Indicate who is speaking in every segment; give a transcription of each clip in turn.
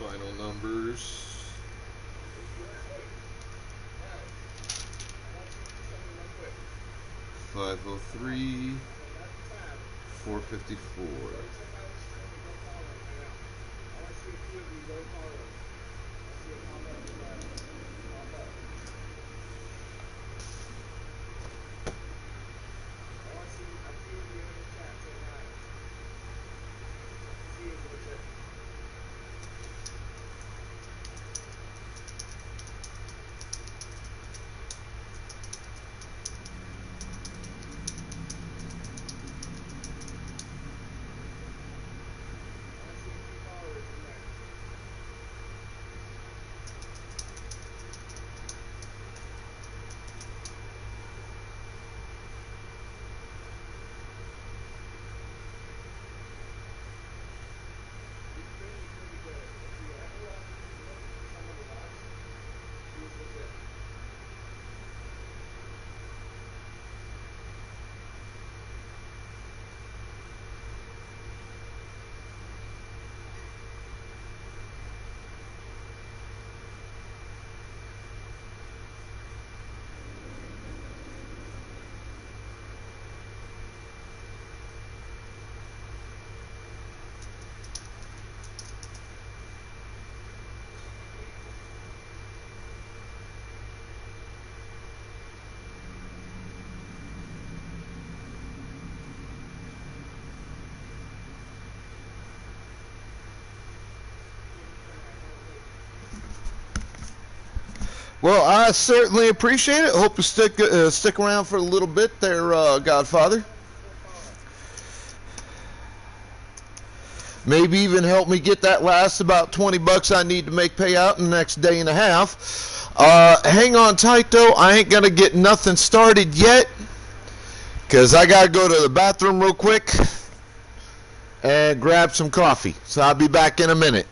Speaker 1: final numbers. 503, 454. Well, I certainly appreciate it. Hope you stick around for a little bit there, Godfather. Maybe even help me get that last about $20 I need to make payout in the next day and a half. Hang on tight though. I ain't gonna get nothing started yet because I gotta go to the bathroom real quick and grab some coffee. So I'll be back in a minute.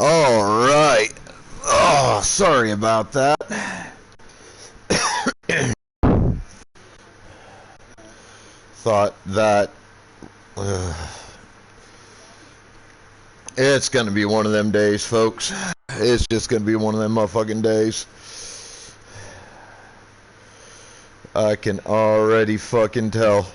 Speaker 1: All right. Oh, sorry about that. Thought that it's gonna be one of them days, folks. It's just gonna be one of them motherfucking days. I can already fucking tell.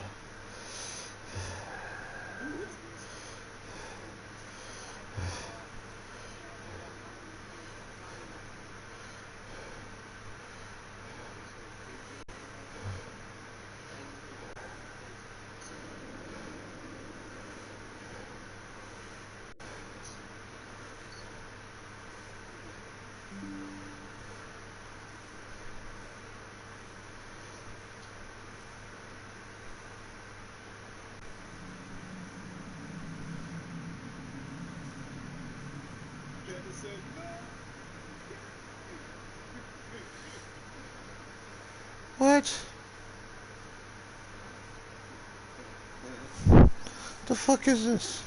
Speaker 1: What? The fuck is this?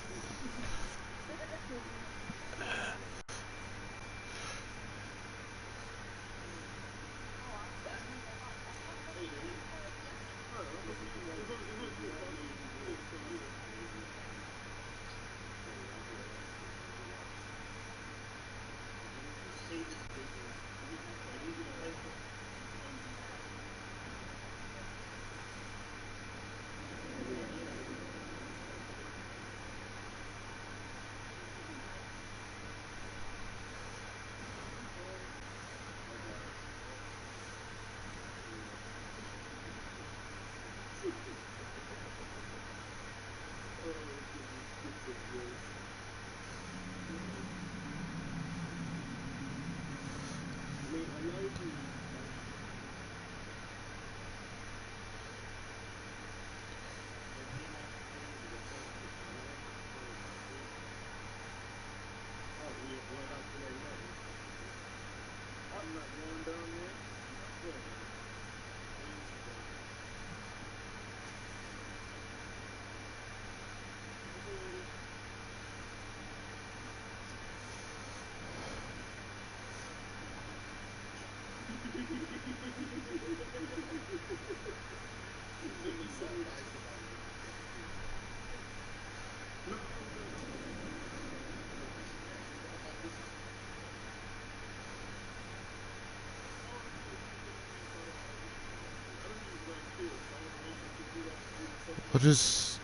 Speaker 1: What is...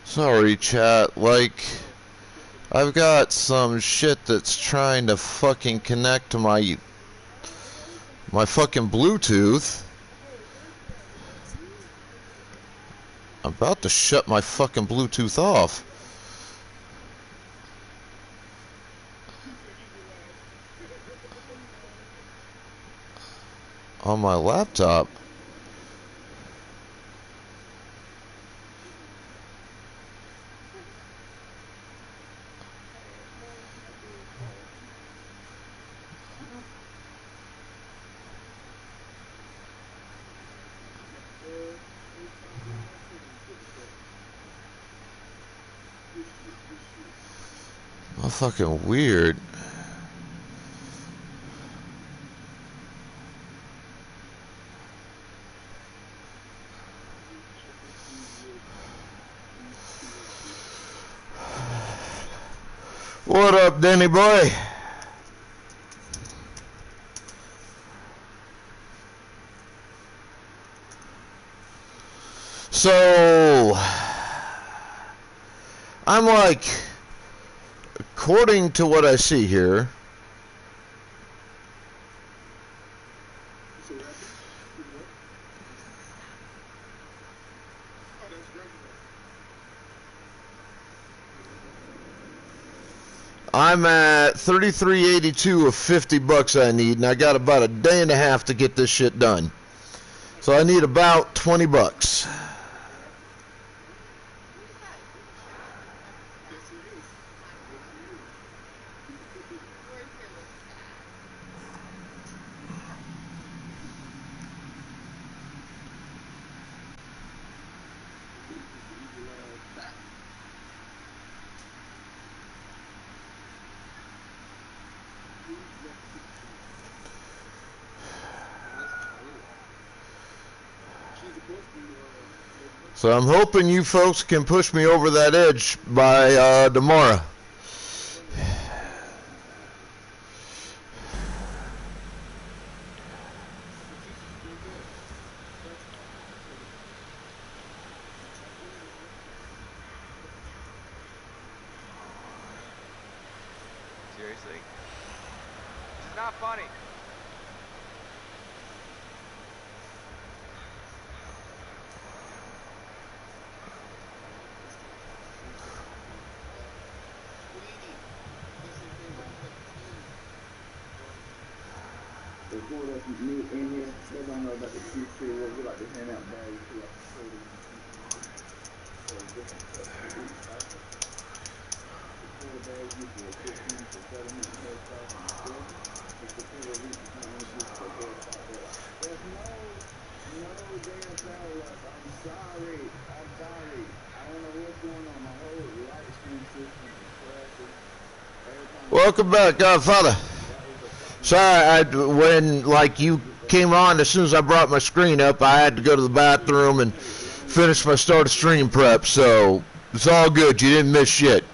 Speaker 1: Sorry, chat. Like, I've got some shit that's trying to fucking connect to my fucking Bluetooth. I'm about to shut my fucking Bluetooth off. On my laptop. Oh, fucking weird. What up, Denny boy? So, I'm like, according to what I see here, I'm at 33.82 of 50 bucks I need, and I got about a day and a half to get this shit done. So I need about 20 bucks. So I'm hoping you folks can push me over that edge by tomorrow.
Speaker 2: Seriously. This is not funny.
Speaker 3: Before us meet in here, they don't know about the Q3. We like to hand out bags to our facility. So different stuff to eat. The quarter bags usually 15 to 7 minutes haircut and still. It's the quarter of each time we just take care of that. There's no damn power left. I'm sorry. I don't know what's going on. My whole light stream system is crashing.
Speaker 1: Welcome back, Godfather. Sorry, when you came on, as soon as I brought my screen up, I had to go to the bathroom and finish my start of stream prep, so it's all good. You didn't miss shit.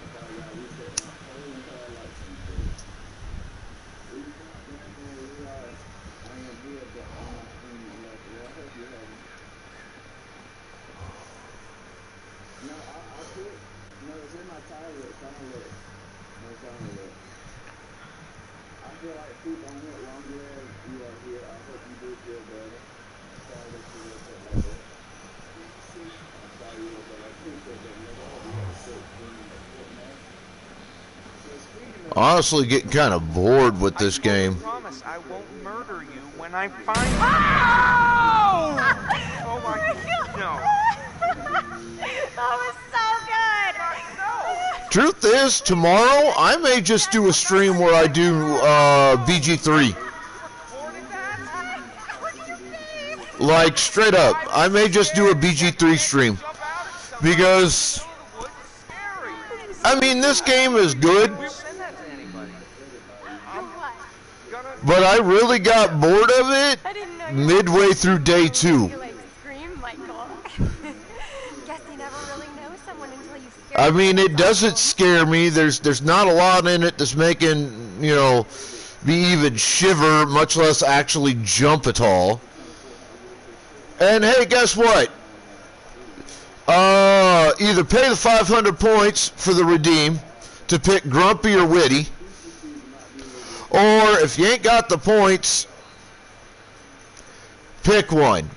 Speaker 1: Honestly, getting kind of bored with this game.
Speaker 2: I promise I won't murder you when I find you. Oh! Oh my God, no.
Speaker 4: That was so good.
Speaker 1: Truth is, tomorrow I may just do a stream where I do BG3. Like, straight up, I may just do a BG3 stream. Because, I mean, this game is good. But I really got bored of it midway through day 2. I mean, it doesn't scare me. There's not a lot in it that's making, me even shiver, much less actually jump at all. And hey, guess what? Either pay the 500 points for the redeem to pick Grumpy or Witty. Or if you ain't got the points, pick one.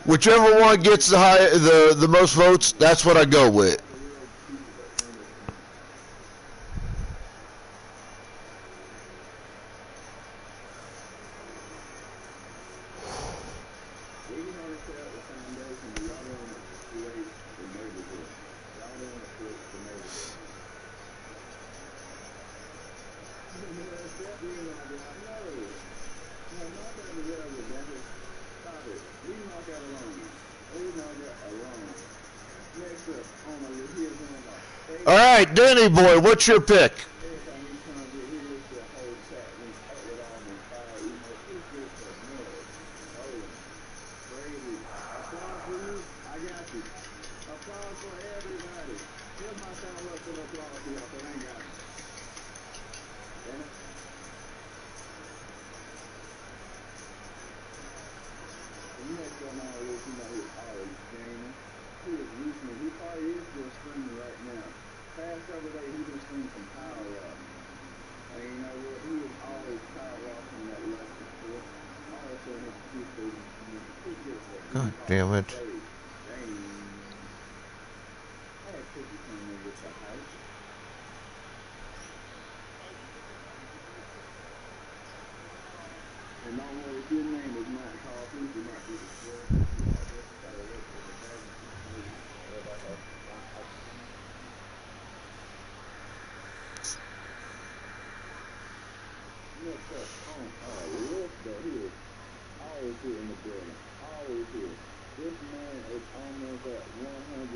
Speaker 1: Whichever one gets the most votes, that's what I go with. All right, Danny boy, what's your pick? God damn it.
Speaker 3: brilliant. Always here. This man is almost at 125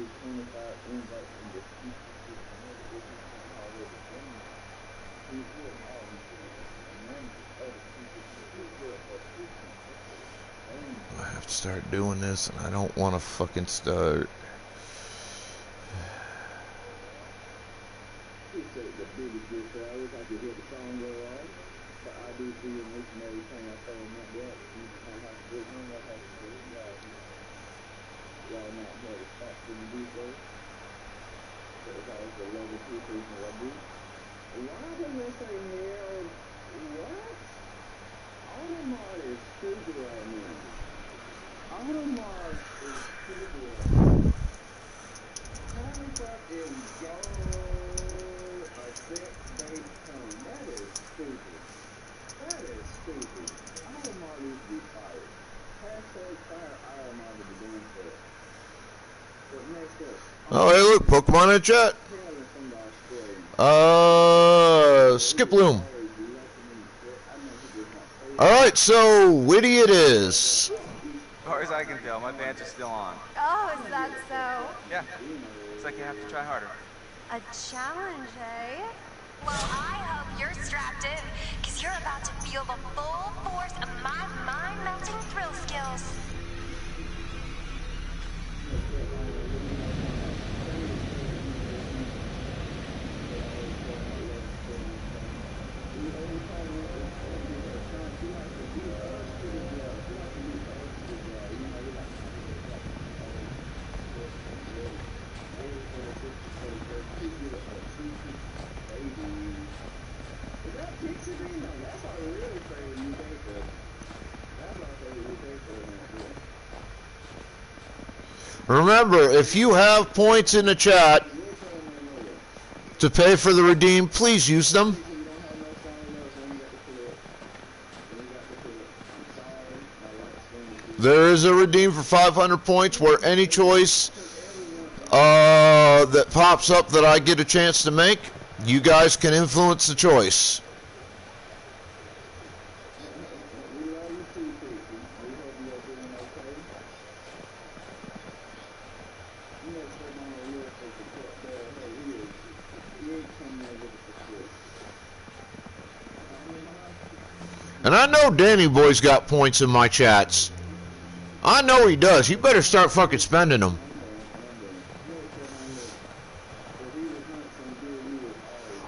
Speaker 3: invites in the PCC. Already done. He's good all these things. And then other people, he's good for 50.
Speaker 1: I have to start doing this, and I don't want to fucking start.
Speaker 3: He said the biggest gift I wish I could hear the song go on. But I do see him each and every time I throw him up there. He's going to have to do him. I have to do him. Y'all not here to stop him do so. So it's always the level 2 person I do. Why does it say here? What? Audemars is stupid right now. Audemars is stupid right now. Concept is gold, a set-based tone. That is stupid. That is stupid. Audemars needs to be fired. Hashtag fire Audemars to be doing for it. But next up.
Speaker 1: Oh, hey, look, Pokemon in chat.
Speaker 3: Taylor from the Australian.
Speaker 1: Skip Loom. Alright, so witty it is.
Speaker 2: As far as I can tell, my pants are still on.
Speaker 4: Oh, is that so?
Speaker 2: Yeah. It's like you have to try harder.
Speaker 4: A challenge, eh?
Speaker 5: Well, I hope you're strapped in, because you're about to feel the full force of my mind-melting thrill skills.
Speaker 1: Remember, if you have points in the chat to pay for the redeem, please use them. There is a redeem for 500 points where any choice that pops up that I get a chance to make, you guys can influence the choice. And I know Danny Boy's got points in my chats. I know he does. You better start fucking spending them.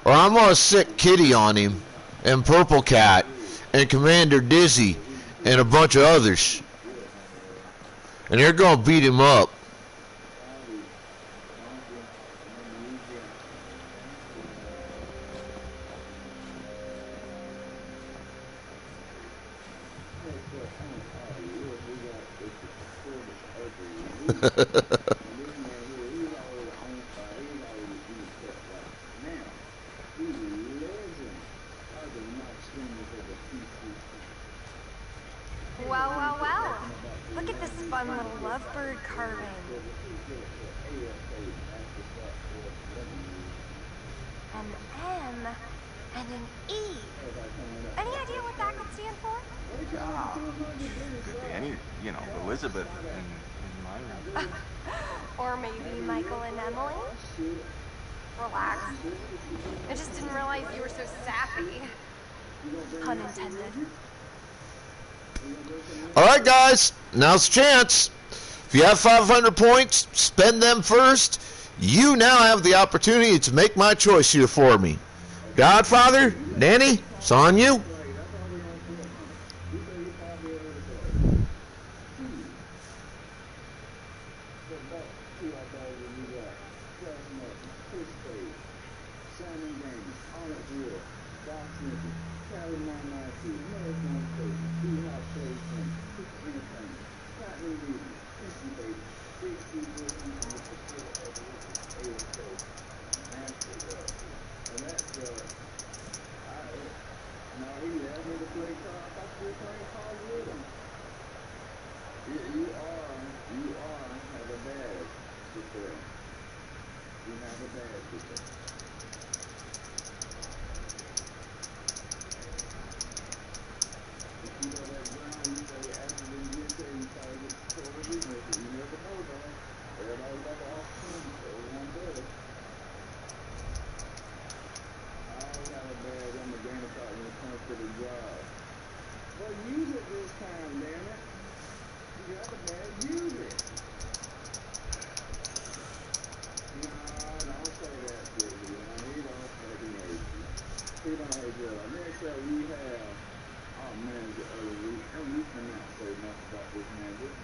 Speaker 1: Or I'm gonna sick Kitty on him, and Purple Cat, and Commander Dizzy, and a bunch of others. And they're gonna beat him up.
Speaker 4: Well, well, well. Look at this fun little lovebird carving. An M and an E. Any idea what that could stand for?
Speaker 2: Could be any, Elizabeth in my room.
Speaker 4: Or maybe Michael and Emily? Relax. I just didn't realize you were so sappy. Pun intended.
Speaker 1: Alright guys, now's the chance. If you have 500 points, spend them first. You now have the opportunity to make my choice here for me. Godfather, Danny, it's on you.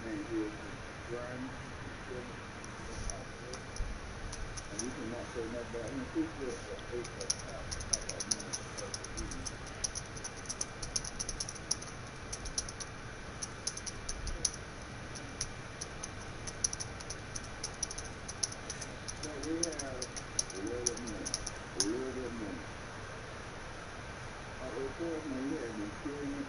Speaker 3: and he'll grind and we cannot say nothing about him. He's just a Facebook out. So we have a little bit more. Of course, man, you have been killing it.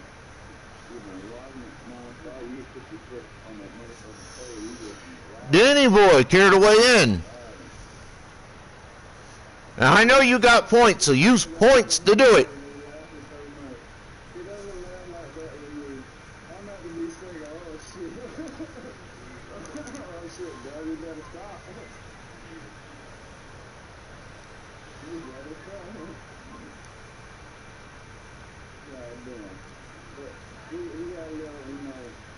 Speaker 3: You've been riding it nonstop. You just put your foot on that motherfucking pole. You just been riding.
Speaker 1: Danny boy, care to weigh in? Now, I know you got points, so use points to do it.
Speaker 3: It doesn't laugh like that when you. I'm not to be saying, oh shit. Oh shit, dog, you better stop. You better stop. God damn. But we got a little,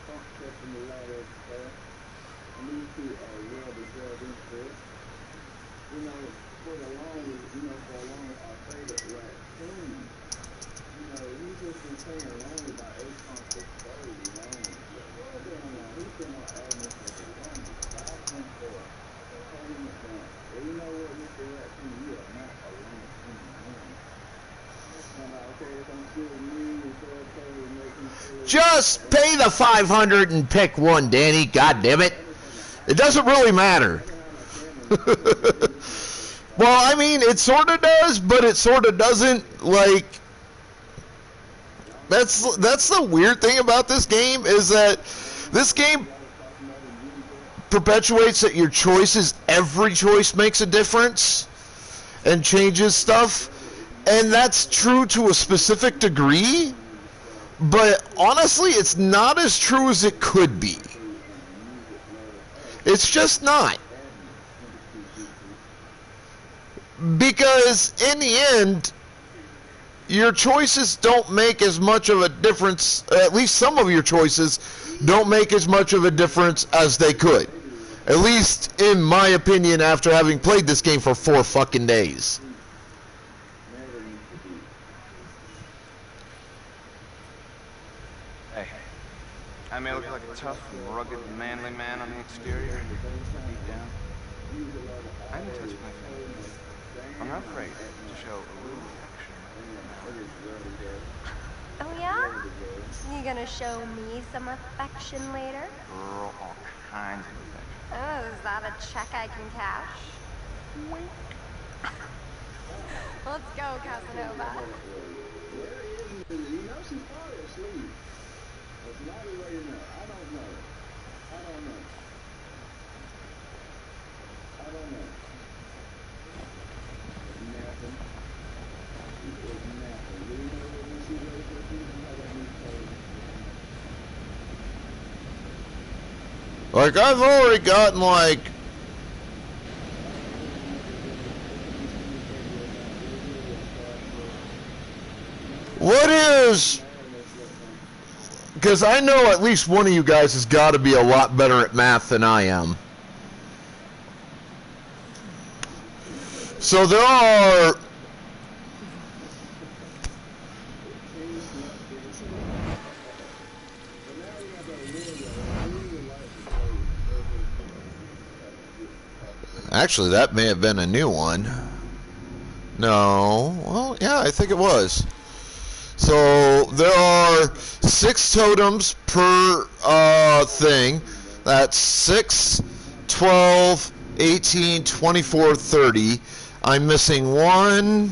Speaker 3: pump stuff in the ladder and stuff. And these two are well deserved interest. For the longest, for a long, our favorite raccoon. He's just been saying lonely about 8.6 days, Well, damn, now, he's been on admin for the longest. 5.4. Holding it down. Well, you know what, Mr. Raccoon, you are not alone in the morning. Okay, if I'm shooting me,
Speaker 1: Just pay the 500 and pick one, Danny. God damn it. It doesn't really matter. Well, I mean, it sort of does, but it sort of doesn't. Like, that's the weird thing about this game, is that this game perpetuates that your choices, every choice makes a difference and changes stuff. And that's true to a specific degree, but honestly, it's not as true as it could be. It's just not. Because in the end, your choices don't make as much of a difference, at least some of your choices don't make as much of a difference as they could. At least in my opinion, after having played this game for 4 fucking days.
Speaker 2: Hey, I may look like a tough and rugged, manly man on the exterior, deep down, I'm in touch with my family. I'm not afraid to show a little affection.
Speaker 4: Oh yeah? You gonna show me some affection later?
Speaker 2: Girl, all kinds of affection.
Speaker 4: Oh, is that a check I can cash?
Speaker 2: Wink.
Speaker 4: Let's go, Casanova.
Speaker 3: She's probably asleep. It's not a way to know. I don't know. Napping. She was napping. Do you know when she wakes up? She doesn't have that new clothes.
Speaker 1: Like, I've already gotten, like, what is, because I know at least one of you guys has got to be a lot better at math than I am. So there are, actually that may have been a new one. No, well, yeah, I think it was. So there are 6 totems per thing. That's 6, 12, 18, 24, 30. I'm missing 1,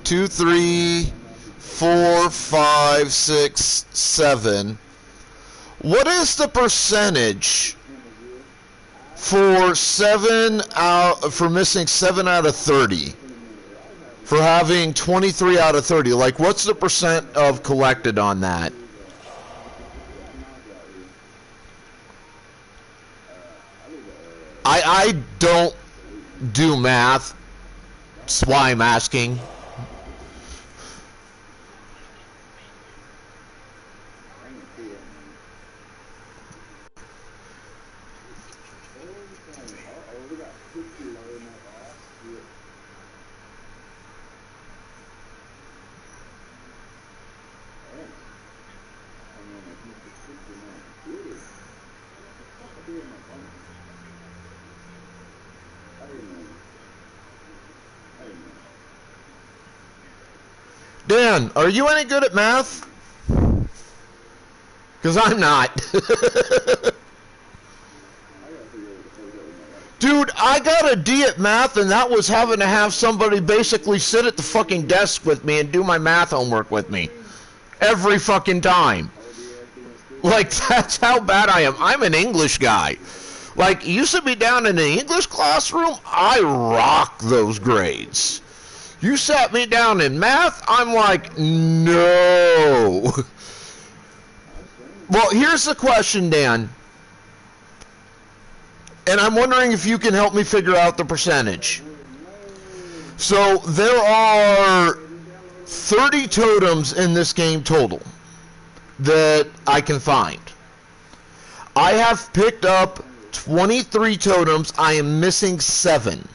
Speaker 1: 2, 3, 4, 5, 6, 7. What is the percentage for missing 7 out of 30? For having 23 out of 30, like, what's the percent of collected on that? I don't do math. That's why I'm asking. Dan, are you any good at math? Because I'm not. Dude, I got a D at math, and that was having to have somebody basically sit at the fucking desk with me and do my math homework with me. Every fucking time. Like, that's how bad I am. I'm an English guy. Like, you sit me down in an English classroom, I rock those grades. You sat me down in math, I'm like, no. Well, here's the question, Dan. And I'm wondering if you can help me figure out the percentage. So, there are 30 totems in this game total that I can find. I have picked up 23 totems. I am missing 7.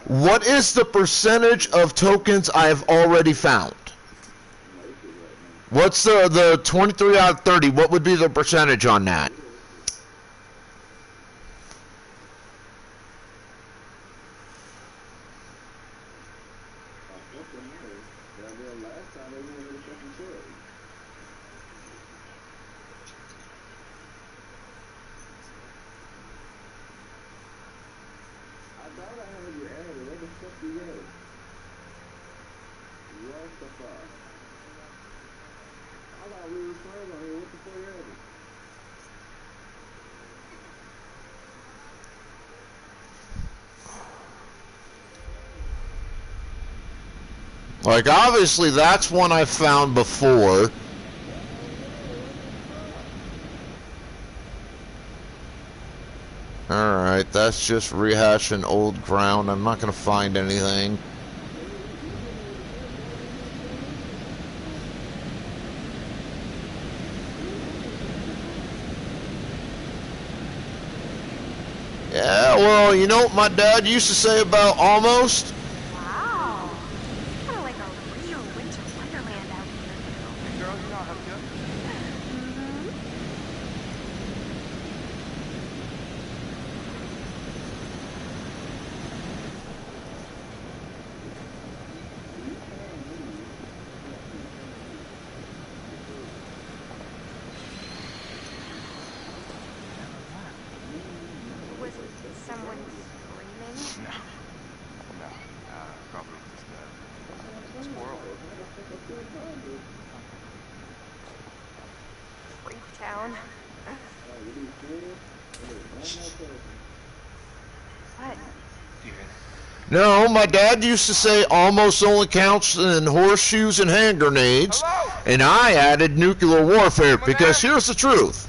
Speaker 1: What is the percentage of tokens I have already found? What's the 23 out of 30? What would be the percentage on that? Like, obviously, that's one I found before. Alright, that's just rehashing old ground. I'm not going to find anything. Yeah, well, you know what my dad used to say about almost?
Speaker 4: Wow. It's kind of like a real winter wonderland out here.
Speaker 2: Hey, girl, you know how to cook?
Speaker 4: Was someone screaming?
Speaker 2: No. No. Probably just a squirrel.
Speaker 4: Freak town. What?
Speaker 2: Do you hear that?
Speaker 1: No, my dad used to say almost only counts in horseshoes and hand grenades,
Speaker 2: Hello?
Speaker 1: and I added nuclear warfare because here's the truth.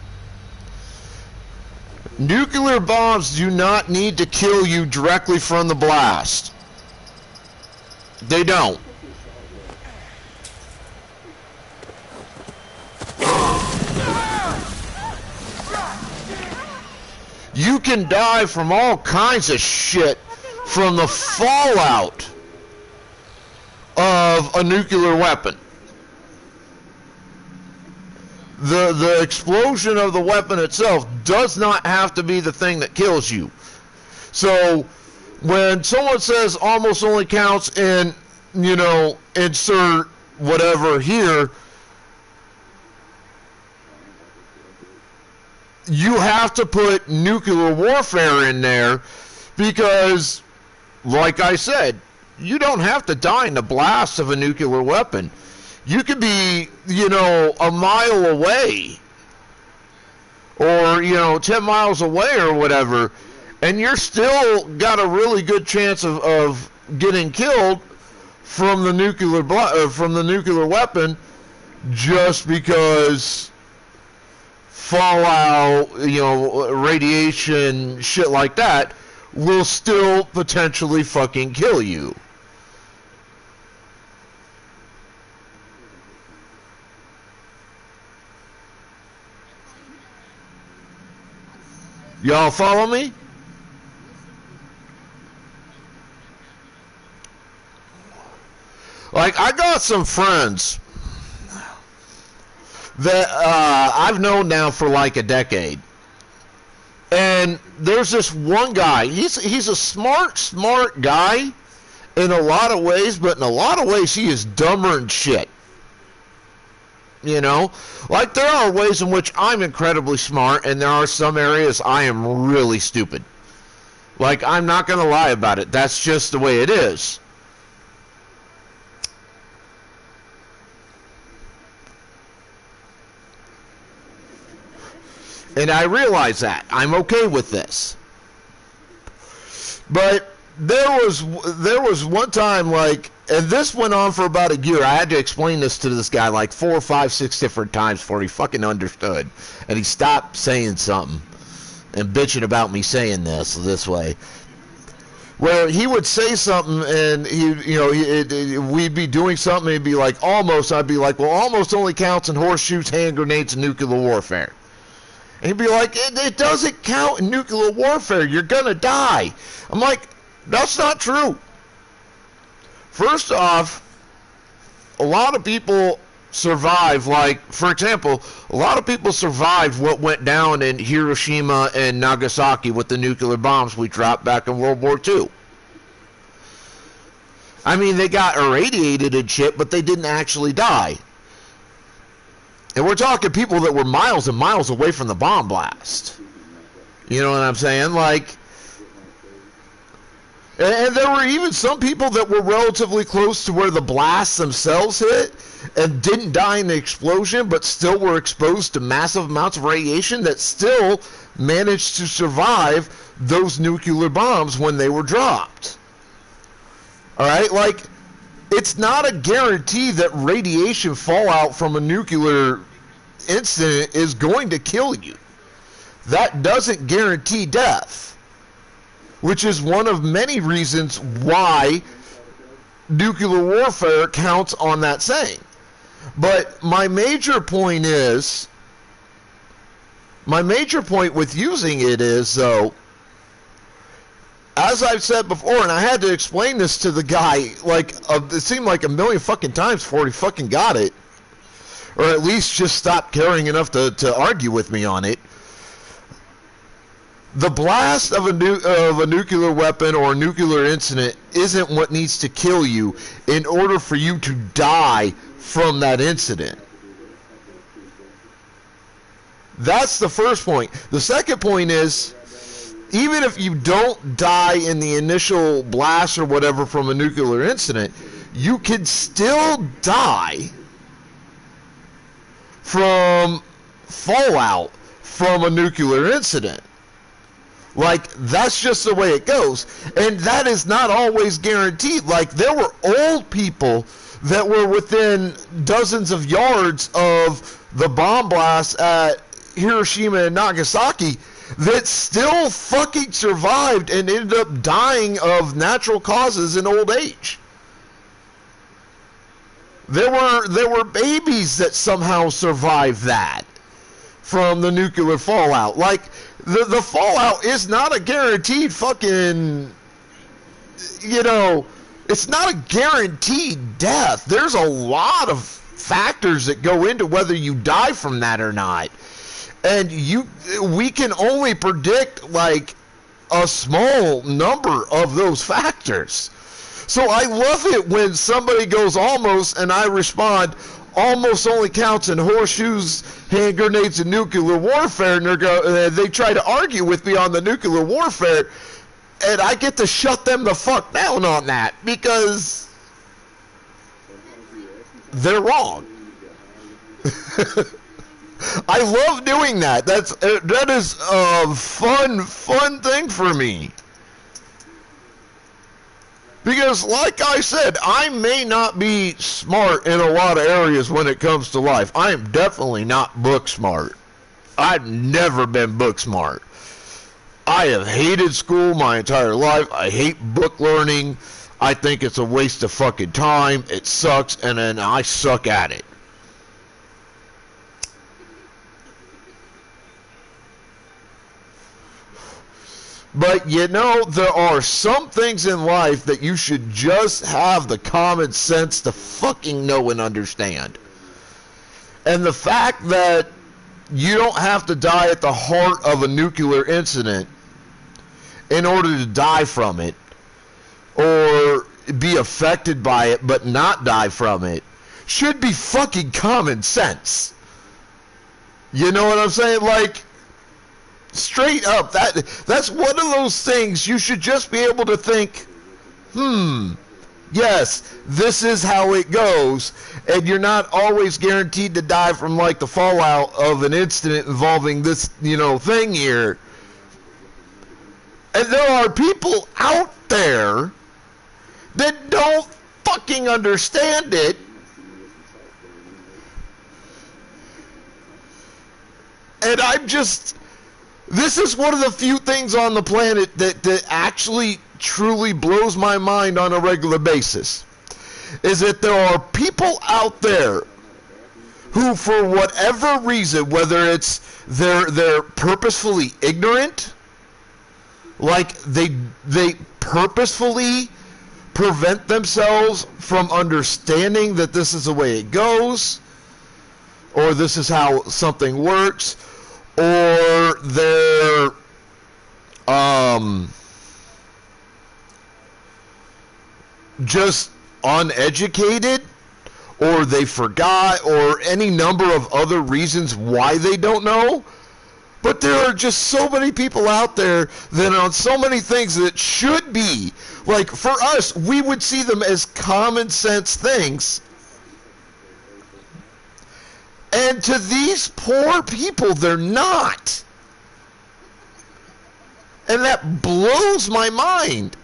Speaker 1: Nuclear bombs do not need to kill you directly from the blast. They don't. You can die from all kinds of shit from the fallout of a nuclear weapon. The explosion of the weapon itself does not have to be the thing that kills you. So when someone says almost only counts in, you know, insert whatever here, you have to put nuclear warfare in there because, like I said, you don't have to die in the blast of a nuclear weapon. You could be, you know, a mile away or, you know, 10 miles away or whatever, and you're still got a really good chance of getting killed from the nuclear weapon just because fallout, you know, radiation, shit like that will still potentially fucking kill you. Y'all follow me? Like, I got some friends that I've known now for like a decade. And there's this one guy, he's a smart guy, in a lot of ways, but in a lot of ways she is dumber than shit. You know, like there are ways in which I'm incredibly smart, and there are some areas I am really stupid. Like, I'm not going to lie about it. That's just the way it is. And I realize that. I'm okay with this. But there was one time, like, and this went on for about a year. I had to explain this to this guy like 4, 5, 6 different times before he fucking understood. And he stopped saying something and bitching about me saying this way. Where he would say something and we'd be doing something and he'd be like, almost. I'd be like, well, almost only counts in horseshoes, hand grenades, and nuclear warfare. And he'd be like, it doesn't count in nuclear warfare. You're going to die. I'm like, that's not true. First off, a lot of people survive. Like, for example, a lot of people survived what went down in Hiroshima and Nagasaki with the nuclear bombs we dropped back in World War II. I mean, they got irradiated and shit, but they didn't actually die. And we're talking people that were miles and miles away from the bomb blast. You know what I'm saying? Like, and there were even some people that were relatively close to where the blasts themselves hit and didn't die in the explosion, but still were exposed to massive amounts of radiation that still managed to survive those nuclear bombs when they were dropped. All right? Like, it's not a guarantee that radiation fallout from a nuclear incident is going to kill you. That doesn't guarantee death. Which is one of many reasons why nuclear warfare counts on that saying. But my major point with using it is, though, as I've said before, and I had to explain this to the guy, like, it seemed like a million fucking times before he fucking got it. Or at least just stopped caring enough to argue with me on it. The blast of a nuclear weapon or a nuclear incident isn't what needs to kill you in order for you to die from that incident. That's the first point. The second point is, even if you don't die in the initial blast or whatever from a nuclear incident, you can still die from fallout from a nuclear incident. Like, that's just the way it goes. And that is not always guaranteed. Like, there were old people that were within dozens of yards of the bomb blast at Hiroshima and Nagasaki that still fucking survived and ended up dying of natural causes in old age. There were babies that somehow survived that from the nuclear fallout. Like, the fallout is not a guaranteed fucking, it's not a guaranteed death. There's a lot of factors that go into whether you die from that or not. And we can only predict, like, a small number of those factors. So I love it when somebody goes almost, and I respond, almost only counts in horseshoes, hand grenades, and nuclear warfare, and they try to argue with me on the nuclear warfare, and I get to shut them the fuck down on that, because they're wrong. I love doing that. That is a fun thing for me. Because, like I said, I may not be smart in a lot of areas when it comes to life. I am definitely not book smart. I've never been book smart. I have hated school my entire life. I hate book learning. I think it's a waste of fucking time. It sucks, and then I suck at it. But, there are some things in life that you should just have the common sense to fucking know and understand. And the fact that you don't have to die at the heart of a nuclear incident in order to die from it, or be affected by it but not die from it should be fucking common sense. You know what I'm saying? Like, straight up, that's one of those things you should just be able to think, yes, this is how it goes, and you're not always guaranteed to die from, like, the fallout of an incident involving this, thing here. And there are people out there that don't fucking understand it. And this is one of the few things on the planet that actually truly blows my mind on a regular basis. Is that there are people out there who, for whatever reason, whether it's they're purposefully ignorant, like they purposefully prevent themselves from understanding that this is the way it goes, or this is how something works, or they're just uneducated, or they forgot, or any number of other reasons why they don't know. But there are just so many people out there that on so many things that should be, like, for us, we would see them as common sense things. And to these poor people, they're not. And that blows my mind.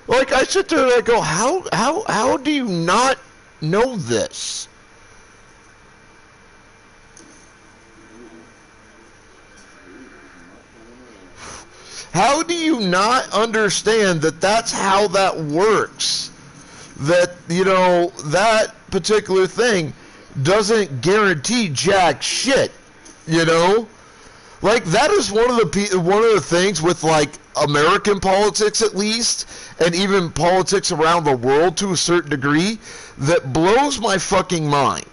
Speaker 1: Like, I sit there and I go, how do you not know this? How do you not understand that that's how that works? That, that particular thing doesn't guarantee jack shit, Like, that is one of the things with, like, American politics, at least, and even politics around the world to a certain degree, that blows my fucking mind.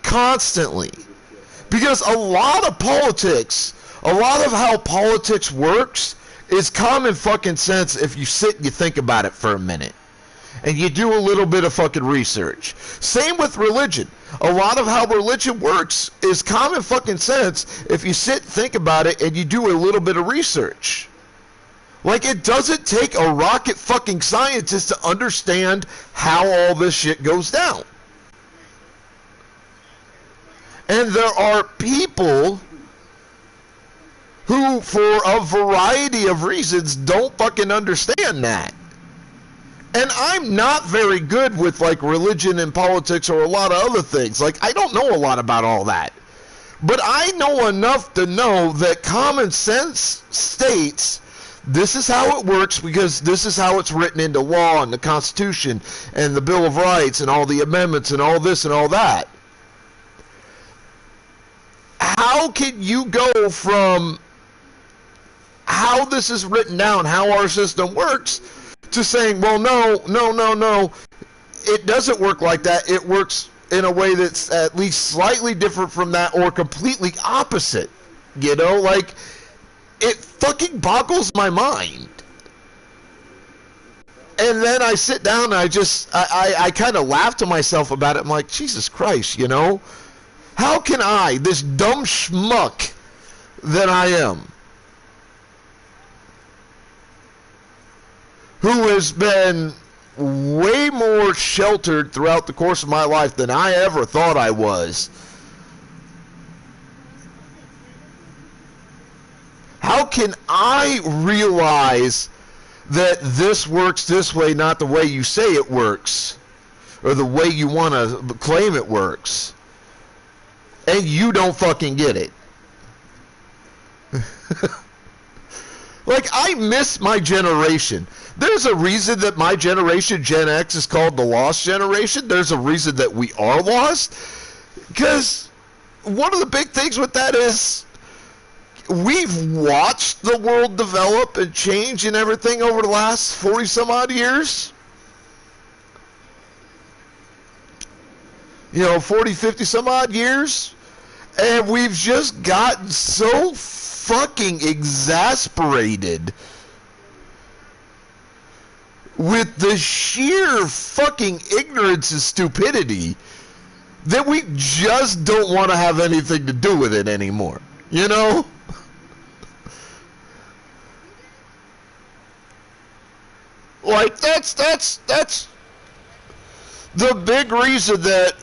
Speaker 1: Constantly. Because a lot of politics, a lot of how politics works is common fucking sense if you sit and you think about it for a minute. And you do a little bit of fucking research. Same with religion. A lot of how religion works is common fucking sense if you sit and think about it and you do a little bit of research. Like, it doesn't take a rocket fucking scientist to understand how all this shit goes down. And there are people who, for a variety of reasons, don't fucking understand that. And I'm not very good with, like, religion and politics or a lot of other things. Like, I don't know a lot about all that. But I know enough to know that common sense states this is how it works because this is how it's written into law and the Constitution and the Bill of Rights and all the amendments and all this and all that. How can you go from how this is written down, how our system works, to saying, well, no, it doesn't work like that. It works in a way that's at least slightly different from that or completely opposite. Like, it fucking boggles my mind. And then I sit down and I kind of laugh to myself about it. I'm like, Jesus Christ, How can I, this dumb schmuck that I am, who has been way more sheltered throughout the course of my life than I ever thought I was, how can I realize that this works this way, not the way you say it works, or the way you want to claim it works? And you don't fucking get it. Like, I miss my generation. There's a reason that my generation, Gen X, is called the lost generation. There's a reason that we are lost. Because one of the big things with that is we've watched the world develop and change and everything over the last 40 some odd years. 40, 50 some odd years. And we've just gotten so fucking exasperated with the sheer fucking ignorance and stupidity that we just don't want to have anything to do with it anymore. You know? Like, that's the big reason that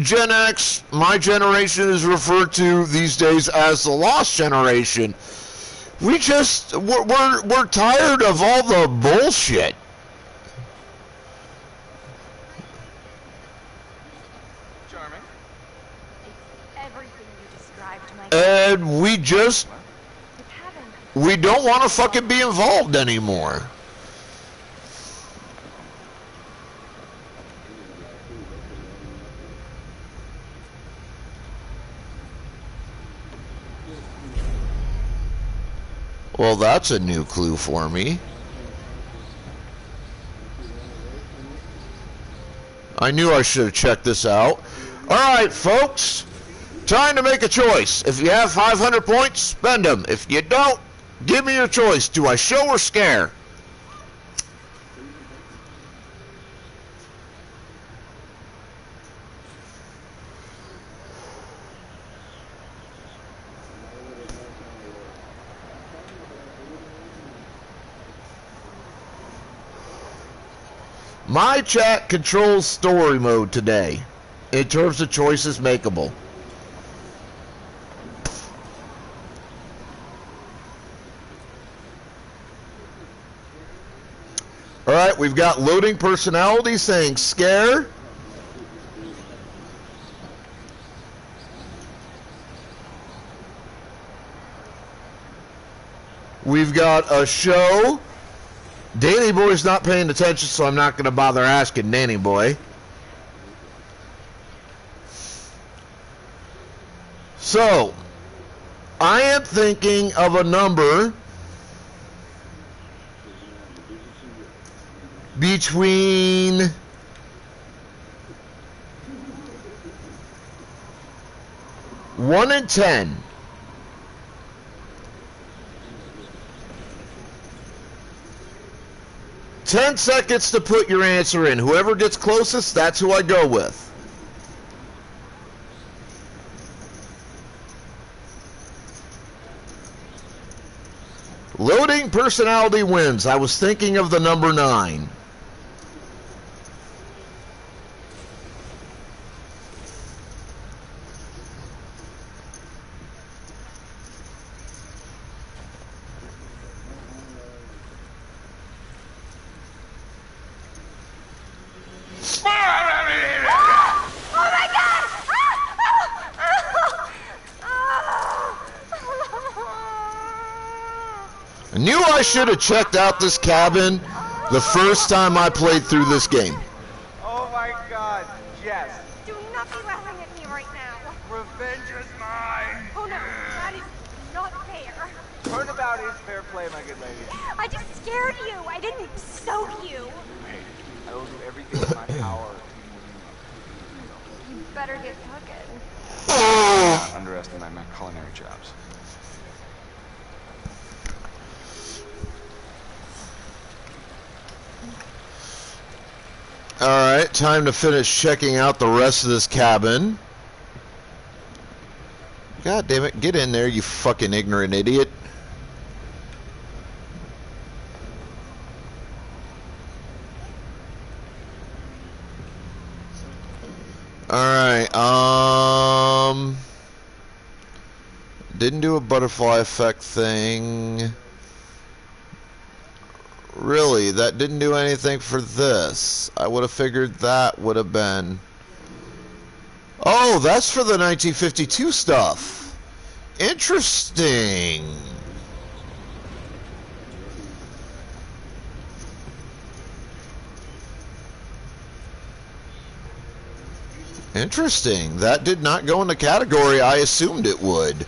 Speaker 1: Gen X, my generation, is referred to these days as the lost generation. We're tired of all the bullshit.
Speaker 2: Charming.
Speaker 4: Everything you described, Michael.
Speaker 1: And we don't want to fucking be involved anymore. Well, that's a new clue for me. I knew I should have checked this out. Alright, folks. Time to make a choice. If you have 500 points, spend them. If you don't, give me your choice. Do I show or scare? My chat controls story mode today in terms of choices makeable. Alright, we've got loading personality saying scare. We've got a show. Danny Boy's not paying attention, so I'm not going to bother asking Danny Boy. So, I am thinking of a number between 1 and 10. Ten seconds to put your answer in. Whoever gets closest, that's who I go with. Loading personality wins. I was thinking of the number 9. I knew I should have checked out this cabin the first time I played through this game.
Speaker 2: Oh my god, Jess.
Speaker 4: Do not be laughing at me right now.
Speaker 2: Revenge is mine.
Speaker 4: Oh no, that is not fair.
Speaker 2: Turnabout is fair play, my good lady.
Speaker 4: I just scared you. I didn't soak you.
Speaker 2: Hey, I will do everything in my power.
Speaker 4: You better get cooking.
Speaker 2: Not underestimate my culinary chops.
Speaker 1: Alright, time to finish checking out the rest of this cabin. God damn it, get in there, you fucking ignorant idiot. Alright, didn't do a butterfly effect thing. Really, that didn't do anything for this. I would have figured that would have been... Oh, that's for the 1952 stuff. Interesting. Interesting. That did not go in the category I assumed it would.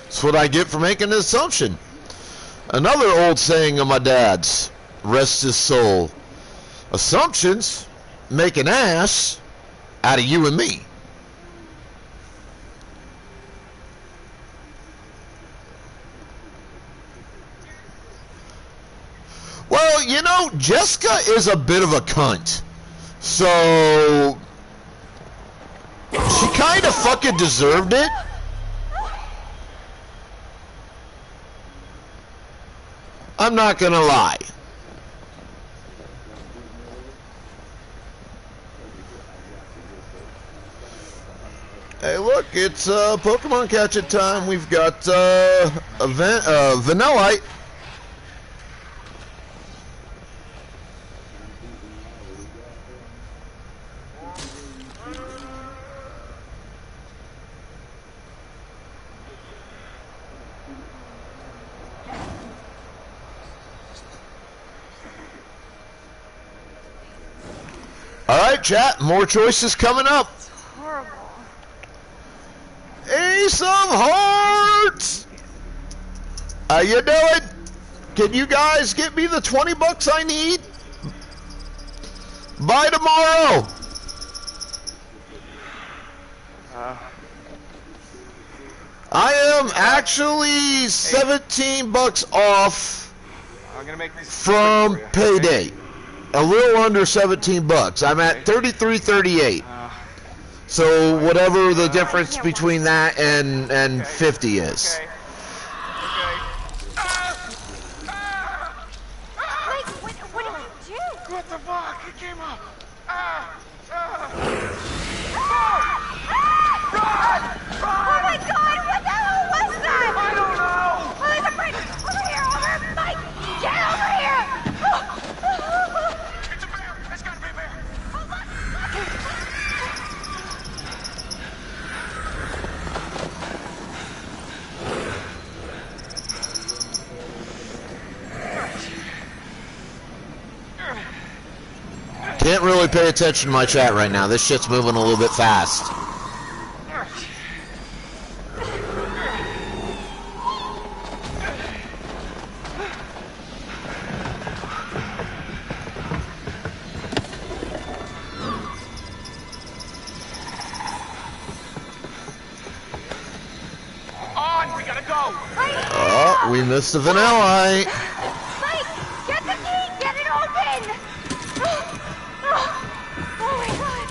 Speaker 1: That's what I get for making an assumption. Another old saying of my dad's, rest his soul. Assumptions make an ass out of you and me. know, Jessica is a bit of a cunt. So she kind of fucking deserved it. I'm not gonna lie. Hey, look, it's Pokemon Catch-It time. We've got Vanillite. All right, chat. More choices coming up.
Speaker 4: It's horrible.
Speaker 1: Ace of Hearts. How you doing? Can you guys get me the 20 bucks I need by tomorrow? I am actually 17 bucks off
Speaker 2: I'm gonna make this
Speaker 1: from
Speaker 2: quick for you, okay?
Speaker 1: payday. A little under 17 bucks. I'm at 33.38. So whatever the difference between that and 50 is.
Speaker 2: Okay.
Speaker 4: Mike, what did you do?
Speaker 2: What the fuck? It came up.
Speaker 4: Oh my god, what the hell was that?
Speaker 2: I don't know.
Speaker 4: Oh, there's a bird! Over here, Mike! Get over here!
Speaker 2: It's a bear. It's gotta be a bear.
Speaker 1: Can't really pay attention to my chat right now. This shit's moving a little bit fast.
Speaker 2: On, we gotta go.
Speaker 1: Oh, we missed the Vanillite.
Speaker 4: Mike, get the key! Get it open! Oh my god!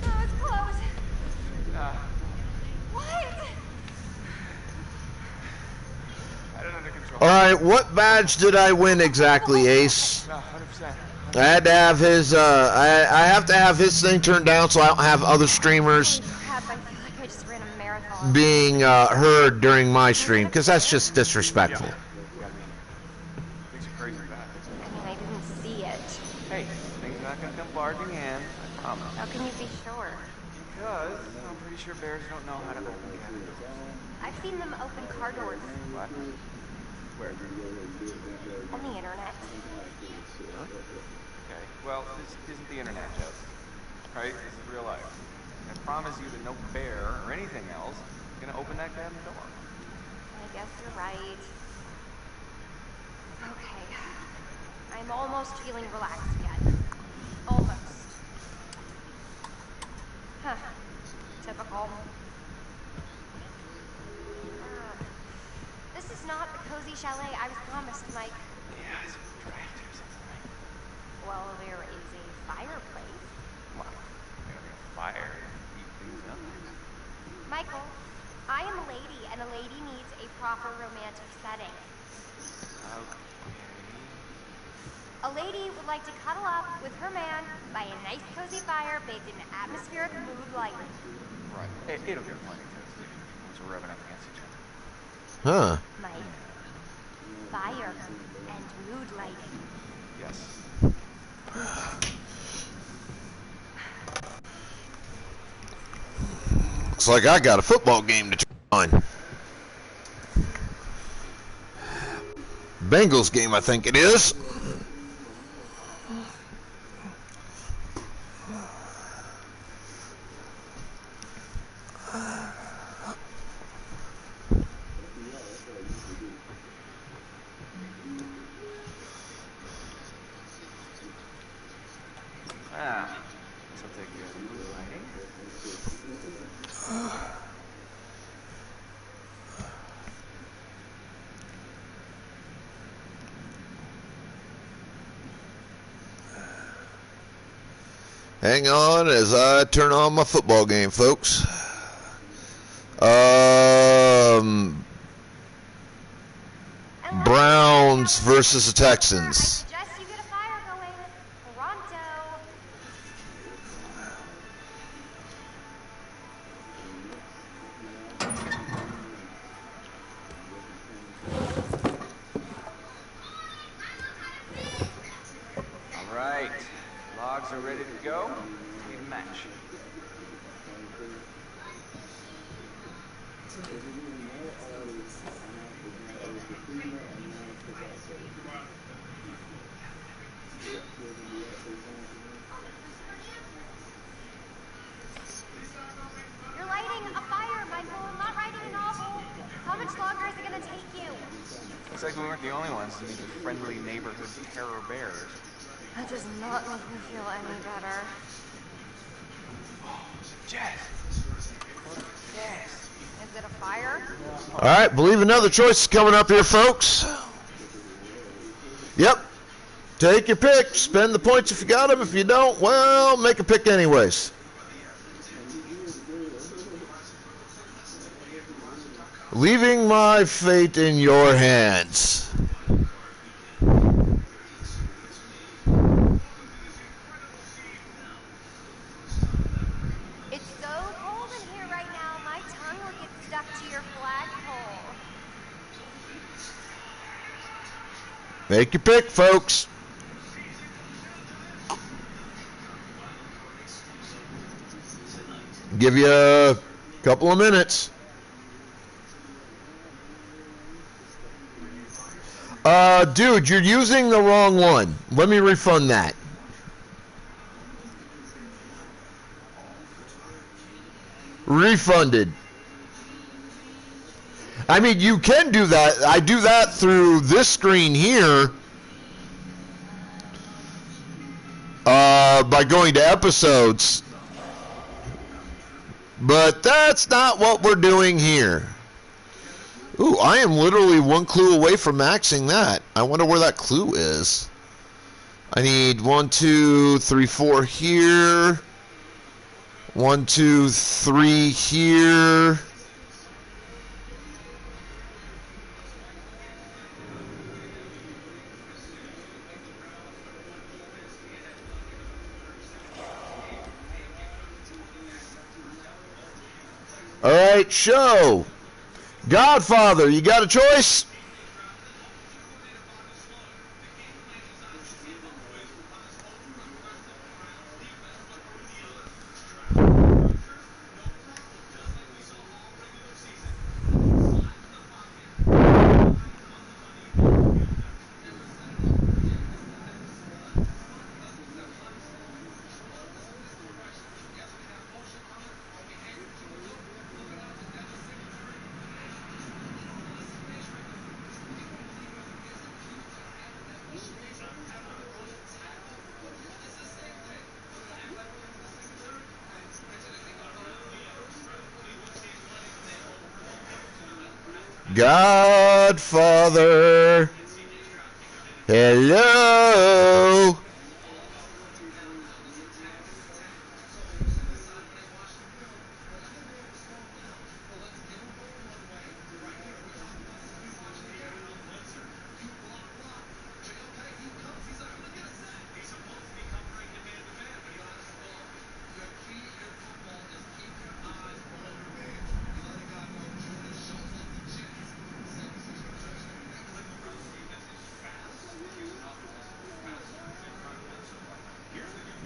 Speaker 4: That was close. What?
Speaker 2: I don't under control.
Speaker 1: All right, what badge did I win exactly, Ace?
Speaker 2: 100%.
Speaker 1: I had to have his. I have to have his thing turned down so I don't have other streamers
Speaker 4: Crap, I feel like I just ran a marathon.
Speaker 1: being heard during my stream because that's just disrespectful.
Speaker 2: Things are crazy bad.
Speaker 4: I mean, I didn't see it.
Speaker 2: Hey, things are not gonna come barging in. I promise.
Speaker 4: How can you be sure?
Speaker 2: Because I'm pretty sure bears don't know how to open cabin doors.
Speaker 4: I've seen them open car doors
Speaker 2: What? Where?
Speaker 4: on the internet.
Speaker 2: Okay. Well, this isn't the internet, Jess. Right? This is real life. I promise you that no bear or anything else is gonna open that cabin door.
Speaker 4: I guess you're right. Okay. I'm almost feeling relaxed again. Almost. Huh. Typical. This is not the cozy chalet I was promised, Mike.
Speaker 2: Yeah, it's attractive or something.
Speaker 4: Well, there is a fireplace.
Speaker 2: Well, we're gonna be a fire and heat things up.
Speaker 4: Michael, I am a lady, and a lady needs a proper romantic setting.
Speaker 2: Okay.
Speaker 4: A lady would like to cuddle up with her man by a nice cozy fire baked in atmospheric mood lighting.
Speaker 2: Right. It'll get plenty toasty once we're rubbing up against each other.
Speaker 1: Huh.
Speaker 4: Mike, fire and mood lighting.
Speaker 2: Yes.
Speaker 1: Looks like I got a football game to turn on. Bengals game, I think it is.
Speaker 2: Ah. This will take care of the mood lighting.
Speaker 1: Hang on as I turn on my football game, folks. Browns versus the Texans.
Speaker 4: I suggest you get a fire going. Pronto.
Speaker 2: All right, logs are ready to go. We need a match.
Speaker 4: You're lighting a fire, Michael. I'm not writing a novel. How much longer is it gonna take you?
Speaker 2: Looks like we weren't the only ones to meet the friendly neighborhood terror bears.
Speaker 4: That does not make me feel any better.
Speaker 2: Jess! Yes!
Speaker 4: Is it a fire?
Speaker 1: All right, believe another choice is coming up here, folks. Yep. Take your pick. Spend the points if you got them. If you don't, well, make a pick anyways. Leaving my fate in your hands.
Speaker 4: It's so cold in here right now, my tongue will get stuck to your flagpole.
Speaker 1: Make your pick, folks. Give you a couple of minutes. Dude, you're using the wrong one. Let me refund that. Refunded. I mean, you can do that. I do that through this screen here by going to episodes. But that's not what we're doing here. Ooh, I am literally one clue away from maxing that. I wonder where that clue is. I need 1, 2, 3, 4 here. 1, 2, 3 here. All right, show. Godfather, you got a choice? Godfather. Hello.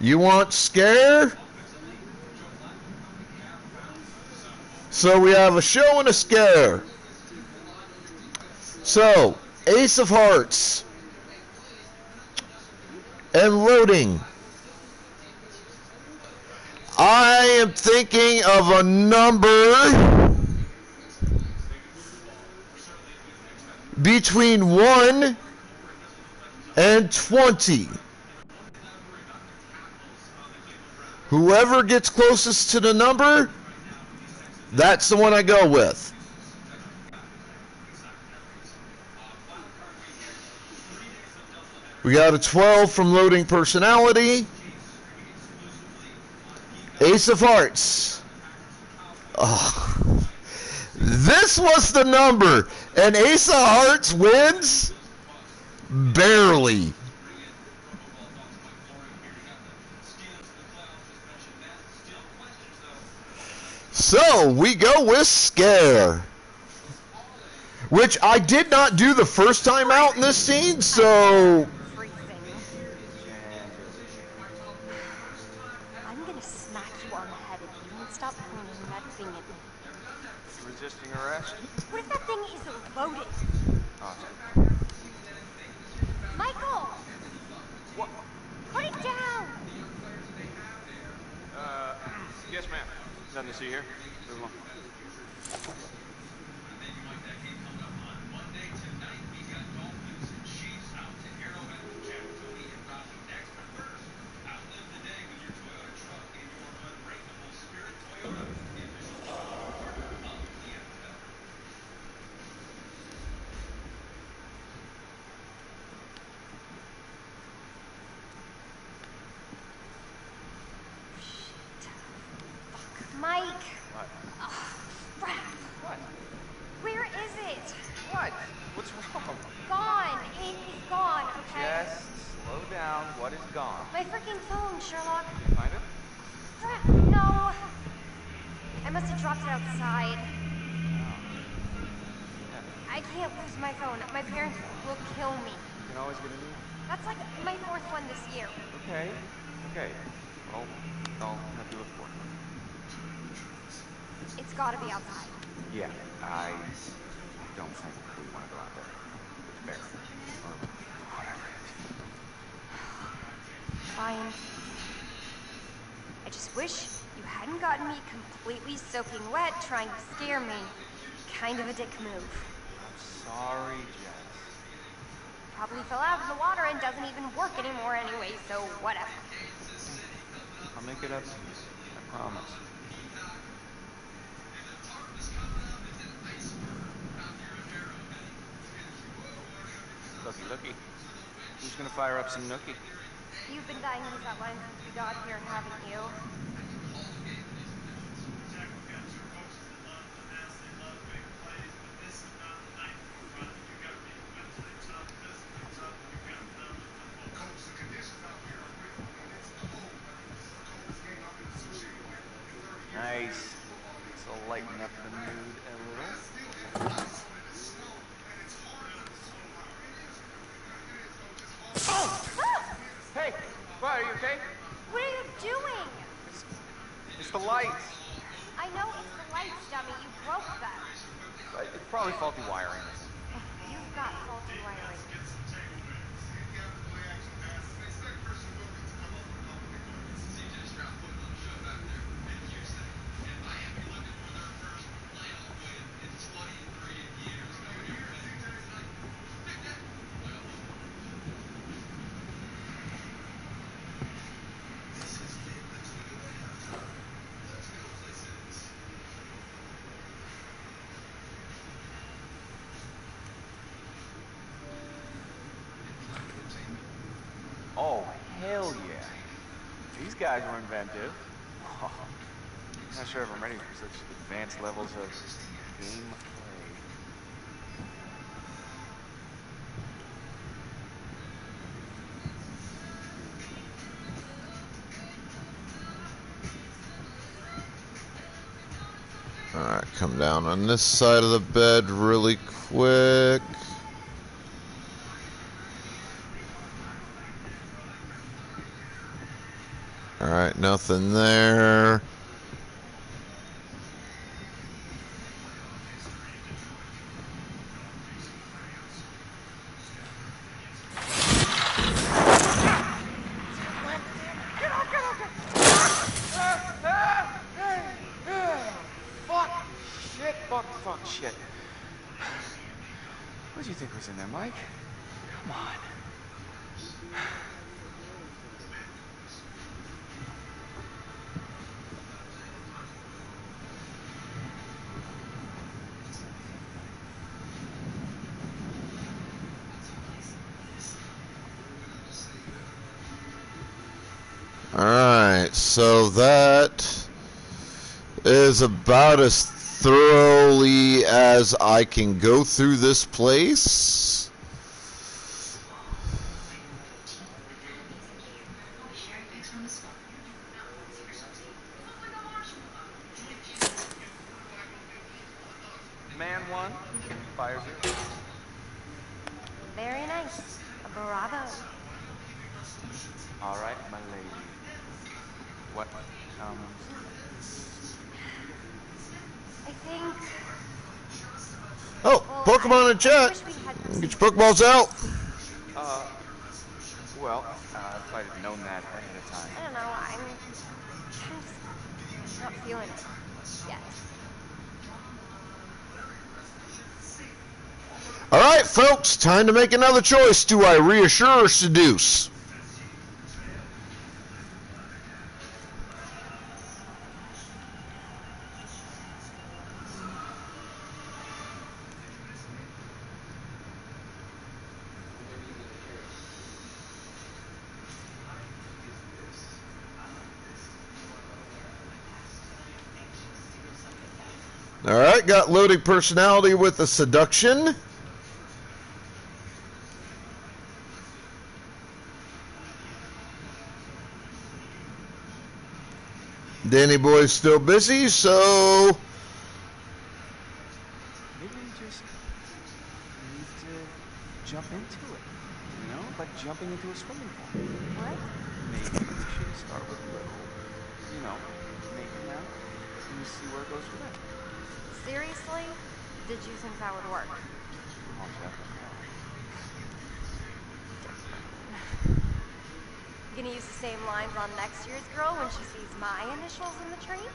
Speaker 1: You want scare? So we have a show and a scare. So, Ace of Hearts. And loading. I am thinking of a number between 1 and 20. Whoever gets closest to the number, that's the one I go with. We got a 12 from Loading Personality. Ace of Hearts. Oh. This was the number, and Ace of Hearts wins barely. So we go with Scare, which I did not do the first time out in this scene, so
Speaker 4: Freezing. I'm gonna smack you on the head if you don't stop pointing that thing at me.
Speaker 2: Resisting arrest?
Speaker 4: What if that thing is loaded?
Speaker 2: Oh,
Speaker 4: Michael!
Speaker 2: what?
Speaker 4: Put it down!
Speaker 2: Yes, ma'am. Nothing to see here. Move along.
Speaker 4: Mike!
Speaker 2: What?
Speaker 4: Oh, crap!
Speaker 2: What?
Speaker 4: Where is it?
Speaker 2: What? What's wrong?
Speaker 4: Gone! It is gone, okay?
Speaker 2: Just slow down. What is gone?
Speaker 4: My freaking phone, Sherlock.
Speaker 2: Can you find it?
Speaker 4: Crap, no. I must have dropped it outside. I can't lose my phone. My parents will kill me.
Speaker 2: You can always get a new one.
Speaker 4: That's like my 4th one this year.
Speaker 2: Okay. Okay. Well, I'll have to look for it.
Speaker 4: It's gotta be outside.
Speaker 2: Yeah, I don't think we want to go out there. It's bare. Or whatever it is.
Speaker 4: Fine. I just wish you hadn't gotten me completely soaking wet trying to scare me. Kind of a dick move.
Speaker 2: Sorry, Jess.
Speaker 4: Probably fell out of the water and doesn't even work anymore anyway, so whatever.
Speaker 2: I'll make it up to you. I promise. Looky. Who's gonna fire up some nookie?
Speaker 4: You've been dying to use that line since we got here, haven't you?
Speaker 2: Nice. This'll lighten up the mood a little. Hey! What, are you okay?
Speaker 4: What are you doing?
Speaker 2: It's the lights.
Speaker 4: I know it's the lights, dummy. You broke them.
Speaker 2: It's probably faulty wiring.
Speaker 4: You've got faulty wiring.
Speaker 2: Oh, hell yeah. These guys were inventive. Not sure if I'm ready for such advanced levels of gameplay.
Speaker 1: alright, come down on this side of the bed really quick. Alright, nothing there.
Speaker 2: Fuck, shit. What did you think was in there, Mike? Come on.
Speaker 1: Alright. Alright, so that is about as thoroughly as I can go through this place.
Speaker 2: Man 1, fire 0.
Speaker 4: Very nice. Bravo.
Speaker 2: All right, my lady. What comes?
Speaker 4: I think.
Speaker 1: Oh,
Speaker 4: Well,
Speaker 1: Pokemon in
Speaker 4: I
Speaker 1: chat.
Speaker 4: wish we had
Speaker 1: Get your Pokeballs out.
Speaker 2: Well, if I'd have known that ahead of time.
Speaker 4: I don't know. I'm just not feeling it yet.
Speaker 1: All right, folks, time to make another choice. Do I reassure or seduce? All right, got loading personality with a seduction. Danny Boy's still busy, so
Speaker 2: Maybe we just need to jump into it. You know, like jumping into a swimming pool.
Speaker 4: What?
Speaker 2: Maybe we should start with a little, you know, making out and see where it goes from there.
Speaker 4: Seriously? Did you think that would work?
Speaker 2: Oh, definitely.
Speaker 4: You gonna use the same lines on next year's girl when she sees my initials in the tree?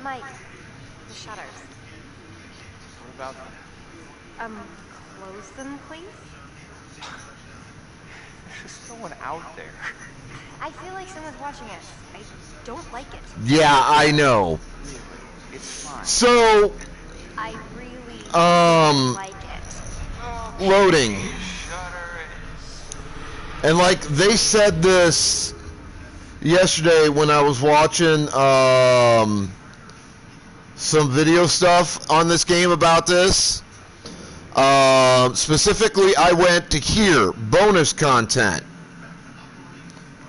Speaker 4: Mike, the shutters.
Speaker 2: What about them?
Speaker 4: Close them, please?
Speaker 2: There's no one out there.
Speaker 4: I feel like someone's watching us. I don't like it.
Speaker 1: yeah, I know.
Speaker 2: Really, it's fine.
Speaker 1: So,
Speaker 4: I really like it.
Speaker 1: loading.
Speaker 2: Shutter is...
Speaker 1: And like they said this yesterday when I was watching some video stuff on this game about this. Specifically, I went to here, bonus content.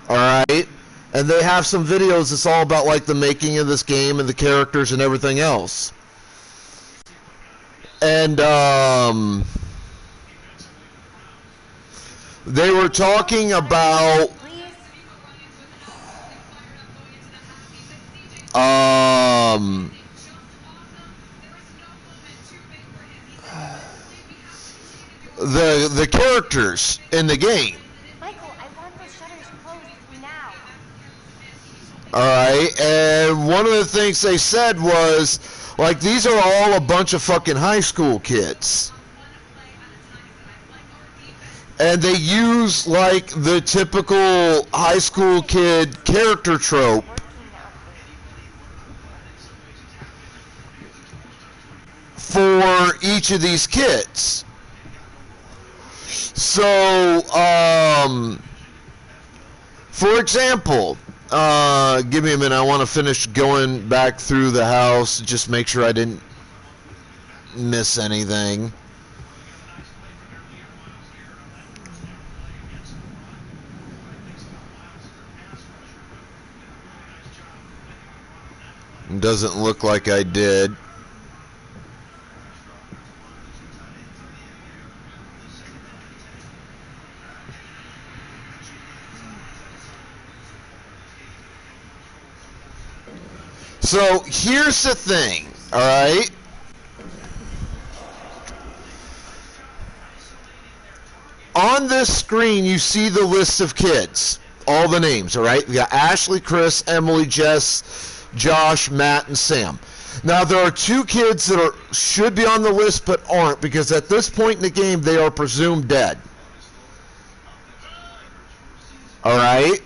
Speaker 1: Alright? And they have some videos that's all about like the making of this game and the characters and everything else. And they were talking about
Speaker 4: Please?
Speaker 1: the characters in the game.
Speaker 4: Michael, I want those shutters closed now.
Speaker 1: Alright, and one of the things they said was, like, these are all a bunch of fucking high school kids. And they use, like, the typical high school kid character trope for each of these kids. So, for example, give me a minute. I want to finish going back through the house. Just make sure I didn't miss anything. Doesn't look like I did. So here's the thing, all right? On this screen, you see the list of kids, all the names, all right? We got Ashley, Chris, Emily, Jess, Josh, Matt, and Sam. Now, there are two kids that should be on the list but aren't, because at this point in the game, they are presumed dead. All right?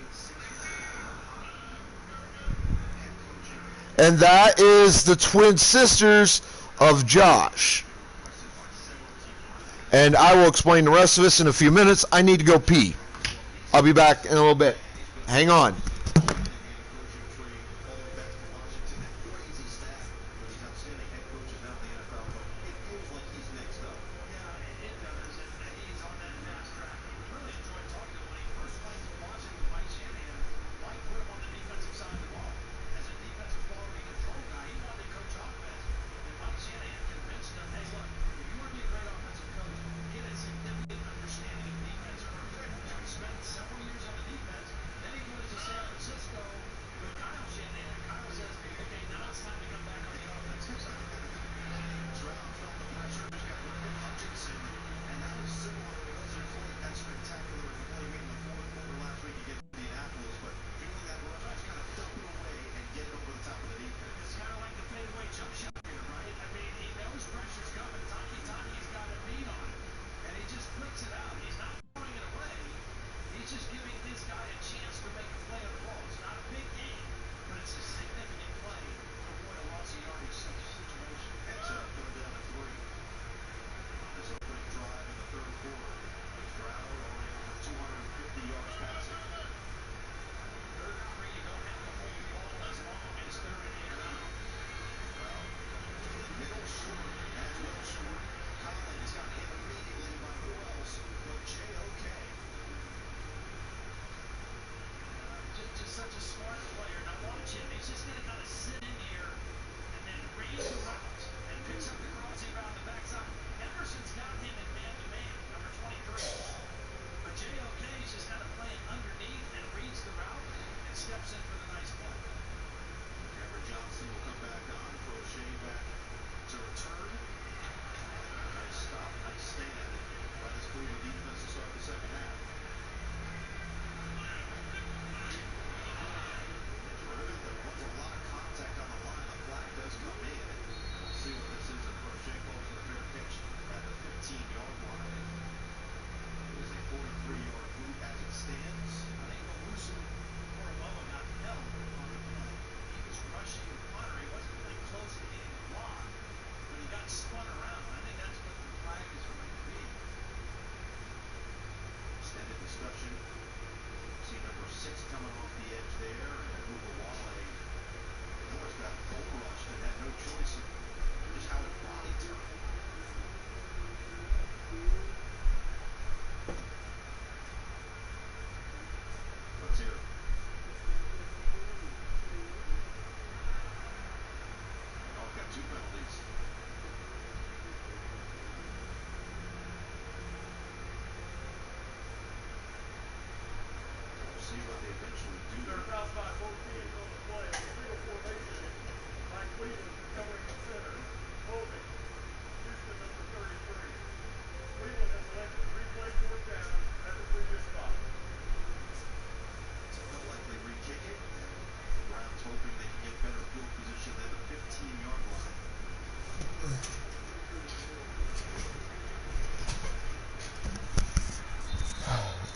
Speaker 1: And that is the twin sisters of Josh. and I will explain the rest of this in a few minutes. I need to go pee. I'll be back in a little bit. Hang on.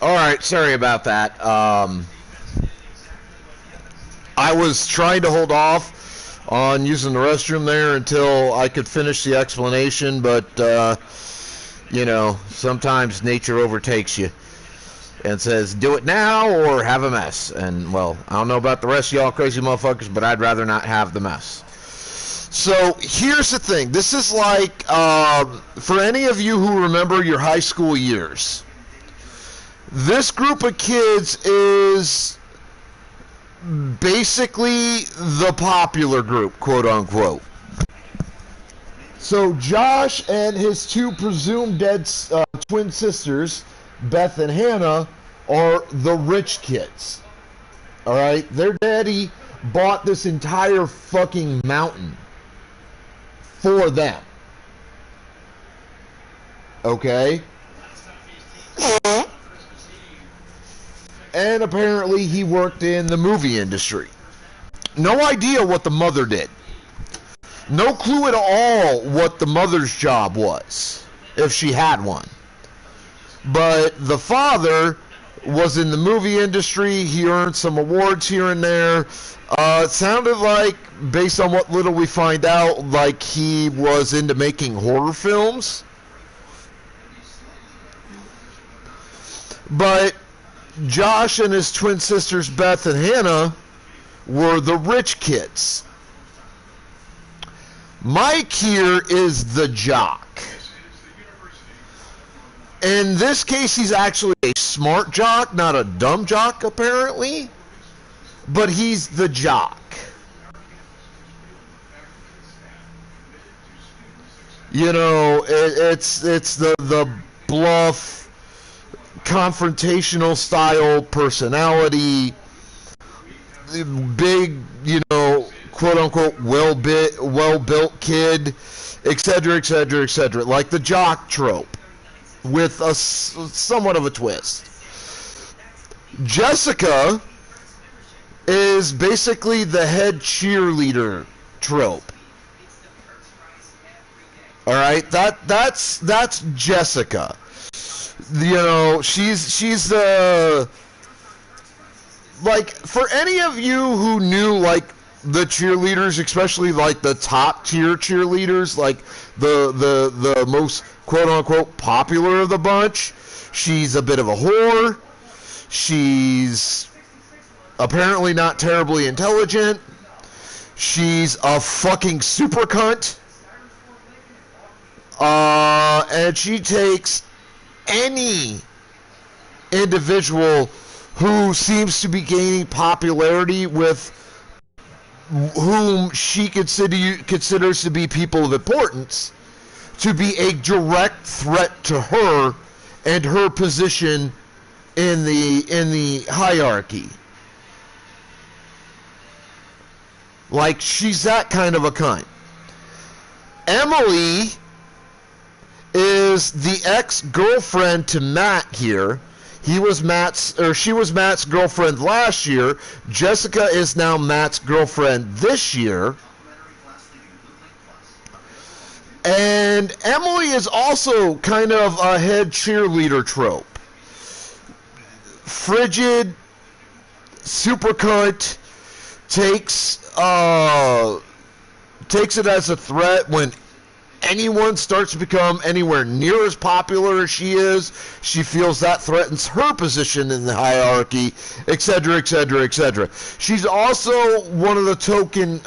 Speaker 1: All right, sorry about that. I was trying to hold off on using the restroom there until I could finish the explanation, but, you know, sometimes nature overtakes you and says, do it now or have a mess. And, well, I don't know about the rest of y'all crazy motherfuckers, but I'd rather not have the mess. So here's the thing. This is like, for any of you who remember your high school years, this group of kids is basically the popular group, quote unquote. So Josh and his two presumed dead twin sisters, Beth and Hannah, are the rich kids. All right? Their daddy bought this entire fucking mountain for them. Okay? And apparently he worked in the movie industry. No idea what the mother did. No clue at all what the mother's job was, if she had one. But the father was in the movie industry. He earned some awards here and there. It sounded like, based on what little we find out, like he was into making horror films. But Josh and his twin sisters Beth and Hannah were the rich kids. Mike here is the jock. In this case, he's actually a smart jock, not a dumb jock, apparently. But he's the jock. You know, it's the bluff, confrontational style personality, big, you know, quote unquote well-built kid, etc., etc., etc. Like the jock trope, with a somewhat of a twist. Jessica is basically the head cheerleader trope. All right, that's Jessica. You know, she's the, like, for any of you who knew, like, the cheerleaders, especially like the top tier cheerleaders, like the most quote unquote popular of the bunch, she's a bit of a whore. She's apparently not terribly intelligent. She's a fucking super cunt. And she takes any individual who seems to be gaining popularity with whom she considers to be people of importance to be a direct threat to her and her position in the hierarchy. Like, she's that kind of a cunt. Emily is the ex-girlfriend to Matt here. She was Matt's girlfriend last year. Jessica is now Matt's girlfriend this year. And Emily is also kind of a head cheerleader trope. Frigid, super cunt, takes it as a threat when anyone starts to become anywhere near as popular as she is. She feels that threatens her position in the hierarchy, etc., etc., etc. She's also one of the token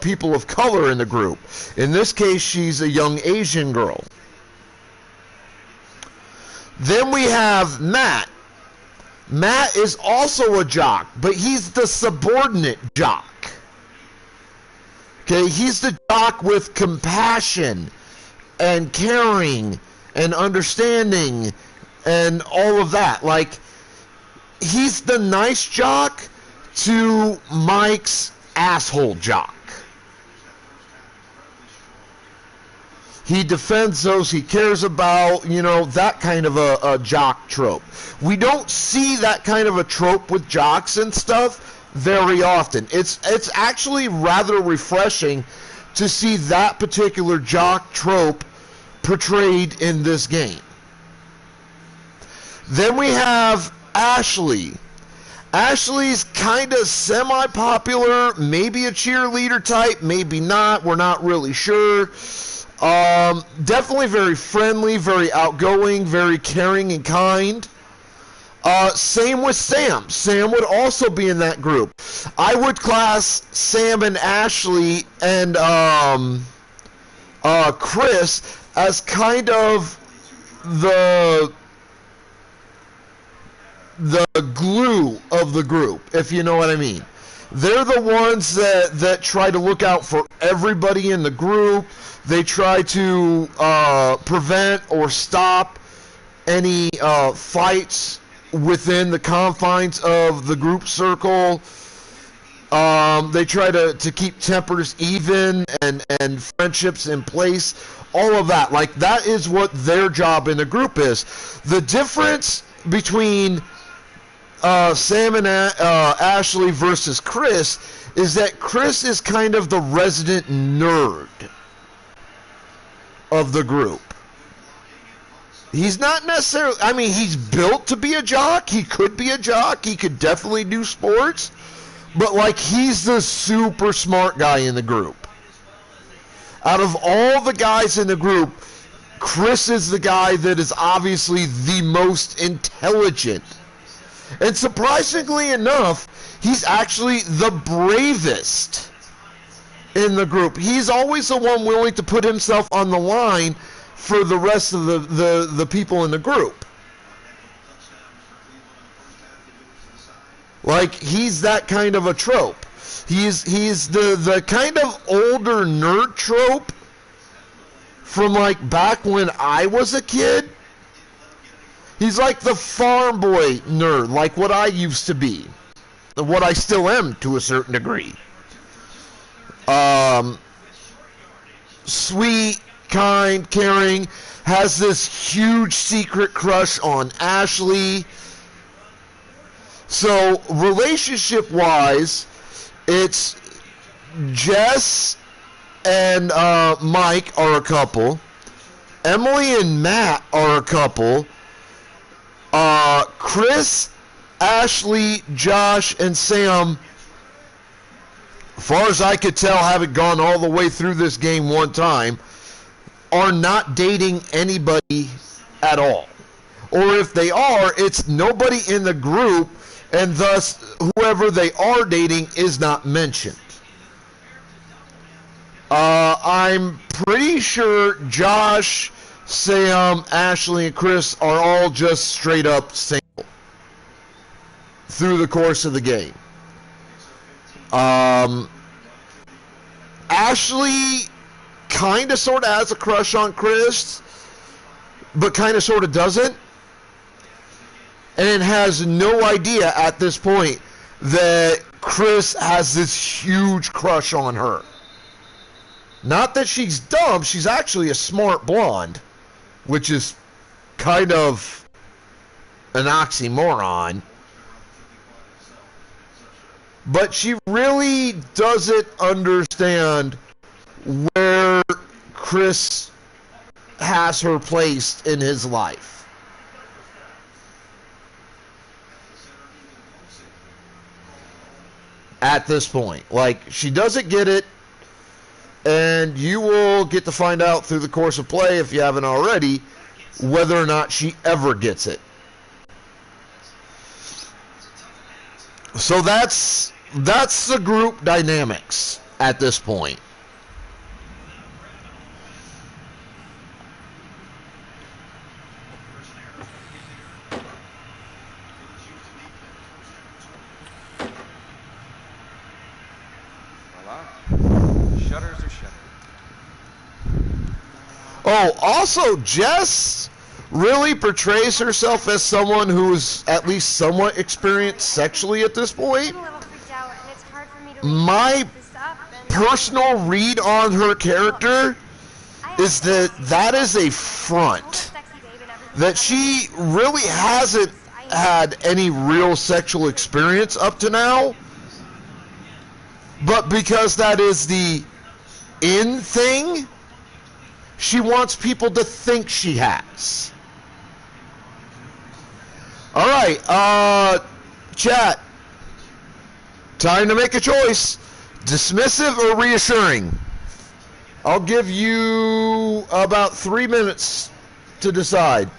Speaker 1: people of color in the group. In this case, she's a young Asian girl. Then we have Matt. Matt is also a jock, but he's the subordinate jock. Okay, he's the jock with compassion and caring and understanding and all of that. Like, he's the nice jock to Mike's asshole jock. He defends those he cares about, you know, that kind of a jock trope. We don't see that kind of a trope with jocks and stuff very often. It's actually rather refreshing to see that particular jock trope portrayed in this game. Then we have Ashley. Ashley's kind of semi-popular, maybe a cheerleader type, maybe not, we're not really sure. Definitely very friendly, very outgoing, very caring and kind. Same with Sam. Sam would also be in that group. I would class Sam and Ashley and Chris as kind of the glue of the group, if you know what I mean. They're the ones that try to look out for everybody in the group. They try to prevent or stop any fights within the confines of the group circle. They try to keep tempers even and friendships in place. All of that. Like, that is what their job in the group is. The difference between Sam and Ashley versus Chris is that Chris is kind of the resident nerd of the group. He's not necessarily, I mean, he's built to be a jock. He could be a jock. He could definitely do sports. But, like, he's the super smart guy in the group. Out of all the guys in the group, Chris is the guy that is obviously the most intelligent. And surprisingly enough, he's actually the bravest in the group. He's always the one willing to put himself on the line for the rest of the people in the group. Like, he's that kind of a trope. He's the kind of older nerd trope from like back when I was a kid. He's like the farm boy nerd, like what I used to be. What I still am to a certain degree. Sweet, kind, caring, has this huge secret crush on Ashley. So, relationship-wise, it's Jess and Mike are a couple. Emily and Matt are a couple. Chris, Ashley, Josh, and Sam, as far as I could tell, haven't gone all the way through this game one time, are not dating anybody at all. Or if they are, it's nobody in the group, and thus whoever they are dating is not mentioned. I'm pretty sure Josh, Sam, Ashley, and Chris are all just straight up single through the course of the game. Ashley kind of sort of has a crush on Chris, but kind of sort of doesn't. And has no idea at this point that Chris has this huge crush on her. Not that she's dumb, she's actually a smart blonde, which is kind of an oxymoron. But she really doesn't understand where Chris has her placed in his life. At this point. Like, she doesn't get it, and you will get to find out through the course of play, if you haven't already, whether or not she ever gets it. So that's the group dynamics at this point.
Speaker 2: Shutters are shuttered.
Speaker 1: Oh, also, Jess really portrays herself as someone who's at least somewhat experienced sexually at this point.
Speaker 4: I'm a little freaked out, and it's hard for me to
Speaker 1: My
Speaker 4: this up. And
Speaker 1: personal read on her character is that is a front.
Speaker 4: sexy babe and everything.
Speaker 1: That she really hasn't had any real sexual experience up to now. But because that is the in thing, she wants people to think she has. Alright, chat. Time to make a choice. Dismissive or reassuring? I'll give you about 3 minutes to decide.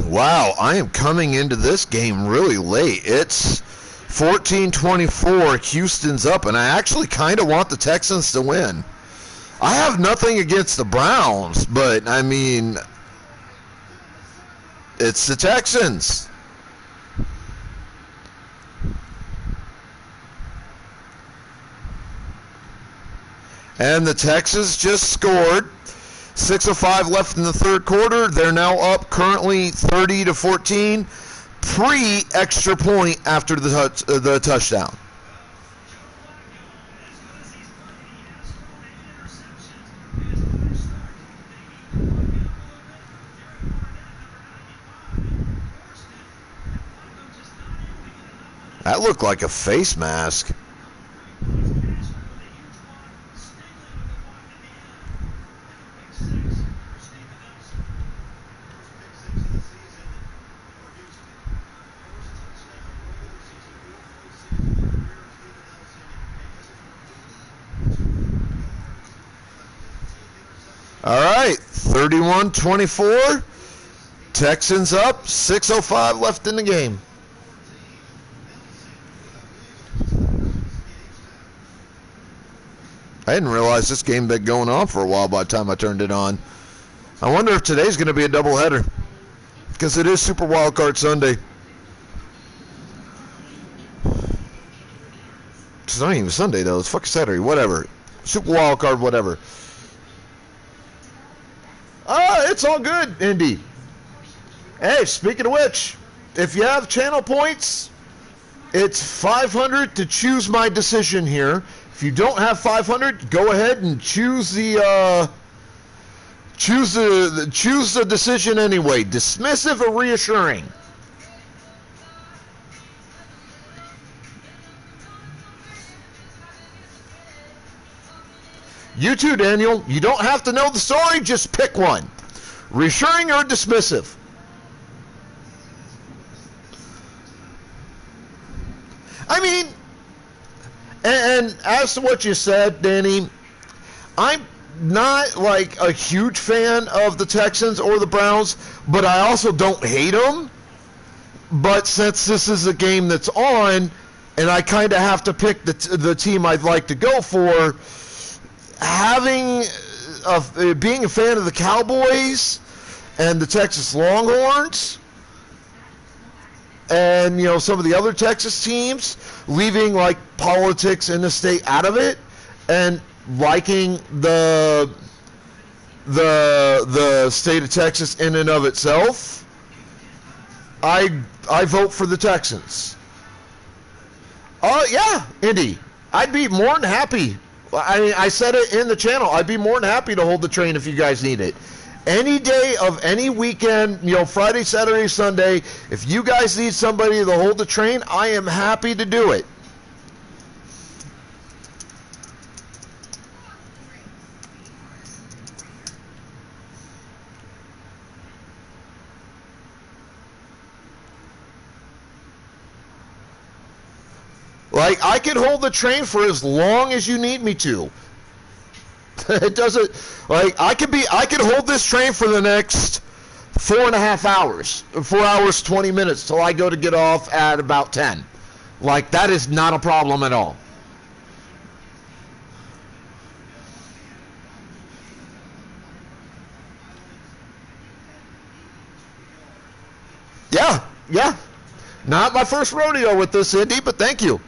Speaker 1: Wow, I am coming into this game really late. It's 14-24, Houston's up, and I actually kind of want the Texans to win. I have nothing against the Browns, but, I mean, it's the Texans. And the Texans just scored. 6:05 left in the third quarter. They're now up currently 30-14, pre-extra point after the touchdown. That looked like a face mask. All right, 31-24. Texans up, 6:05 left in the game. I didn't realize this game had been going on for a while by the time I turned it on. I wonder if today's going to be a doubleheader, because it is Super Wildcard Sunday. It's not even Sunday, though. It's fucking Saturday. Whatever. Super Wildcard, whatever. It's all good, Indy. Hey, speaking of which, if you have channel points, it's 500 to choose my decision here. If you don't have 500, go ahead and choose the decision anyway. Dismissive or reassuring? You too, Daniel. You don't have to know the story, just pick one. Reassuring or dismissive? I mean, and as to what you said, Danny, I'm not like a huge fan of the Texans or the Browns, but I also don't hate them. But since this is a game that's on, and I kind of have to pick the team I'd like to go for, being a fan of the Cowboys and the Texas Longhorns, and some of the other Texas teams, leaving like politics in the state out of it, and liking the state of Texas in and of itself, I vote for the Texans. Yeah, Indy, I'd be more than happy. I said it in the channel. I'd be more than happy to hold the train if you guys need it. Any day of any weekend, Friday, Saturday, Sunday, if you guys need somebody to hold the train, I am happy to do it. Like, I could hold the train for as long as you need me to. It doesn't, like, I could hold this train for the next 4.5 hours, 4 hours, 20 minutes till I go to get off at about 10. Like, that is not a problem at all. Yeah. Not my first rodeo with this, Indy, but thank you.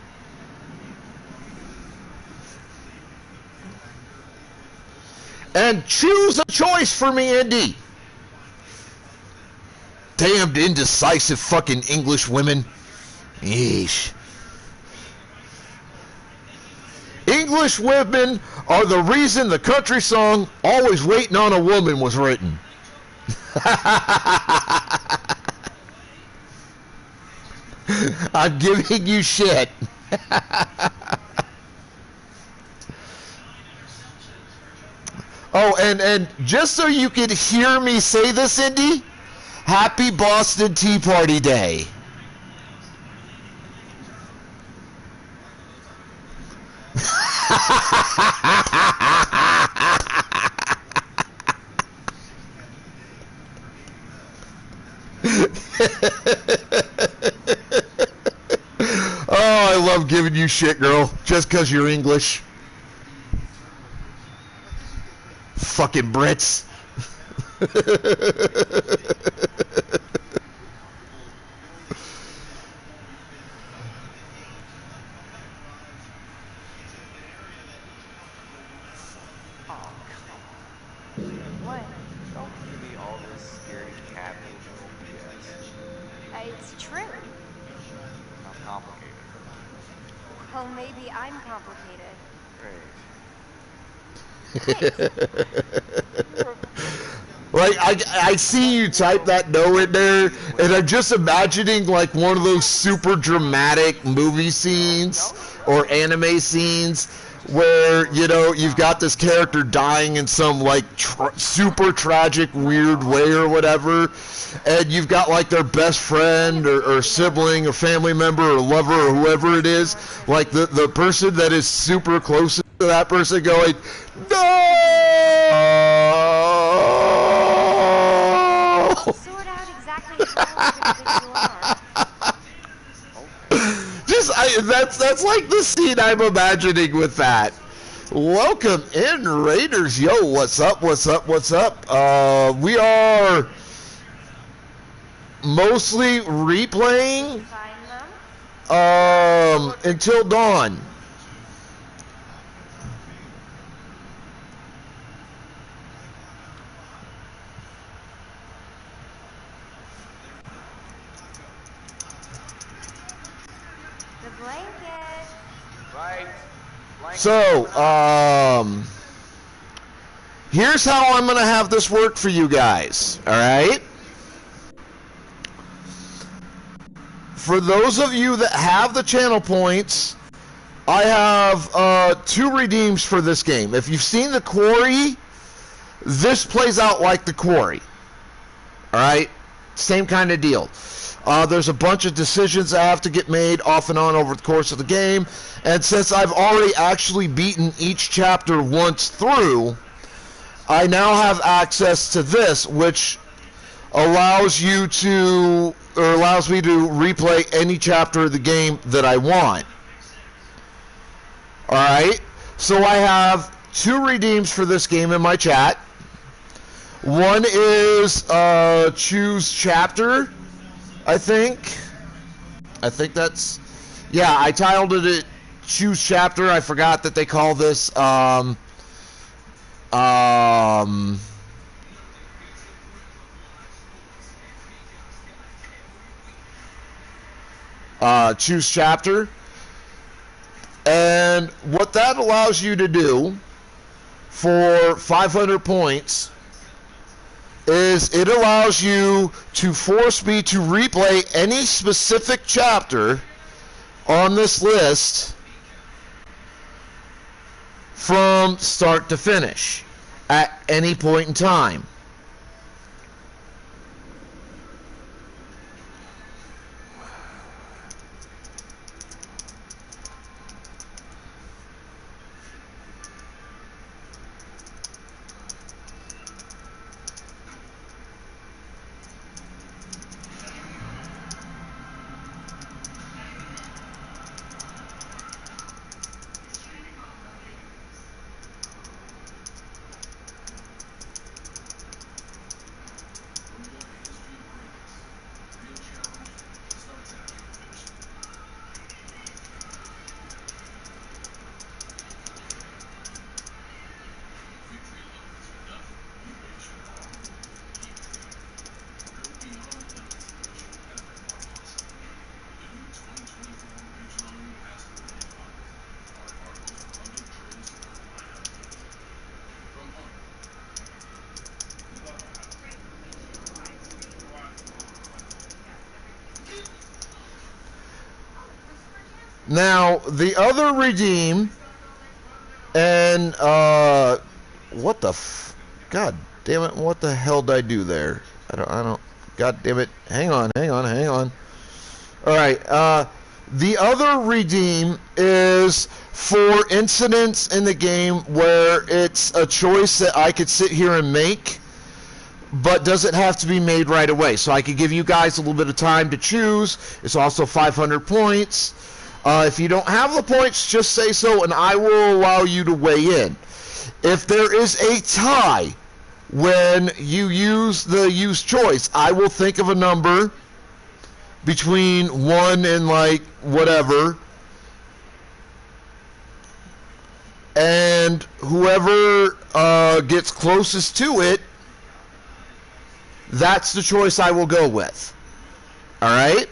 Speaker 1: And choose a choice for me, Indy. Damned indecisive fucking English women. Yeesh. English women are the reason the country song Always Waiting on a Woman was written. I'm giving you shit. Oh, and just so you could hear me say this, Indy, happy Boston Tea Party Day. Oh, I love giving you shit, girl, just because you're English. Fucking Brits.
Speaker 4: What?
Speaker 2: Don't give me all this scaredy cat BS.
Speaker 4: It's true.
Speaker 2: Not complicated.
Speaker 4: Well, maybe I'm complicated.
Speaker 2: Great.
Speaker 1: Well, Like, I see you type that no in there, and I'm just imagining, like, one of those super dramatic movie scenes or anime scenes where, you know, you've got this character dying in some, like, super tragic, weird way or whatever, and you've got, like, their best friend or sibling or family member or lover or whoever it is, like, the person that is super close to that person going, no!
Speaker 4: Sort out exactly how good you are.
Speaker 1: That's like the scene I'm imagining with that. Welcome in, Raiders. Yo, what's up? What's up? What's up? We are mostly replaying
Speaker 4: Find them.
Speaker 1: Until Dawn.
Speaker 4: The blanket.
Speaker 2: Right. Blanket.
Speaker 1: So, here's how I'm going to have this work for you guys, all right? For those of you that have the channel points, I have 2 redeems for this game. If you've seen the Quarry, this plays out like the Quarry, all right? Same kind of deal. There's a bunch of decisions that have to get made off and on over the course of the game, and since I've already actually beaten each chapter once through, I now have access to this, which allows me to replay any chapter of the game that I want. Alright, so I have 2 redeems for this game in my chat. One is choose chapter, I think that's, yeah, I titled it choose chapter. I forgot that they call this choose chapter. And what that allows you to do for 500 points is it allows you to force me to replay any specific chapter on this list from start to finish at any point in time. Now, the other redeem, and, what the God damn it, what the hell did I do there? I don't, God damn it, hang on. Alright, the other redeem is for incidents in the game where it's a choice that I could sit here and make, but doesn't have to be made right away. So I could give you guys a little bit of time to choose. It's also 500 points. If you don't have the points, just say so, and I will allow you to weigh in. If there is a tie when you use the use choice, I will think of a number between 1 and, like, whatever, and whoever gets closest to it, that's the choice I will go with. Alright?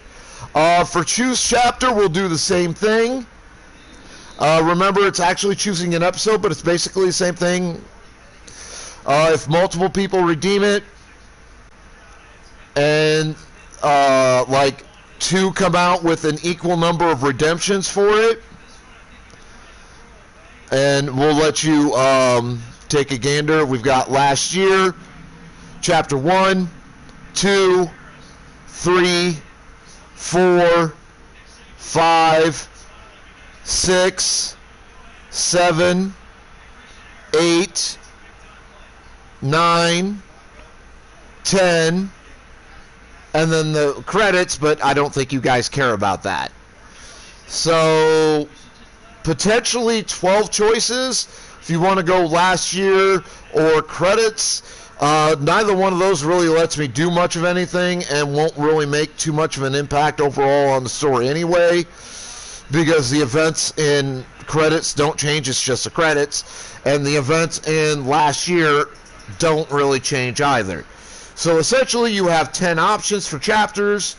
Speaker 1: For choose chapter, we'll do the same thing. Remember, it's actually choosing an episode, but it's basically the same thing. If multiple people redeem it, and like 2 come out with an equal number of redemptions for it. And we'll let you take a gander. We've got last year, chapter 1, 2, 3, 4, 5, 6, 7, 8, 9, 10, and then the credits, but I don't think you guys care about that. So potentially 12 choices if you want to go last year or credits. Neither one of those really lets me do much of anything and won't really make too much of an impact overall on the story anyway, because the events in credits don't change. It's just the credits, and the events in last year don't really change either. So essentially you have 10 options for chapters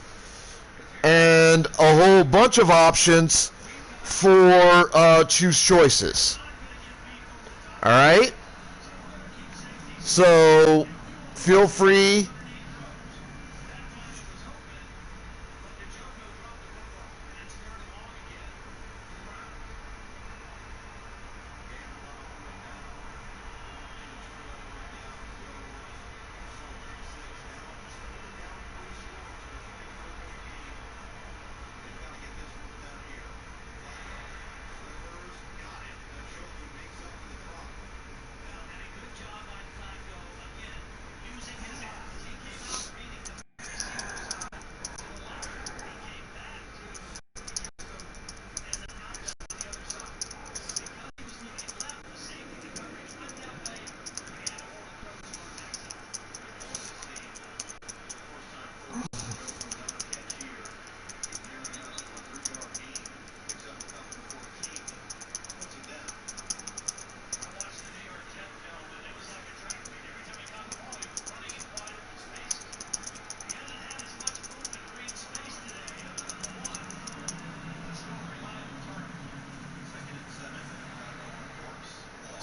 Speaker 1: and a whole bunch of options for choose choices. Alright? So feel free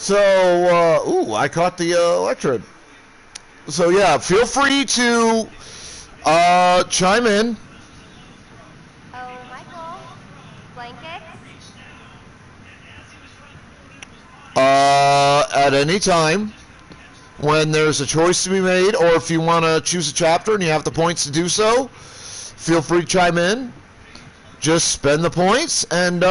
Speaker 1: So, ooh, I caught the electrode. So, yeah, feel free to chime in.
Speaker 4: Oh, Michael. Blankets?
Speaker 1: At any time when there's a choice to be made, or if you want to choose a chapter and you have the points to do so, feel free to chime in. Just spend the points and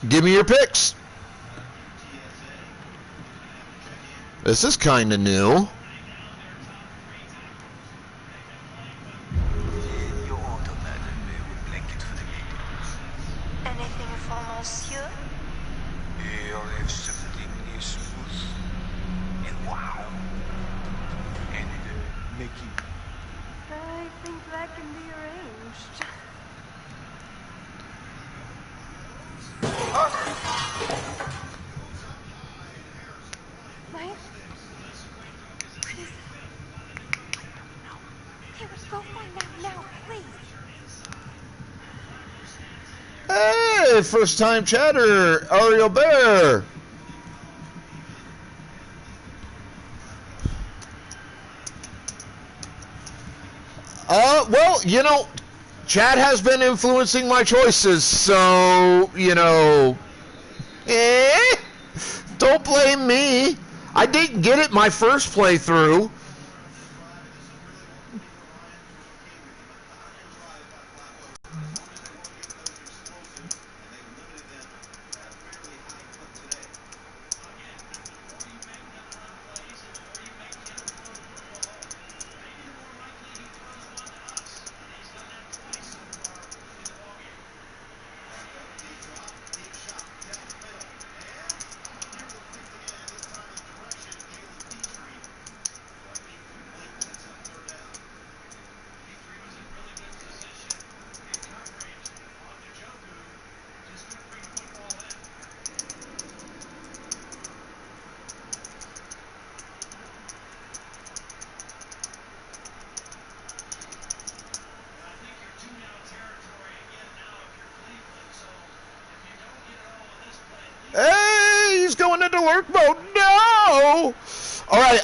Speaker 1: give me your picks. This is kind of new.
Speaker 5: Anything for monsieur?
Speaker 2: Here everything is smooth and wow. And Mickey.
Speaker 4: I think that can be arranged. Mike? Please. Okay, let's go find out now, please.
Speaker 1: Hey, first time chatter, Ariel Bear. Well, you know, chat has been influencing my choices, so, you know, don't blame me. I didn't get it my first playthrough. into work mode. No! Alright,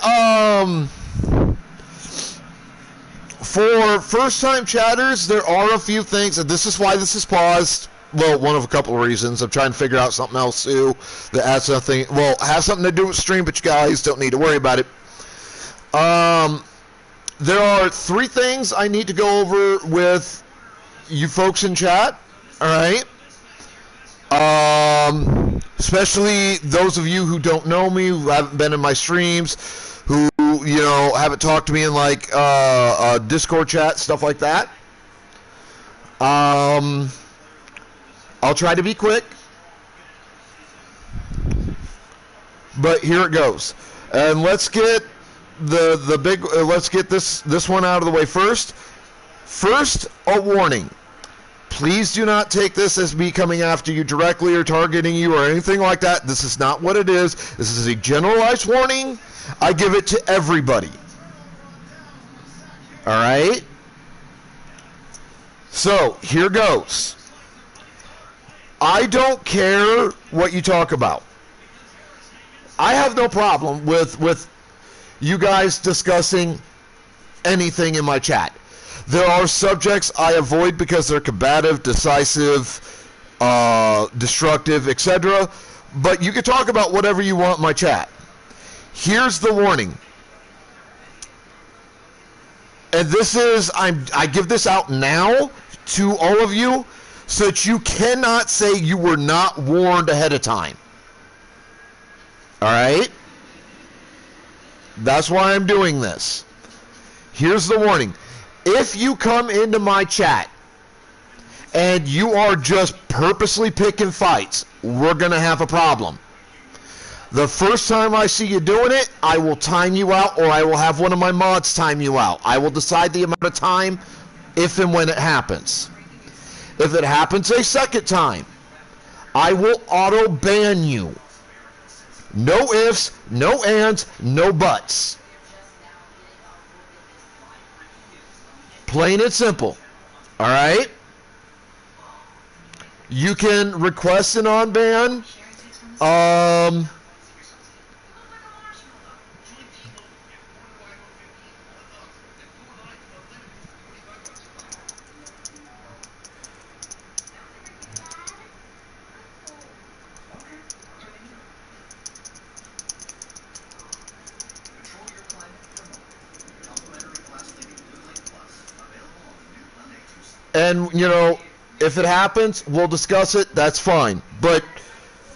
Speaker 1: for first-time chatters, there are a few things, and this is why this is paused. Well, one of a couple of reasons. I'm trying to figure out something else, too, that has something, well, has something to do with stream, but you guys don't need to worry about it. There are 3 things I need to go over with you folks in chat, alright? Especially those of you who don't know me, who haven't been in my streams, who, you know, haven't talked to me in, like, Discord chat, stuff like that. I'll try to be quick. But here it goes. And let's get the big, let's get this one out of the way first. First, a warning. Please do not take this as me coming after you directly or targeting you or anything like that. This is not what it is. This is a generalized warning. I give it to everybody. Alright? So, here goes. I don't care what you talk about. I have no problem with you guys discussing anything in my chat. There are subjects I avoid because they're combative, decisive, destructive, etc. But you can talk about whatever you want in my chat. Here's the warning. And this is, I give this out now to all of you so that you cannot say you were not warned ahead of time. Alright? That's why I'm doing this. Here's the warning. If you come into my chat and you are just purposely picking fights, we're going to have a problem. The first time I see you doing it, I will time you out, or I will have one of my mods time you out. I will decide the amount of time if and when it happens. If it happens a second time, I will auto ban you. No ifs, no ands, no buts. Plain and simple. Alright? You can request an on-ban. And, you know, if it happens, we'll discuss it. That's fine. But,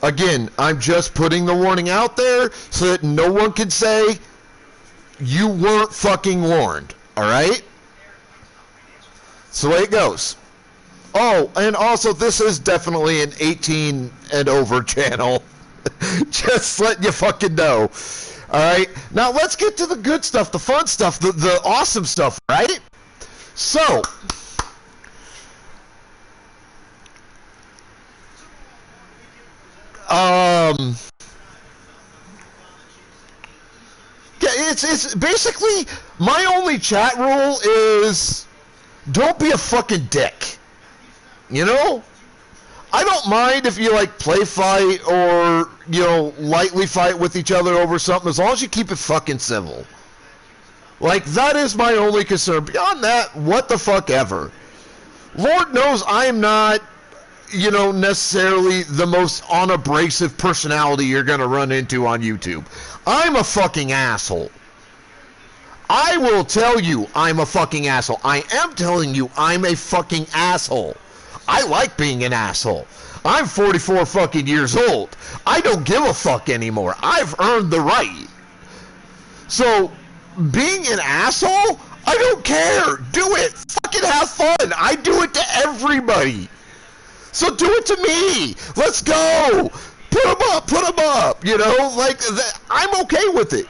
Speaker 1: again, I'm just putting the warning out there so that no one can say you weren't fucking warned. Alright? So, the way it goes. Oh, and also, this is definitely an 18 and over channel. Just letting you fucking know. Alright? Now, let's get to the good stuff, the fun stuff, the awesome stuff, right? So... it's basically my only chat rule is don't be a fucking dick. You know? I don't mind if you like play fight or, you know, lightly fight with each other over something as long as you keep it fucking civil. Like, that is my only concern. Beyond that, what the fuck ever. Lord knows I'm not, you know, necessarily the most unabrasive personality you're gonna run into on YouTube. I'm a fucking asshole. I will tell you I'm a fucking asshole. I am telling you I'm a fucking asshole. I like being an asshole. I'm 44 fucking years old. I don't give a fuck anymore. I've earned the right. So, being an asshole, I don't care. Do it. Fucking have fun. I do it to everybody. So do it to me. Let's go. Put them up. Put them up. You know, like, I'm okay with it.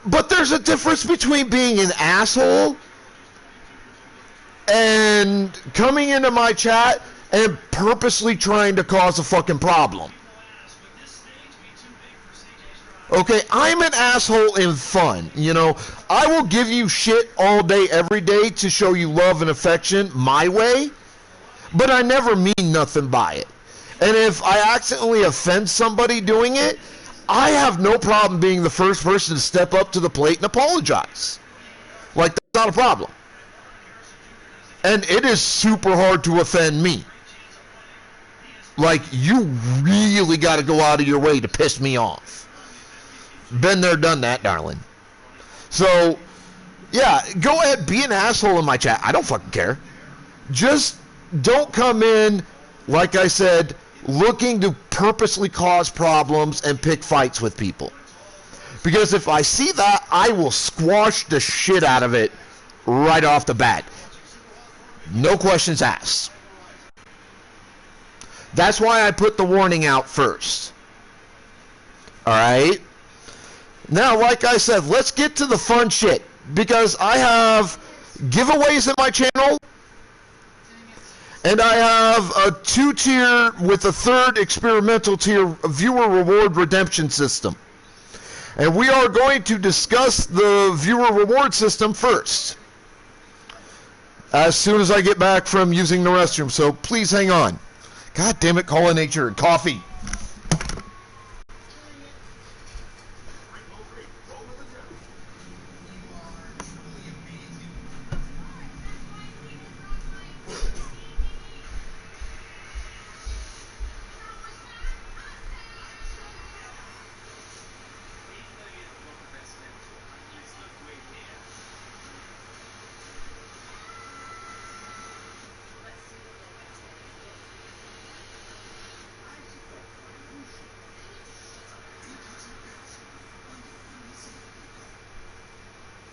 Speaker 1: But there's a difference between being an asshole and coming into my chat and purposely trying to cause a fucking problem. Okay, I'm an asshole in fun, you know. I will give you shit all day, every day to show you love and affection my way, but I never mean nothing by it. And if I accidentally offend somebody doing it, I have no problem being the first person to step up to the plate and apologize. Like, that's not a problem. And it is super hard to offend me. Like, you really got to go out of your way to piss me off. Been there, done that, darling. So, yeah, go ahead, be an asshole in my chat. I don't fucking care. Just don't come in, like I said, looking to purposely cause problems and pick fights with people. Because if I see that, I will squash the shit out of it right off the bat. No questions asked. That's why I put the warning out first. Alright? Now, like I said, let's get to the fun shit. Because I have giveaways in my channel. And I have a 2-tier with a 3rd experimental tier viewer reward redemption system. And we are going to discuss the viewer reward system first. As soon as I get back from using the restroom. So please hang on. God damn it, Call of Nature and coffee.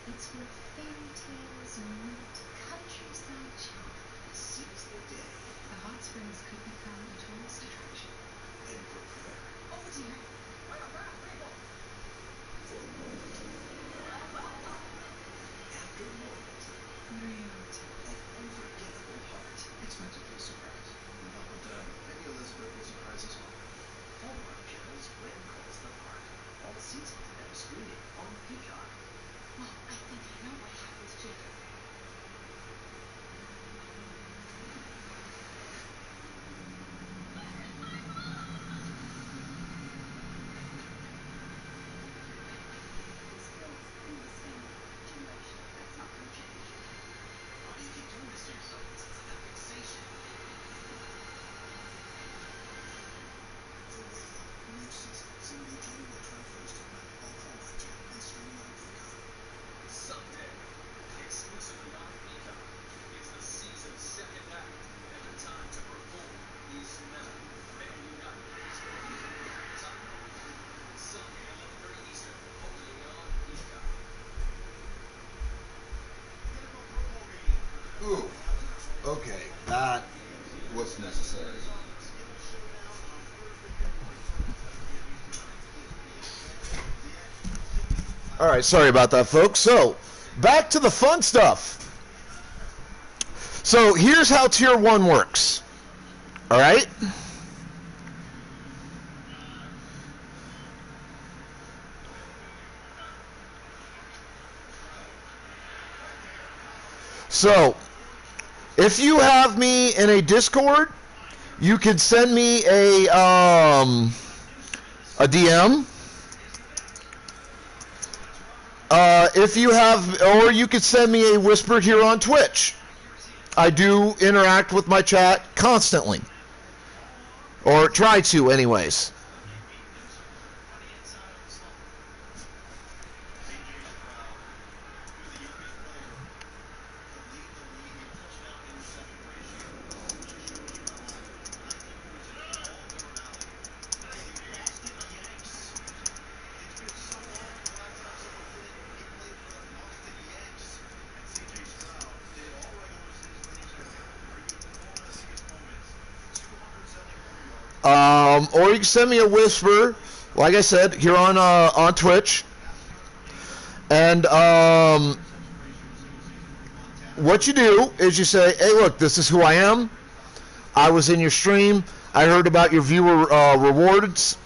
Speaker 6: It's where fairy tales meet countryside charm. Seize the day. The hot springs could become a tourist attraction. Oh dear.
Speaker 3: After moment,
Speaker 6: Rude.
Speaker 3: an unforgettable heart.
Speaker 7: Expect a full surprise. We've all done. Maybe Elizabeth will surprise us all.
Speaker 3: Hallmark Channel's Gwen Calls the Park. All seasons and streaming on Peacock.
Speaker 6: Well, I think I know what happens, Jacob.
Speaker 3: This girl's in the same generation. That's not gonna change. Why do you keep doing this to yourself? It's like a fixation.
Speaker 7: New season. Sunday, January 21st at 9 on Hallmark Channel and streaming on Peacock.
Speaker 8: Someday, exclusively on Peacock, it's the season's second act, and the time to perform is now. Men Unite is Top Sunday, 11:30 Eastern, only on Peacock.
Speaker 1: Ooh. Okay, that was necessary. Alright, sorry about that, folks. So, back to the fun stuff. So, here's how Tier 1 works. Alright? So, if you have me in a Discord, you can send me a DM. If you have, or you could send me a whisper here on Twitch. I do interact with my chat constantly. Or try to, anyways. Or you can send me a whisper, like I said, here on Twitch. And what you do is you say, hey, look, this is who I am. I was in your stream. I heard about your viewer rewards.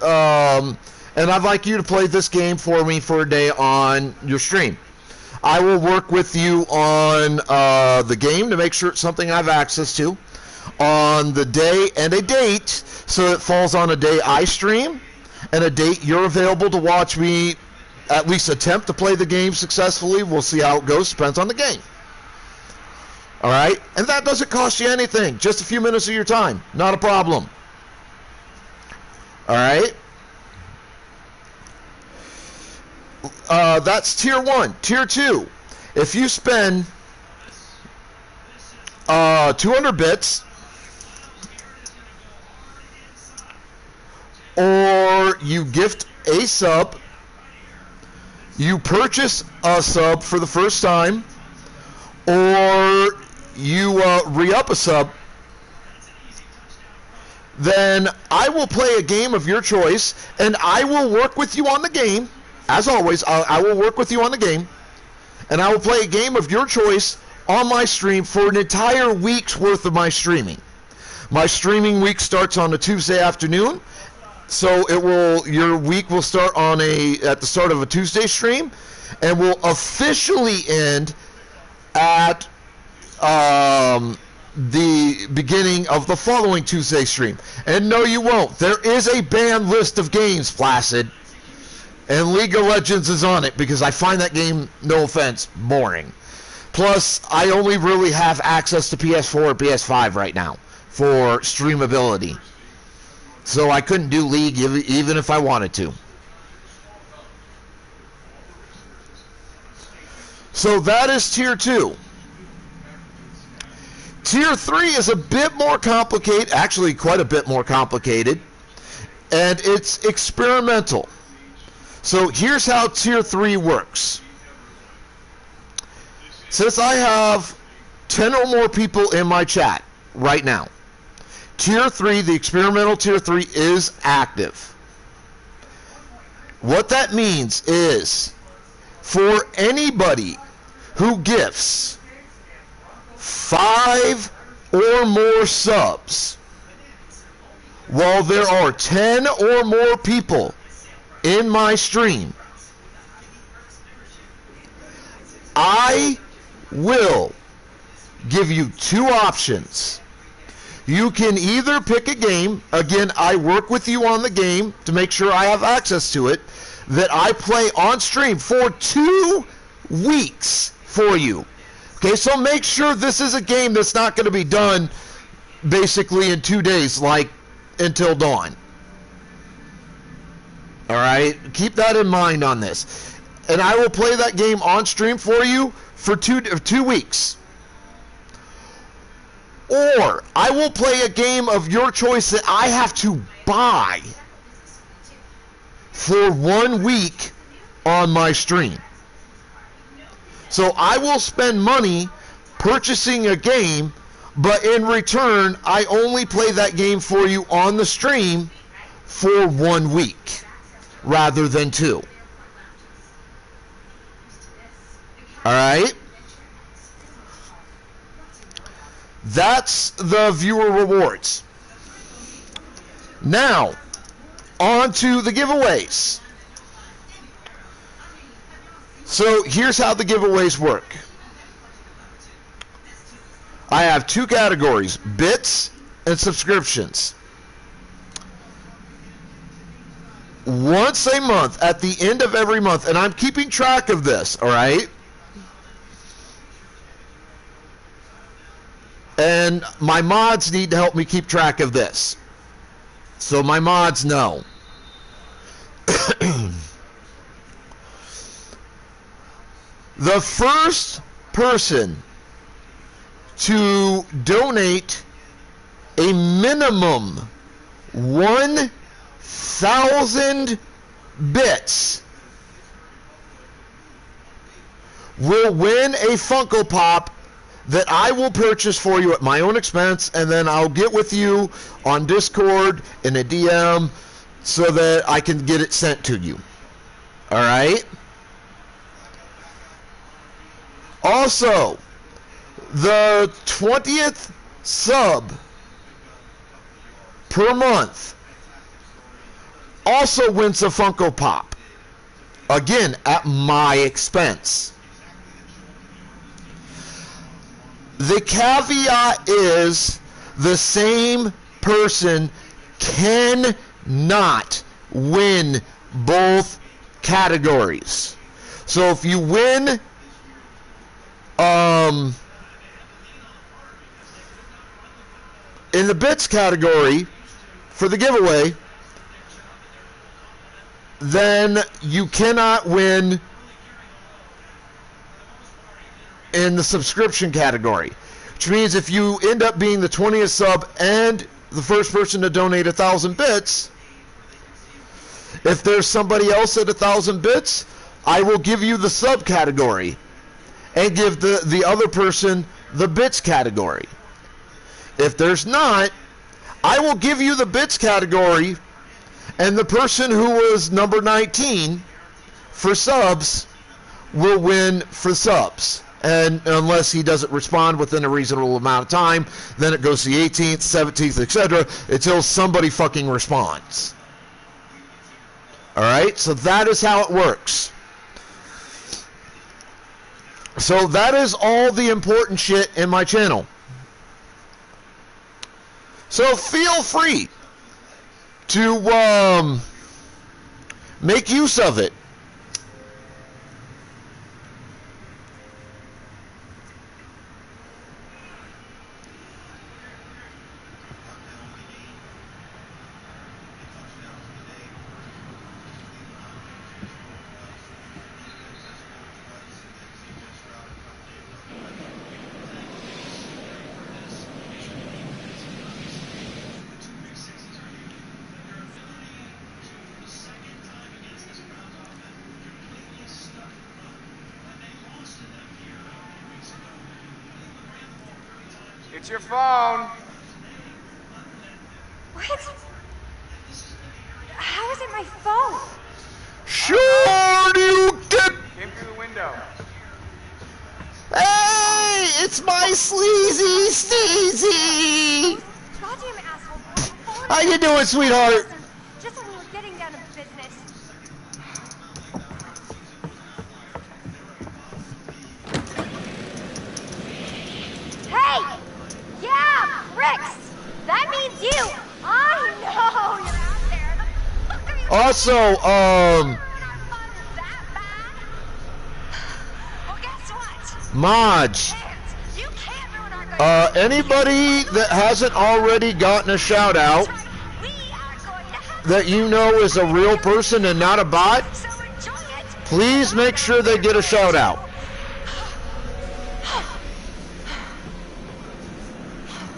Speaker 1: And I'd like you to play this game for me for a day on your stream. I will work with you on the game to make sure it's something I have access to. on the day and a date, so it falls on a day I stream and a date you're available to watch me at least attempt to play the game successfully. We'll see how it goes. Depends on the game. All right? And that doesn't cost you anything. Just a few minutes of your time. Not a problem. All right? That's tier 1. Tier 2. If you spend 200 bits or you gift a sub, you purchase a sub for the first time, or you re-up a sub, then I will play a game of your choice, and I will work with you on the game. As always, I will work with you on the game, and I will play a game of your choice on my stream for an entire week's worth of my streaming. My streaming week starts on a Tuesday afternoon, so your week will start at the start of a Tuesday stream, and will officially end at the beginning of the following Tuesday stream. And no, you won't. There is a banned list of games, Placid, and League of Legends is on it because I find that game, no offense, boring. Plus, I only really have access to PS4 or PS5 right now for streamability. So I couldn't do League even if I wanted to. So that is tier 2. Tier 3 is a bit more complicated, actually quite a bit more complicated, and it's experimental. So here's how tier 3 works. Since I have 10 or more people in my chat right now, Tier 3, the experimental Tier 3 is active. What that means is for anybody who gifts 5 or more subs, while there are 10 or more people in my stream, I will give you 2 options. You can either pick a game, again, I work with you on the game to make sure I have access to it, that I play on stream for 2 weeks for you. Okay, so make sure this is a game that's not going to be done basically in 2 days, like Until Dawn. All right, keep that in mind on this. And I will play that game on stream for you for 2 weeks. Or I will play a game of your choice that I have to buy for 1 week on my stream. So I will spend money purchasing a game, but in return, I only play that game for you on the stream for 1 week rather than 2. All right? That's the viewer rewards. Now, on to the giveaways. So here's how the giveaways work. I have 2 categories, bits and subscriptions. Once a month, at the end of every month, and I'm keeping track of this, all right? And my mods need to help me keep track of this. So my mods know. The first person to donate a minimum 1,000 bits will win a Funko Pop that I will purchase for you at my own expense, and then I'll get with you on Discord in a DM so that I can get it sent to you. All right? Also, the 20th sub per month also wins a Funko Pop. Again, at my expense. The caveat is the same person cannot win both categories. So if you win in the bits category for the giveaway, then you cannot win in the subscription category. Which means if you end up being the 20th sub and the first person to donate 1,000 bits, if there's somebody else at 1,000 bits, I will give you the sub category and give the other person the bits category. If there's not, I will give you the bits category, and the person who was number 19 for subs will win for subs. And unless he doesn't respond within a reasonable amount of time, then it goes to the 18th, 17th, etc., until somebody fucking responds. Alright, so that is how it works. So that is all the important shit in my channel. So feel free to make use of it.
Speaker 2: It's your phone.
Speaker 4: What? How is it my phone?
Speaker 1: Sure you get.
Speaker 2: Came through the window.
Speaker 1: Hey, it's my sleazy Steezy.
Speaker 4: Goddamn asshole.
Speaker 1: How you doing, sweetheart?
Speaker 4: Just when we were getting down to business. Hey! Yeah, Rex! That means you! I know you're out there. The fuck are you
Speaker 1: Also,
Speaker 4: ruin our fun that bad? Well, guess what?
Speaker 1: Maj,
Speaker 4: You can't ruin our good
Speaker 1: anybody that hasn't already gotten a shout out
Speaker 4: we are going to have
Speaker 1: that you know is a real person and not a bot,
Speaker 4: so enjoy it.
Speaker 1: please make sure they get a shout out.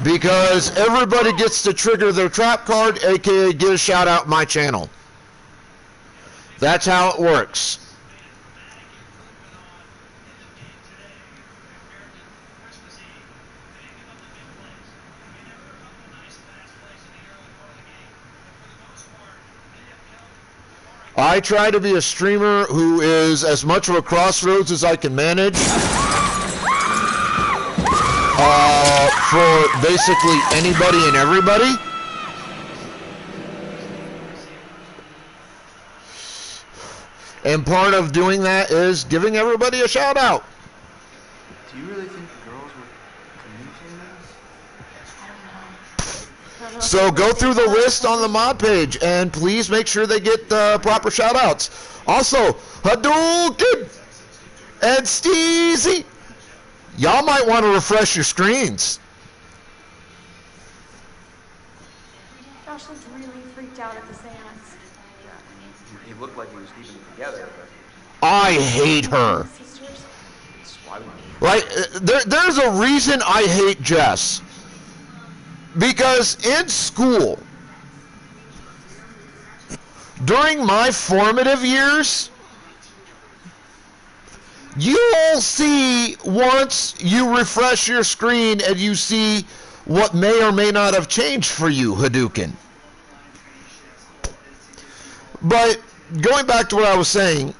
Speaker 1: Because everybody gets to trigger their trap card, aka get a shout out in my channel. That's how it works. I try to be a streamer who is as much of a crossroads as I can manage. For basically anybody and everybody. And part of doing that is giving everybody a shout out.
Speaker 2: Do you really think the girls would communicate this?
Speaker 1: So go through the list on the mod page and please make sure they get the proper shout outs. Also, Hadouken and Steezy, y'all might want to refresh your screens.
Speaker 4: Josh looks really freaked out at the seance.
Speaker 2: He looked like he was keeping it together, but
Speaker 1: I hate her.
Speaker 4: Sisters?
Speaker 2: that's why we
Speaker 1: Like, there's a reason I hate Jess. Because in school, during my formative years, you'll see once you refresh your screen and you see what may or may not have changed for you, Hadouken. But going back to what I was saying,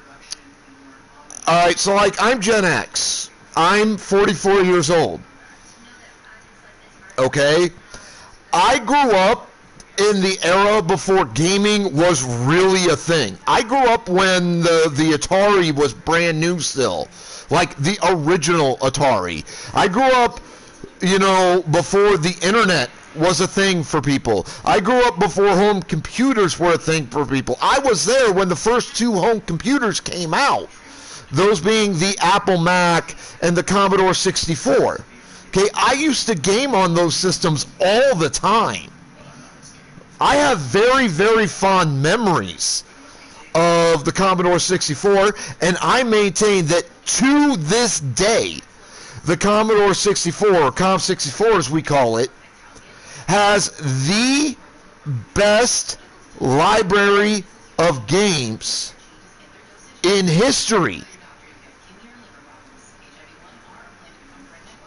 Speaker 1: alright, so like I'm Gen X. I'm 44 years old. Okay? I grew up in the era before gaming was really a thing. I grew up when the Atari was brand new still. Like the original Atari. I grew up, you know, before the internet was a thing for people. I grew up before home computers were a thing for people. I was there when the first 2 home computers came out. Those being the Apple Mac and the Commodore 64. Okay, I used to game on those systems all the time. I have very, very fond memories of the Commodore 64, and I maintain that to this day, the Commodore 64, or Com64 as we call it, has the best library of games in history.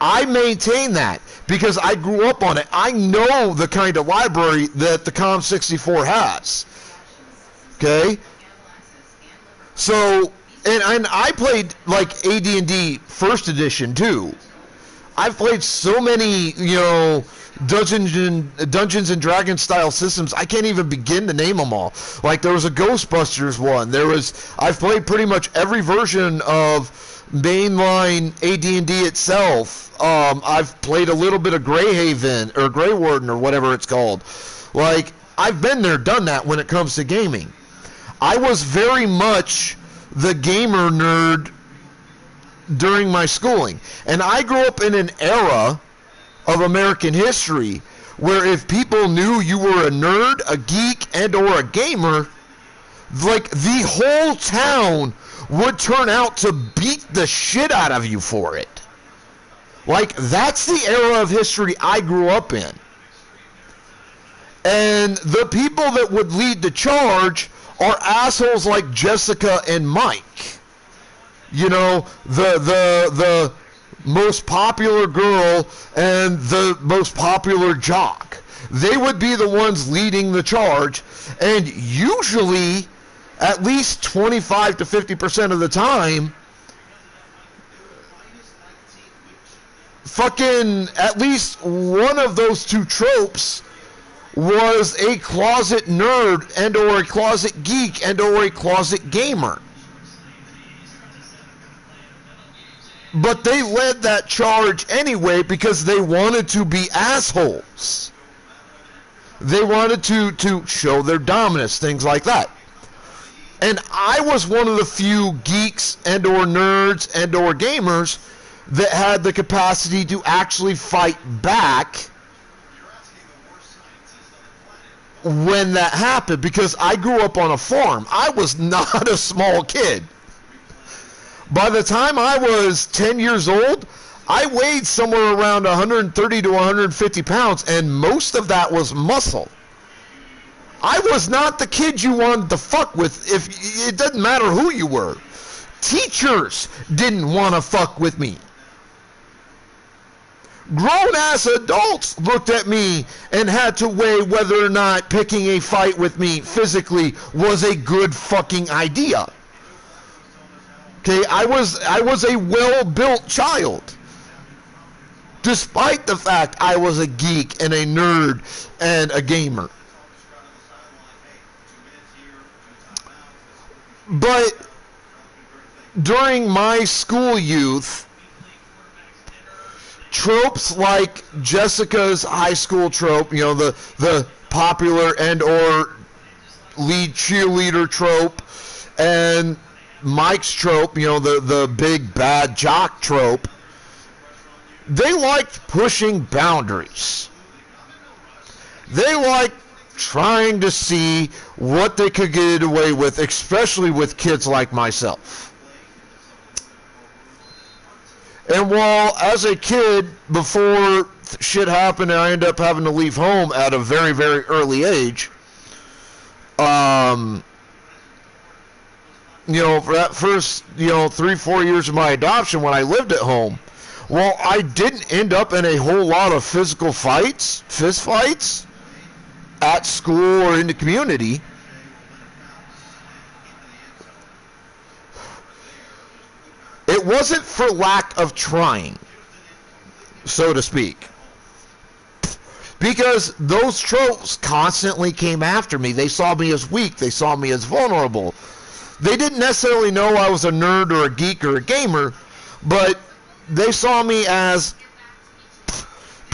Speaker 1: I maintain that because I grew up on it. I know the kind of library that the Com64 has. Okay? So, and I played like AD&D First Edition too. I've played so many, Dungeons and Dragons style systems. I can't even begin to name them all. Like there was a Ghostbusters one. I've played pretty much every version of mainline AD&D itself. I've played a little bit of Greyhaven or Grey Warden or whatever it's called. Like I've been there, done that when it comes to gaming. I was very much the gamer nerd during my schooling. And I grew up in an era of American history where if people knew you were a nerd, a geek, and or a gamer, like the whole town would turn out to beat the shit out of you for it. Like that's the era of history I grew up in. And the people that would lead the charge are assholes like Jessica and Mike. The most popular girl and the most popular jock. They would be the ones leading the charge, and usually at least 25 to 50% of the time, fucking at least one of those 2 tropes was a closet nerd and or a closet geek and or a closet gamer. But they led that charge anyway because they wanted to be assholes. They wanted to show their dominance, things like that. And I was one of the few geeks and or nerds and or gamers that had the capacity to actually fight back when that happened, because I grew up on a farm. I was not a small kid. By the time I was 10 years old, I weighed somewhere around 130 to 150 pounds, and most of that was muscle. I was not the kid you wanted to fuck with. If it doesn't matter who you were. Teachers didn't want to fuck with me. Grown-ass adults looked at me and had to weigh whether or not picking a fight with me physically was a good fucking idea. Okay, I was a well-built child. Despite the fact I was a geek and a nerd and a gamer. But during my school youth, tropes like Jessica's high school trope, the popular and or lead cheerleader trope, and Mike's trope, the big bad jock trope, they liked pushing boundaries. They liked trying to see what they could get away with, especially with kids like myself. And while as a kid, before shit happened and I ended up having to leave home at a very, very early age, for that first, 3-4 years of my adoption when I lived at home, well, I didn't end up in a whole lot of physical fights, fist fights, at school or in the community. It wasn't for lack of trying, so to speak. Because those tropes constantly came after me. They saw me as weak. They saw me as vulnerable. They didn't necessarily know I was a nerd or a geek or a gamer, but they saw me as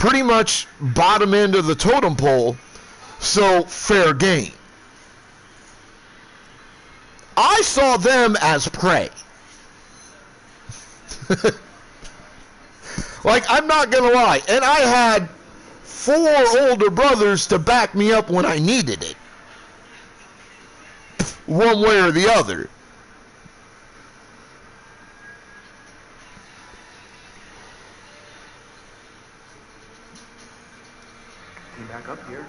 Speaker 1: pretty much bottom end of the totem pole, so fair game. I saw them as prey. Like, I'm not going to lie. And I had 4 older brothers to back me up when I needed it. One way or the other.
Speaker 2: Came back up here.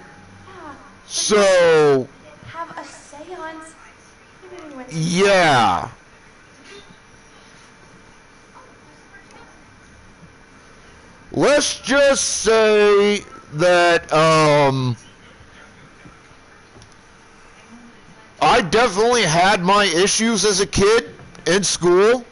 Speaker 4: Yeah.
Speaker 1: So,
Speaker 4: Have a seance.
Speaker 1: yeah. Let's just say that, I definitely had my issues as a kid in school.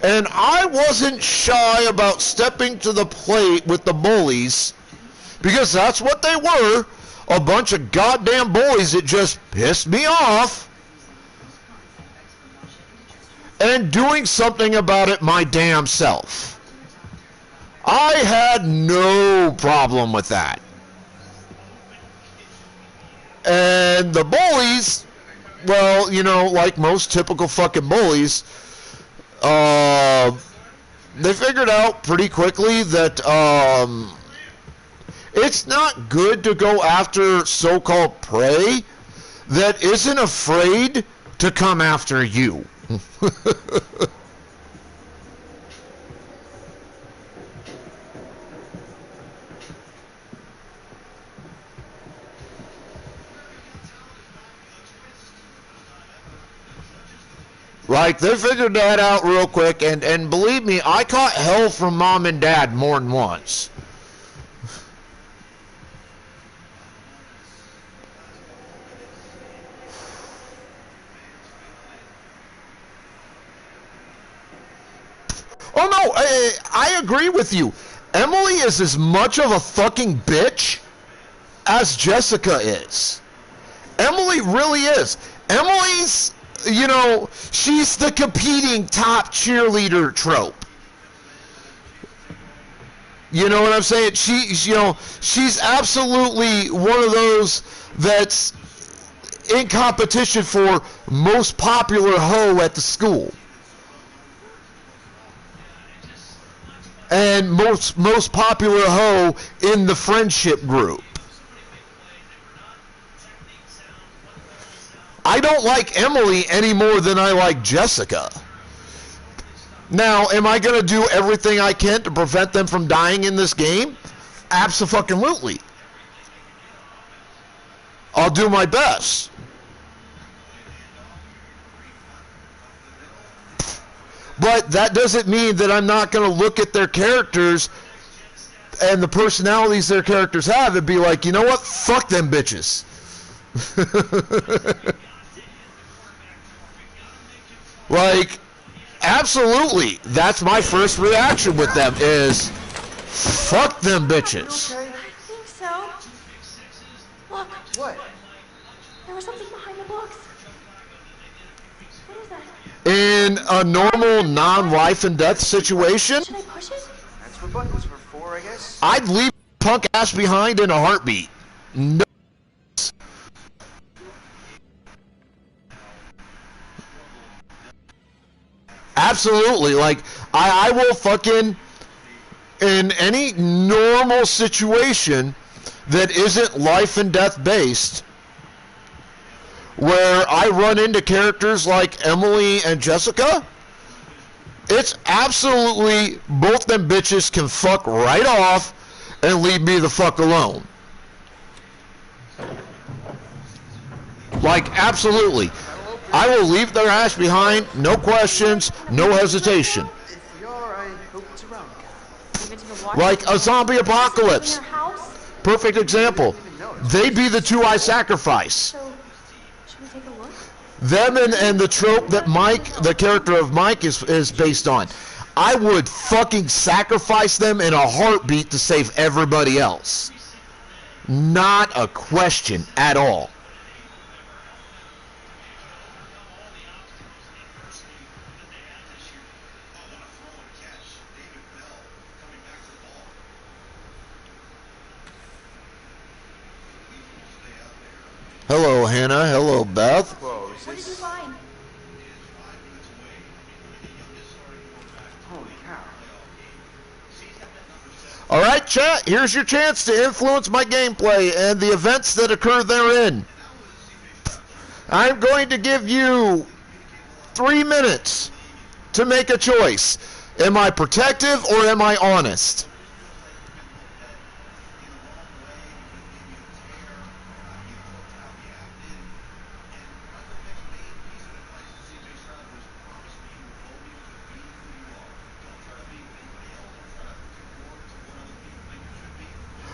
Speaker 1: And I wasn't shy about stepping to the plate with the bullies, because that's what they were, a bunch of goddamn bullies that just pissed me off, and doing something about it my damn self. I had no problem with that. And the bullies, well, you know, like most typical fucking bullies, they figured out pretty quickly that it's not good to go after so-called prey that isn't afraid to come after you. Like, they figured that out real quick, and believe me, I caught hell from mom and dad more than once. Oh no, I agree with you. Emily is as much of a fucking bitch as Jessica is. Emily really is. Emily's, you know, she's the competing top cheerleader trope. You know what I'm saying? She's, you know, she's absolutely one of those that's in competition for most popular hoe at the school. And most popular hoe in the friendship group. I don't like Emily any more than I like Jessica. Now, am I going to do everything I can to prevent them from dying in this game? Abso-fucking-lutely. I'll do my best. But that doesn't mean that I'm not going to look at their characters and the personalities their characters have and be like, you know what? Fuck them bitches. Like, absolutely. That's my first reaction with them is, fuck them bitches.
Speaker 4: I think so. Look,
Speaker 2: What?
Speaker 4: there was something behind the books. What is that?
Speaker 1: In a normal non-life and death situation,
Speaker 4: Should I push it?
Speaker 2: That's what buttons were for, I guess.
Speaker 1: I'd leave punk ass behind in a heartbeat. No. Absolutely. Like, I will fucking, in any normal situation that isn't life and death based, where I run into characters like Emily and Jessica, it's absolutely, both them bitches can fuck right off and leave me the fuck alone. Like, absolutely. I will leave their ass behind, no questions, no hesitation.
Speaker 2: If you are, I hope it's around.
Speaker 4: Give it to the water.
Speaker 1: Like a zombie
Speaker 4: In
Speaker 1: apocalypse.
Speaker 4: your house?
Speaker 1: Perfect example. They be the 2 I sacrifice.
Speaker 4: So, should we take a look?
Speaker 1: Them and the trope that Mike, the character of Mike, is based on. I would fucking sacrifice them in a heartbeat to save everybody else. Not a question at all. Hannah. Hello, Beth.
Speaker 2: Whoa, is
Speaker 4: What did you
Speaker 2: this...
Speaker 4: find?
Speaker 2: Holy cow.
Speaker 1: All right, chat, here's your chance to influence my gameplay and the events that occur therein. I'm going to give you 3 minutes to make a choice. Am I protective or am I honest?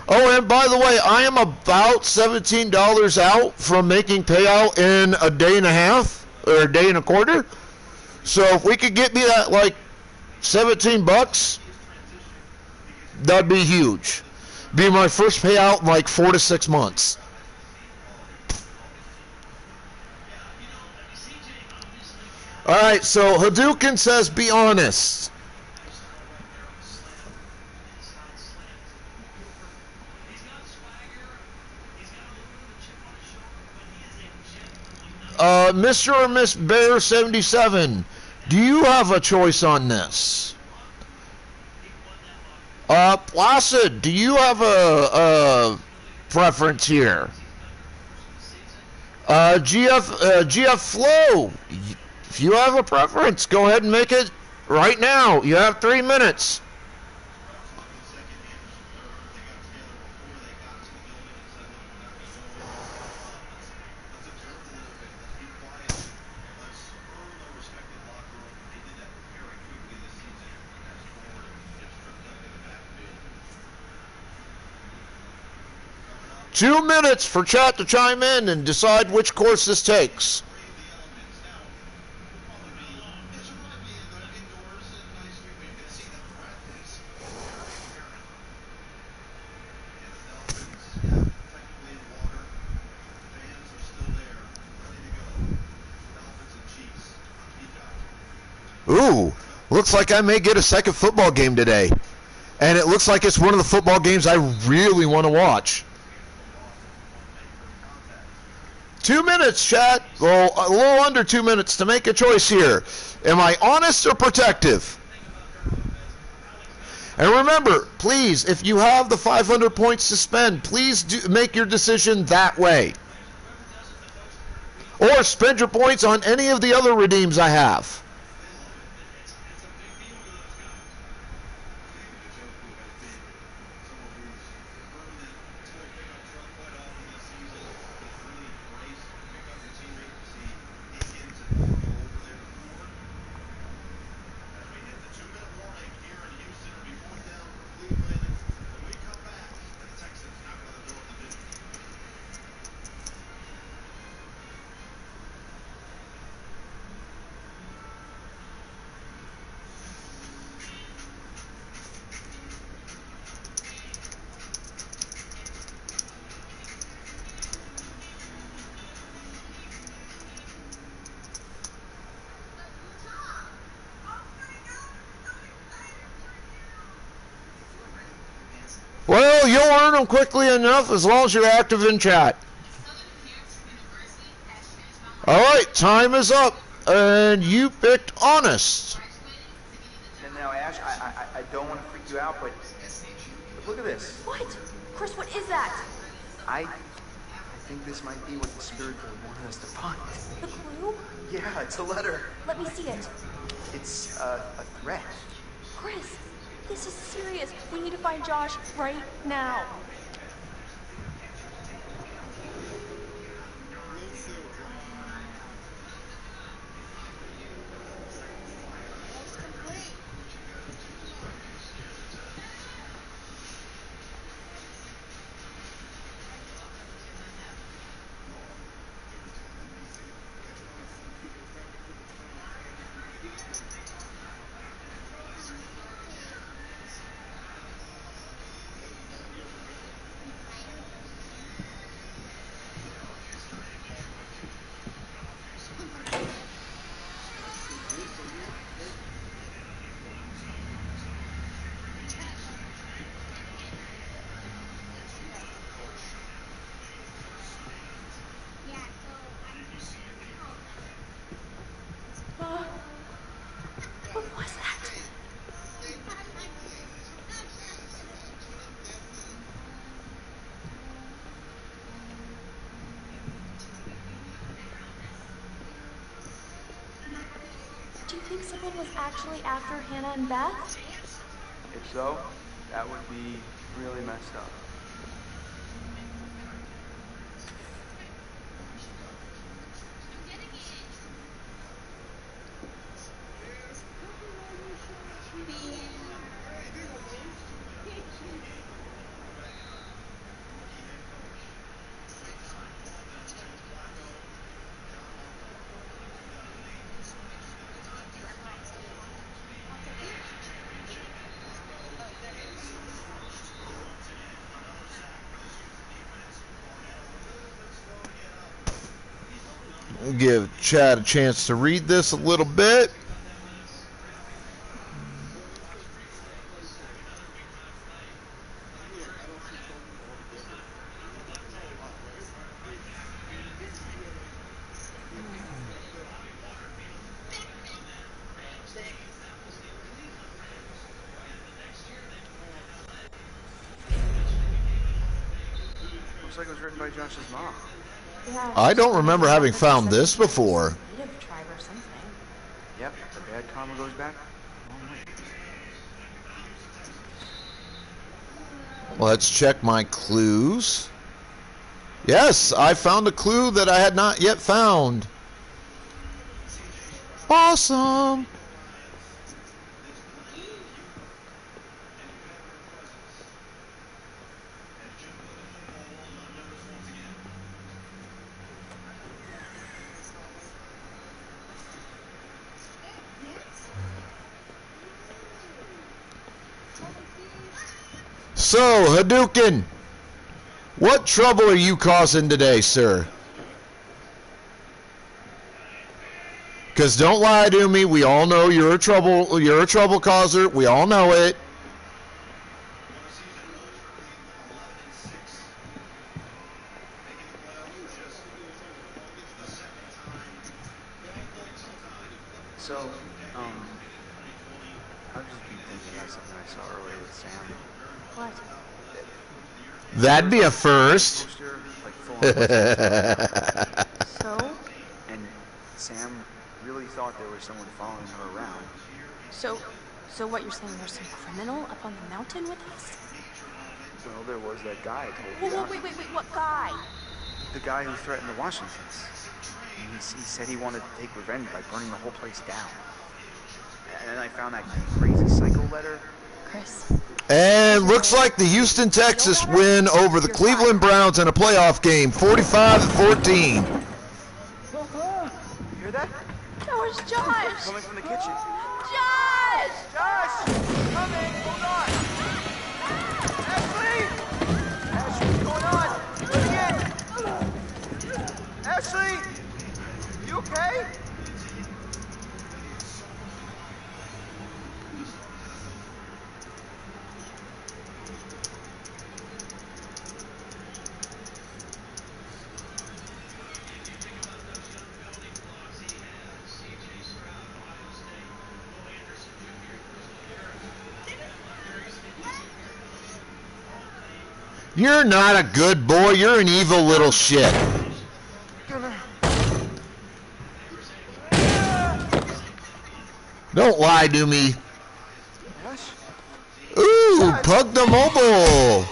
Speaker 1: Oh, and by the way, I am about $17 out from making payout in a day and a half or a day and a quarter. So if we could get me that like 17 bucks, that'd be huge. Be my first payout in like 4 to 6 months. All right, so Hadouken says, be honest. Mr. or Miss Bear 77, do you have a choice on this? Placid, do you have a preference here? GF Flow, if you have a preference, go ahead and make it right now. You have 3 minutes. Two minutes for chat to chime in and decide which course this takes. Ooh, looks like I may get a second football game today. And it looks like it's one of the football games I really want to watch. 2 minutes, chat. Well, a little under 2 minutes to make a choice here. Am I honest or protective? And remember, please, if you have the 500 points to spend, please make your decision that way. Or spend your points on any of the other redeems I have. Well, you'll earn them quickly enough as long as you're active in chat. Alright, time is up. And you picked honest.
Speaker 2: And now, Ash, I don't want to freak you out, but look at this.
Speaker 4: What? Chris, what is that?
Speaker 2: I think this might be what the spirit guide wanted us to find.
Speaker 4: The clue?
Speaker 2: Yeah, it's a letter.
Speaker 4: Let me see it.
Speaker 2: It's a threat.
Speaker 4: Chris, this is serious. We need to find Josh right now. think someone was actually after Hannah and Beth?
Speaker 2: If so, that would be really messed up.
Speaker 1: Give Chad a chance to read this a little bit.
Speaker 2: Looks like it was written by Josh's mom.
Speaker 4: Yeah,
Speaker 1: I don't remember having found this before.
Speaker 4: Native tribe or something.
Speaker 2: Yep, the bad karma goes back a long way.
Speaker 1: Let's check my clues. Yes, I found a clue that I had not yet found. Awesome. So, Hadouken, what trouble are you causing today, sir? Because don't lie to me. We all know you're a trouble causer. We all know it.
Speaker 2: So, I've just been thinking about something I saw earlier with Sam.
Speaker 4: What?
Speaker 1: That'd be a first.
Speaker 2: Poster, like full on
Speaker 4: So?
Speaker 2: and Sam really thought there was someone following her around.
Speaker 4: So what you're saying, there's some criminal up on the mountain with us?
Speaker 2: Well, there was that guy I told you
Speaker 4: Whoa,
Speaker 2: about.
Speaker 4: wait, what guy?
Speaker 2: The guy who threatened the Washingtons. He said he wanted to take revenge by burning the whole place down. And then I found that crazy psycho letter.
Speaker 4: Chris.
Speaker 1: And looks like the Houston Texas win over the Cleveland Browns in a playoff game, 45-14.
Speaker 2: You hear that?
Speaker 4: That was Josh.
Speaker 2: Coming from the kitchen.
Speaker 4: Josh!
Speaker 2: Josh! Coming! Hold on! Ashley! Ashley, what's going on? Let me in! Ashley! You okay?
Speaker 1: You're not a good boy. You're an evil little shit. Don't lie to me.
Speaker 2: Josh?
Speaker 1: Ooh, Pug the Mobile.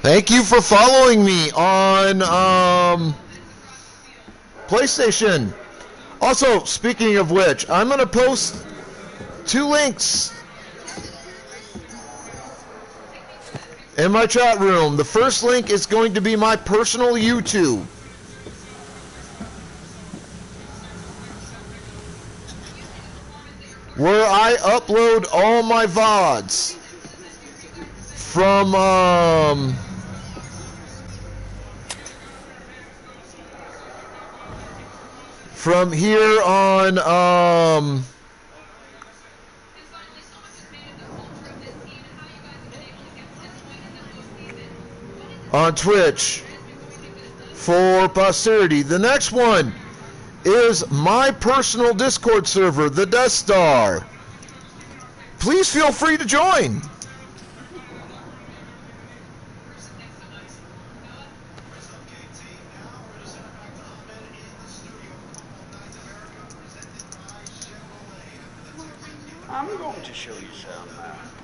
Speaker 1: Thank you for following me on PlayStation. Also, speaking of which, I'm going to post 2 links in my chat room. The first link is going to be my personal YouTube. Where I upload all my VODs from here on Twitch for posterity. The next one is my personal Discord server, the Death Star. Please feel free to join.
Speaker 9: I'm going to show you some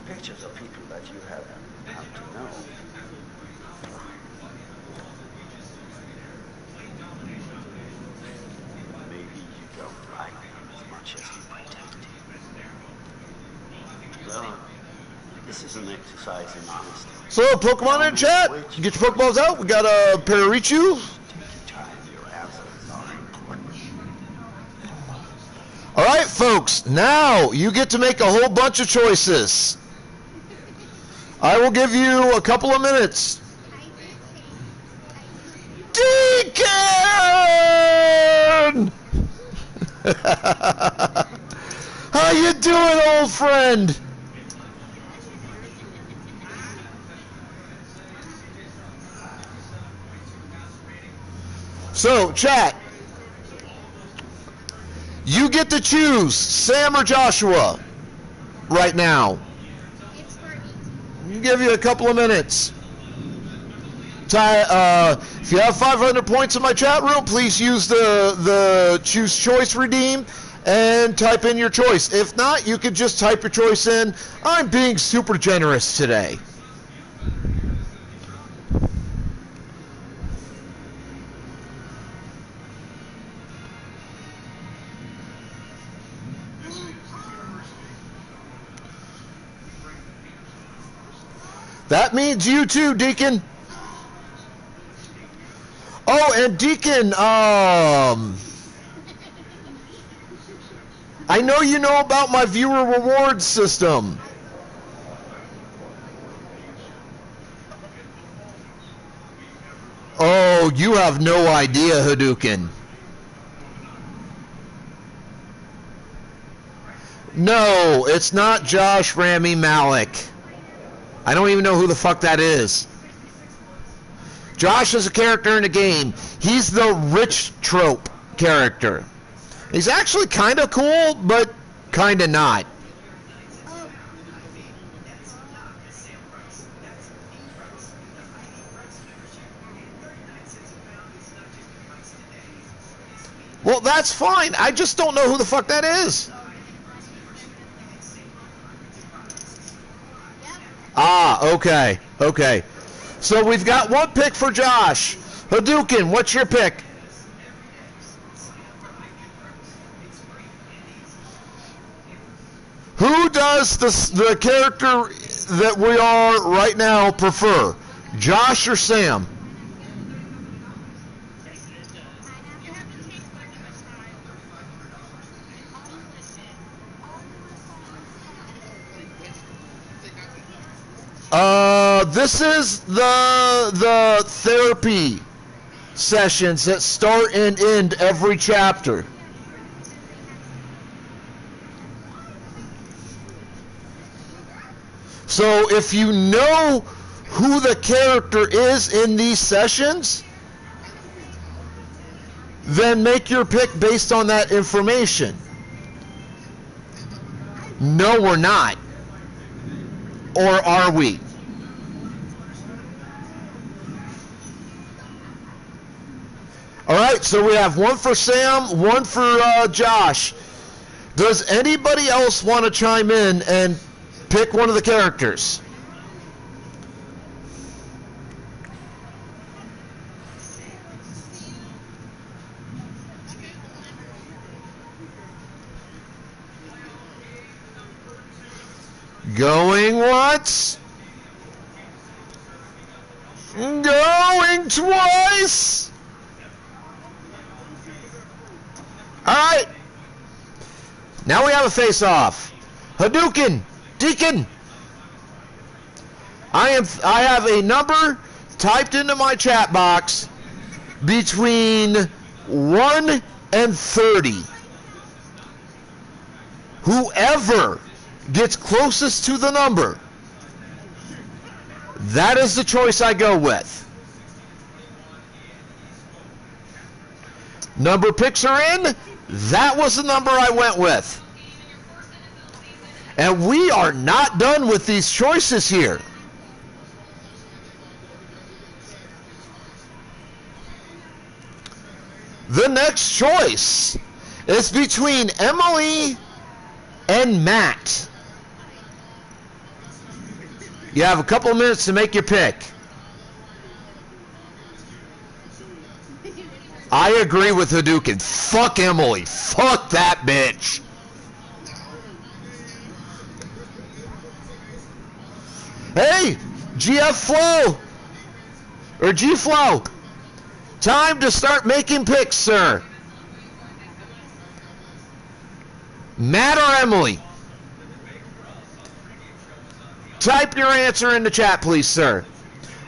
Speaker 9: pictures of people that you haven't come to know. Maybe you don't like them as much as you pretend to. Well, this is an exercise in honesty.
Speaker 1: So, Pokemon in chat, get your Pokeballs out. We got a Parichu. All right, folks, now you get to make a whole bunch of choices. I will give you a couple of minutes. Deacon! How you doing, old friend? So, chat, you get to choose Sam or Joshua right now. I'll give you a couple of minutes. If you have 500 points in my chat room, please use the choose choice redeem and type in your choice. If not, you could just type your choice in. I'm being super generous today. That means you too, Deacon. Oh, and Deacon, I know you know about my viewer reward system. Oh, you have no idea, Hadouken. No, it's not Josh Rami Malik. I don't even know who the fuck that is. Josh is a character in the game. He's the rich trope character. He's actually kind of cool, but kind of not. Well, that's fine. I just don't know who the fuck that is. Ah, okay, okay. So we've got one pick for Josh. Hadouken, what's your pick? Who does the character that we are right now prefer? Josh or Sam? This is the therapy sessions that start and end every chapter. So if you know who the character is in these sessions, then make your pick based on that information. No, we're not. Or are we? All right, so we have one for Sam, one for Josh. Does anybody else want to chime in and pick one of the characters? Going once. Going twice. All right. Now we have a face-off. Hadouken, Deacon. I have a number typed into my chat box between 1 and 30. Whoever gets closest to the number, that is the choice I go with. Number picks are in. That was the number I went with. And we are not done with these choices here. The next choice is between Emily and Matt. You have a couple of minutes to make your pick. I agree with Hadouken. Fuck Emily. Fuck that bitch. Hey, GF Flow. Or G Flow. Time to start making picks, sir. Matt or Emily? Type your answer in the chat, please, sir.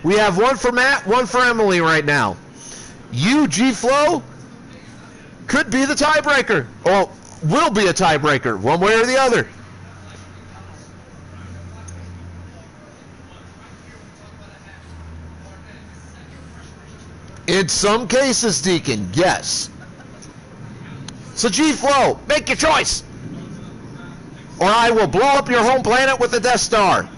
Speaker 1: We have one for Matt, one for Emily right now. You, G-Flow, could be the tiebreaker. Or will be a tiebreaker, one way or the other. In some cases, Deacon, yes. So G-Flow, make your choice. Or I will blow up your home planet with the Death Star.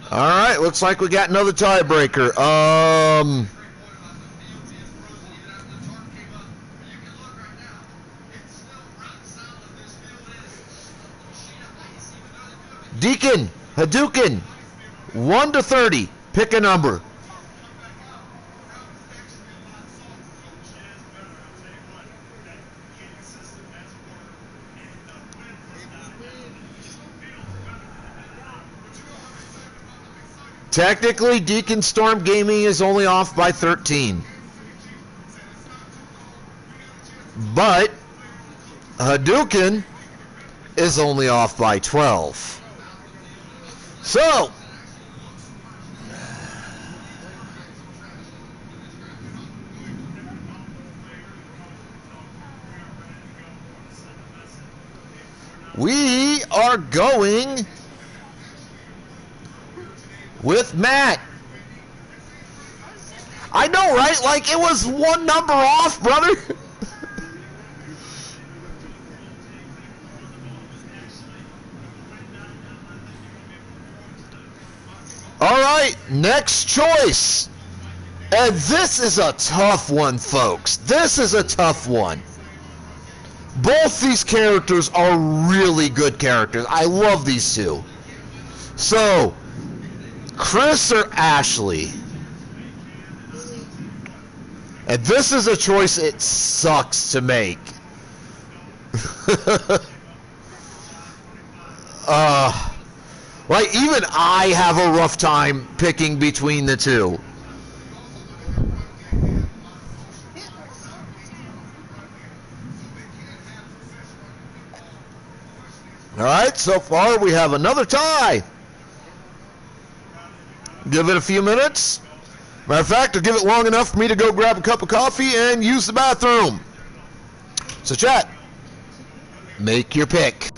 Speaker 1: All right, looks like we got another tiebreaker. Deacon, Hadouken, 1 to 30. Pick a number. Technically, Deacon Storm Gaming is only off by 13. But Hadouken is only off by 12. So, we are going with Matt. I know, right? Like, it was one number off, brother. All right, next choice. And this is a tough one, folks. This is a tough one. Both these characters are really good characters. I love these two. So, Chris or Ashley? And this is a choice it sucks to make. Like, even I have a rough time picking between the two. All right, so far we have another tie. Give it a few minutes. Matter of fact, I'll give it long enough for me to go grab a cup of coffee and use the bathroom. So chat, make your pick.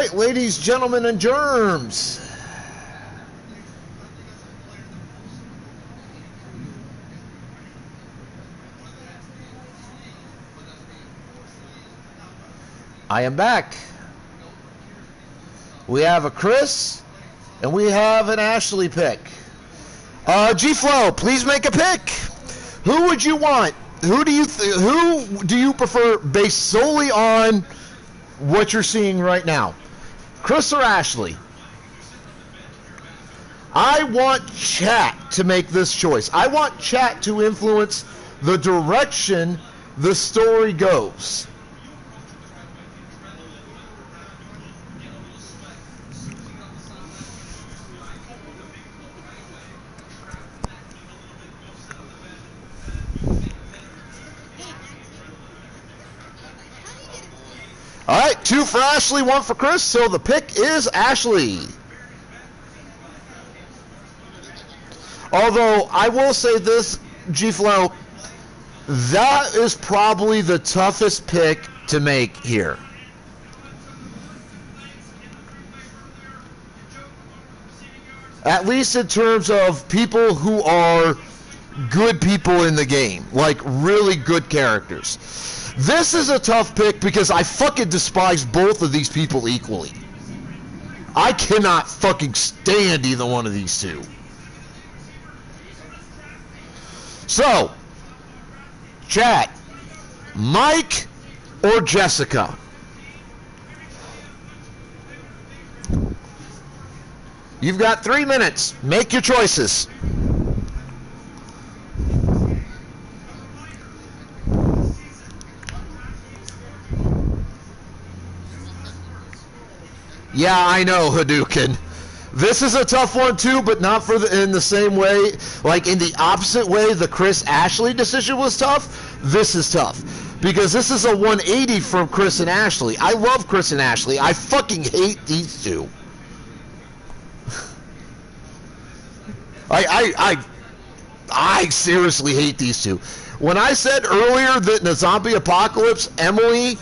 Speaker 1: right, ladies, gentlemen, and germs. I am back. We have a Chris, and we have an Ashley pick. G-Flow, please make a pick. Who would you want? Who do you prefer based solely on what you're seeing right now? Chris or Ashley? I want chat to make this choice. I want chat to influence the direction the story goes. All right, 2 for Ashley, 1 for Chris, so the pick is Ashley. Although, I will say this, G-Flow, that is probably the toughest pick to make here. At least in terms of people who are good people in the game, like really good characters. This is a tough pick because I fucking despise both of these people equally. I cannot fucking stand either one of these two. So, chat, Mike or Jessica? You've got 3 minutes. Make your choices. Yeah, I know, Hadouken. This is a tough one too, but not in the same way. Like in the opposite way, the Chris Ashley decision was tough. This is tough because this is a 180 from Chris and Ashley. I love Chris and Ashley. I fucking hate these two. I seriously hate these two. When I said earlier that in the zombie apocalypse, Emily,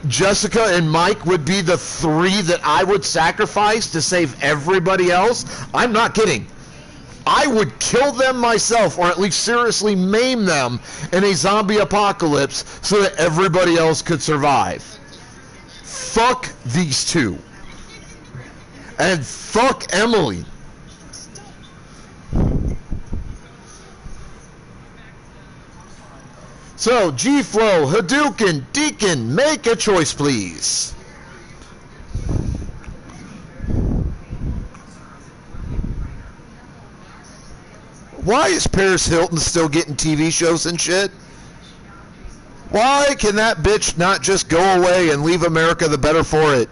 Speaker 1: Jessica, and Mike would be the 3 that I would sacrifice to save everybody else, I'm not kidding. I would kill them myself, or at least seriously maim them in a zombie apocalypse so that everybody else could survive. Fuck these two. And fuck Emily. So, G-Flow, Hadouken, Deacon, make a choice, please. Why is Paris Hilton still getting TV shows and shit? Why can that bitch not just go away and leave America the better for it?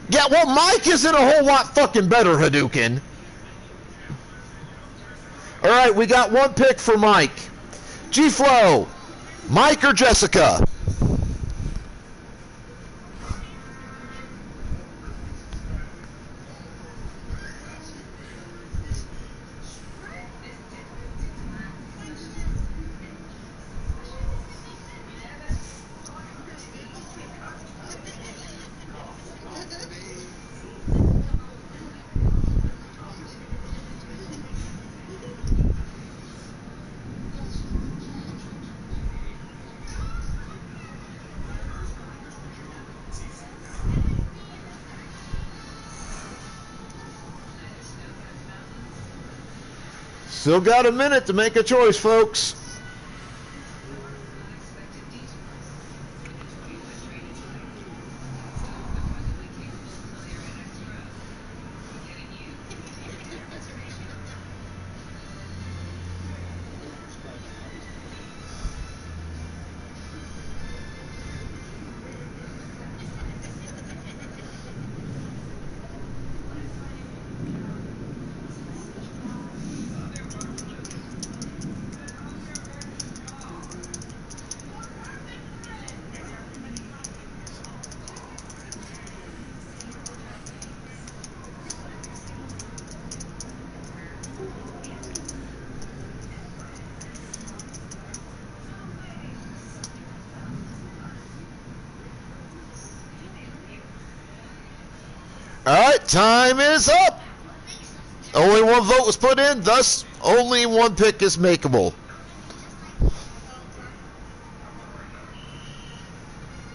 Speaker 1: Yeah, well, Mike isn't a whole lot fucking better, Hadouken. All right, we got 1 pick for Mike. G-Flow, Mike or Jessica? Still got a minute to make a choice, folks. All right, time is up. Only one vote was put in, thus only one pick is makeable.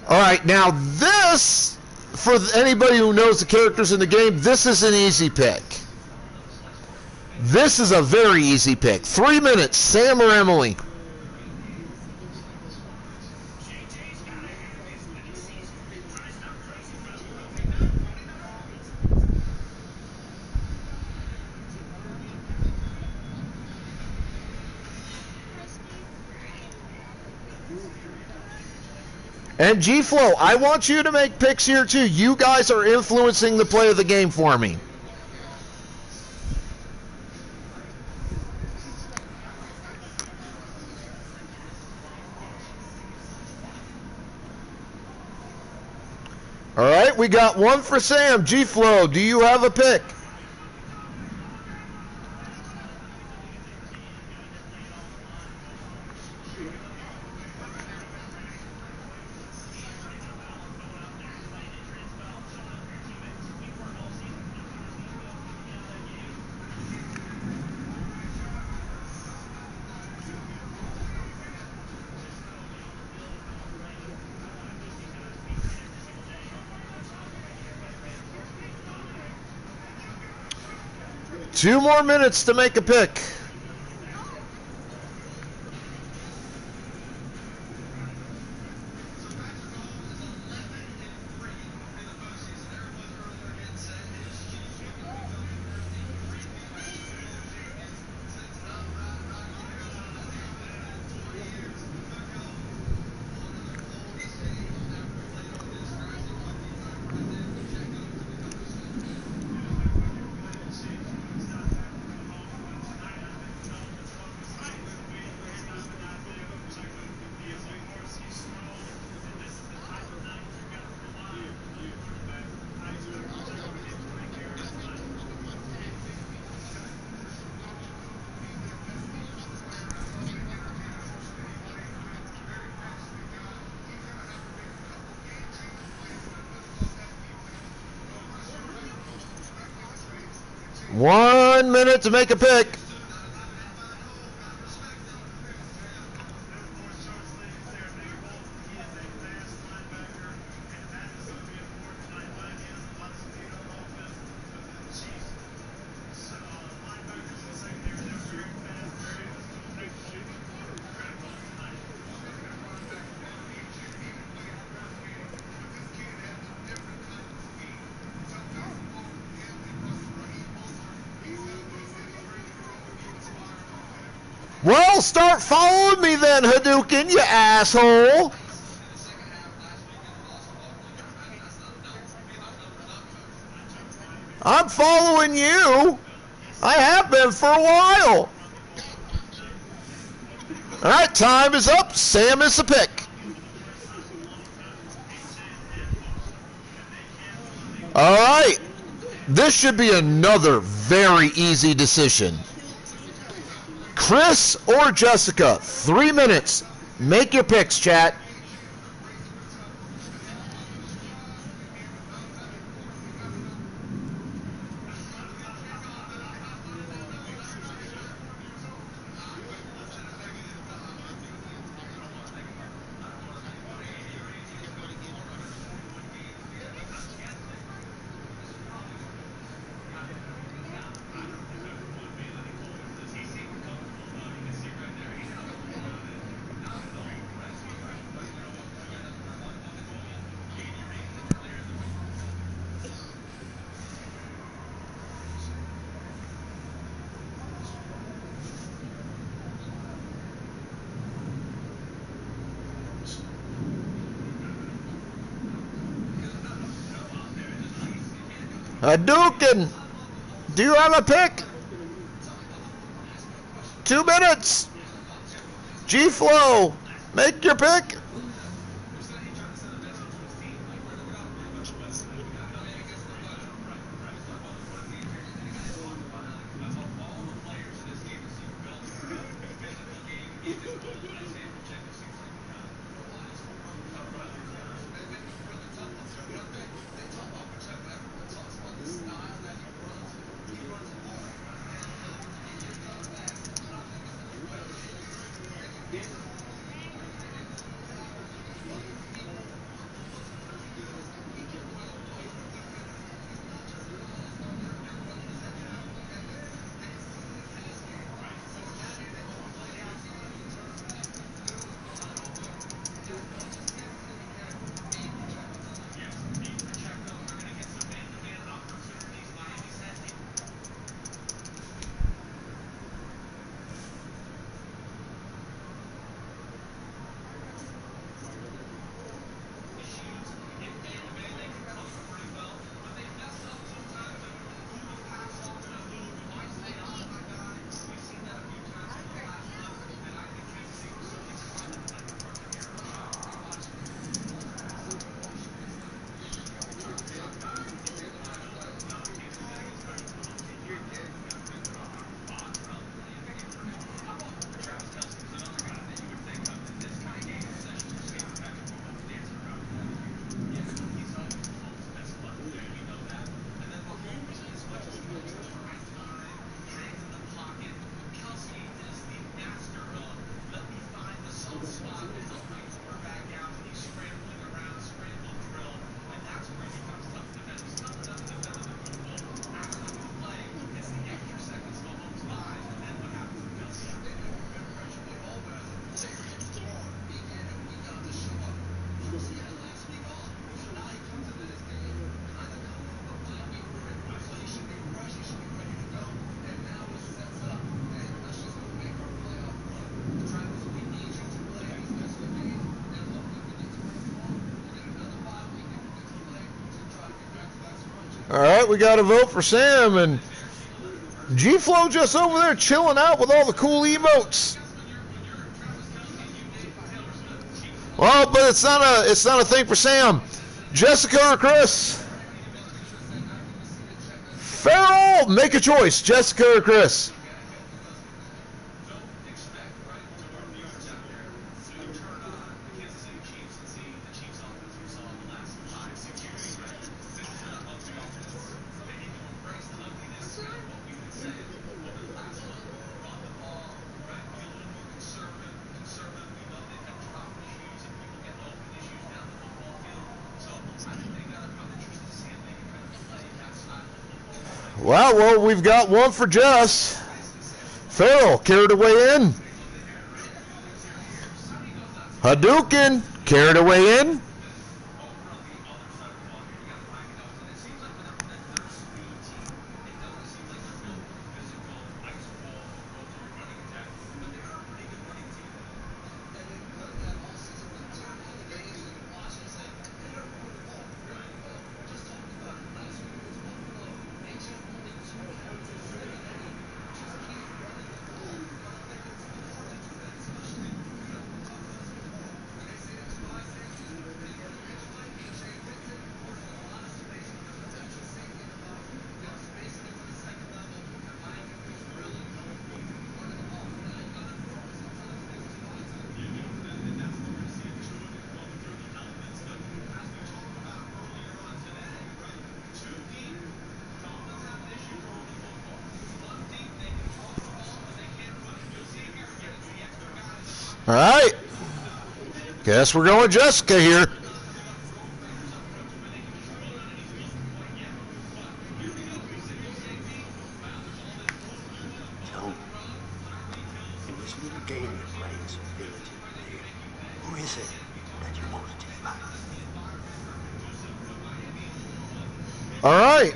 Speaker 1: All right, now this, for anybody who knows the characters in the game, this is an easy pick. This is a very easy pick. 3 minutes, Sam or Emily? And G-Flow, I want you to make picks here too. You guys are influencing the play of the game for me. All right, we got one for Sam. G-Flow, do you have a pick? Two more minutes to make a pick. One minute to make a pick. Well, start following me then, Hadouken, you asshole. I'm following you. I have been for a while. All right, time is up. Sam is the pick. All right. This should be another very easy decision. Chris or Jessica, 3 minutes. Make your picks, chat. Hadouken, do you have a pick? 2 minutes. G-Flow, make your pick. All right, we got a vote for Sam, and G-Flow just over there chilling out with all the cool emotes. Well, but it's not a thing for Sam. Jessica or Chris? Farrell, make a choice. Jessica or Chris? Well, we've got one for Jess. Farrell, care to weigh in? Hadouken, care to weigh in? All right. Guess we're going with Jessica here.
Speaker 9: Tell me, in this little game you're playing so diligently, who is it that you want to take back?
Speaker 1: All right.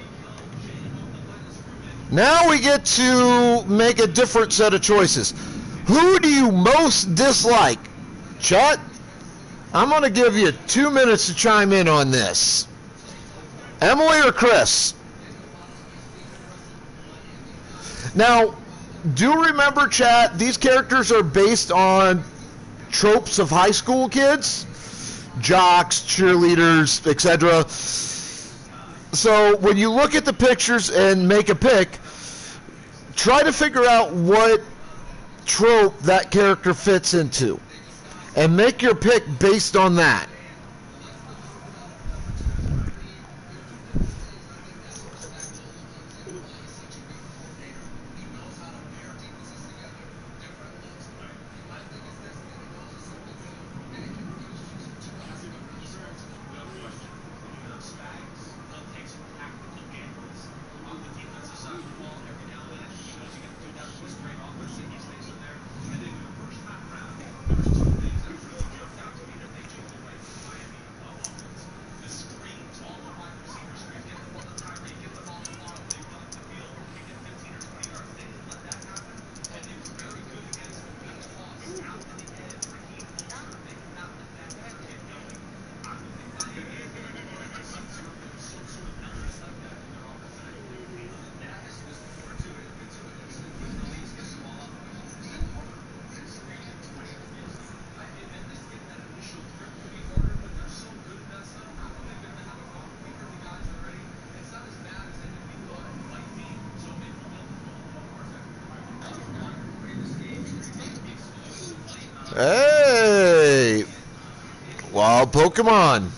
Speaker 1: Now we get to make a different set of choices. Who do you most dislike? Chat, I'm going to give you 2 minutes to chime in on this. Emily or Chris? Now, do remember, chat, these characters are based on tropes of high school kids, jocks, cheerleaders, etc. So when you look at the pictures and make a pick, try to figure out what trope that character fits into and make your pick based on that. Hey! Wild Pokemon.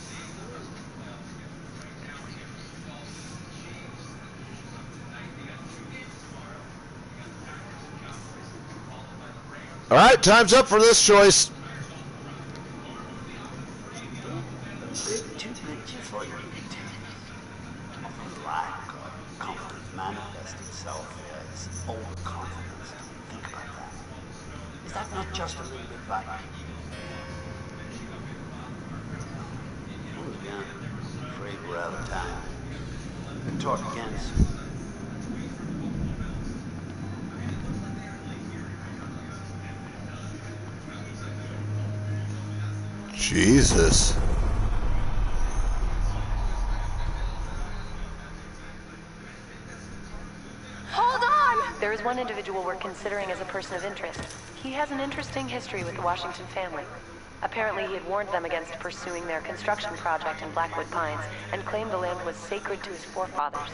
Speaker 1: All right, time's up for this choice.
Speaker 9: Too picture for your lack of confidence manifests itself as overconfidence. Think about that. Is that not just a little bit like? Oh, yeah. I'm afraid we're out of time. We'll talk again soon.
Speaker 1: Jesus.
Speaker 10: There is one individual we're considering as a person of interest. He has an interesting history with the Washington family. Apparently, he had warned them against pursuing their construction project in Blackwood Pines and claimed the land was sacred to his forefathers.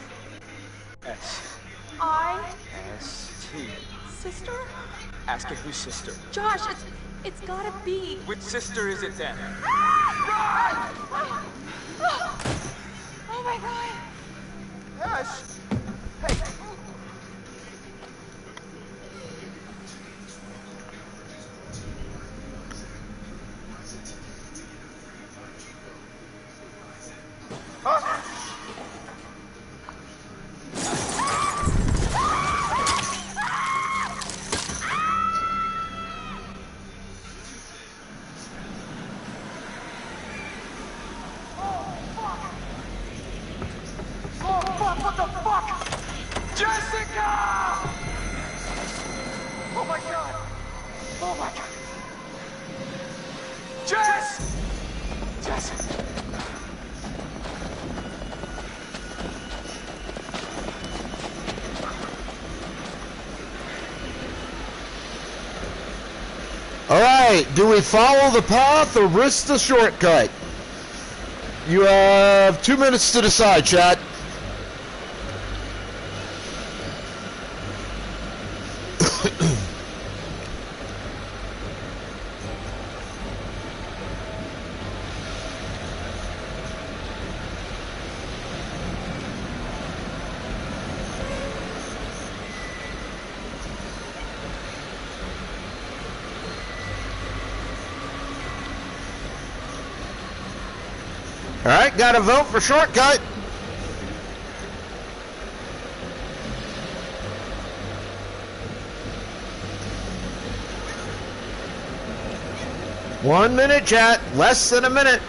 Speaker 2: S-T.
Speaker 4: Sister?
Speaker 2: Ask her whose sister.
Speaker 4: Josh, it's gotta be.
Speaker 2: Which sister is it then?
Speaker 4: Oh my god.
Speaker 2: Yes! Hey! What the fuck? Jessica! Oh my god! Oh my god! Jess! Jess!
Speaker 1: All right, do we follow the path or risk the shortcut? You have 2 minutes to decide, chat. All right, got to vote for shortcut. One minute, chat. Less than a minute.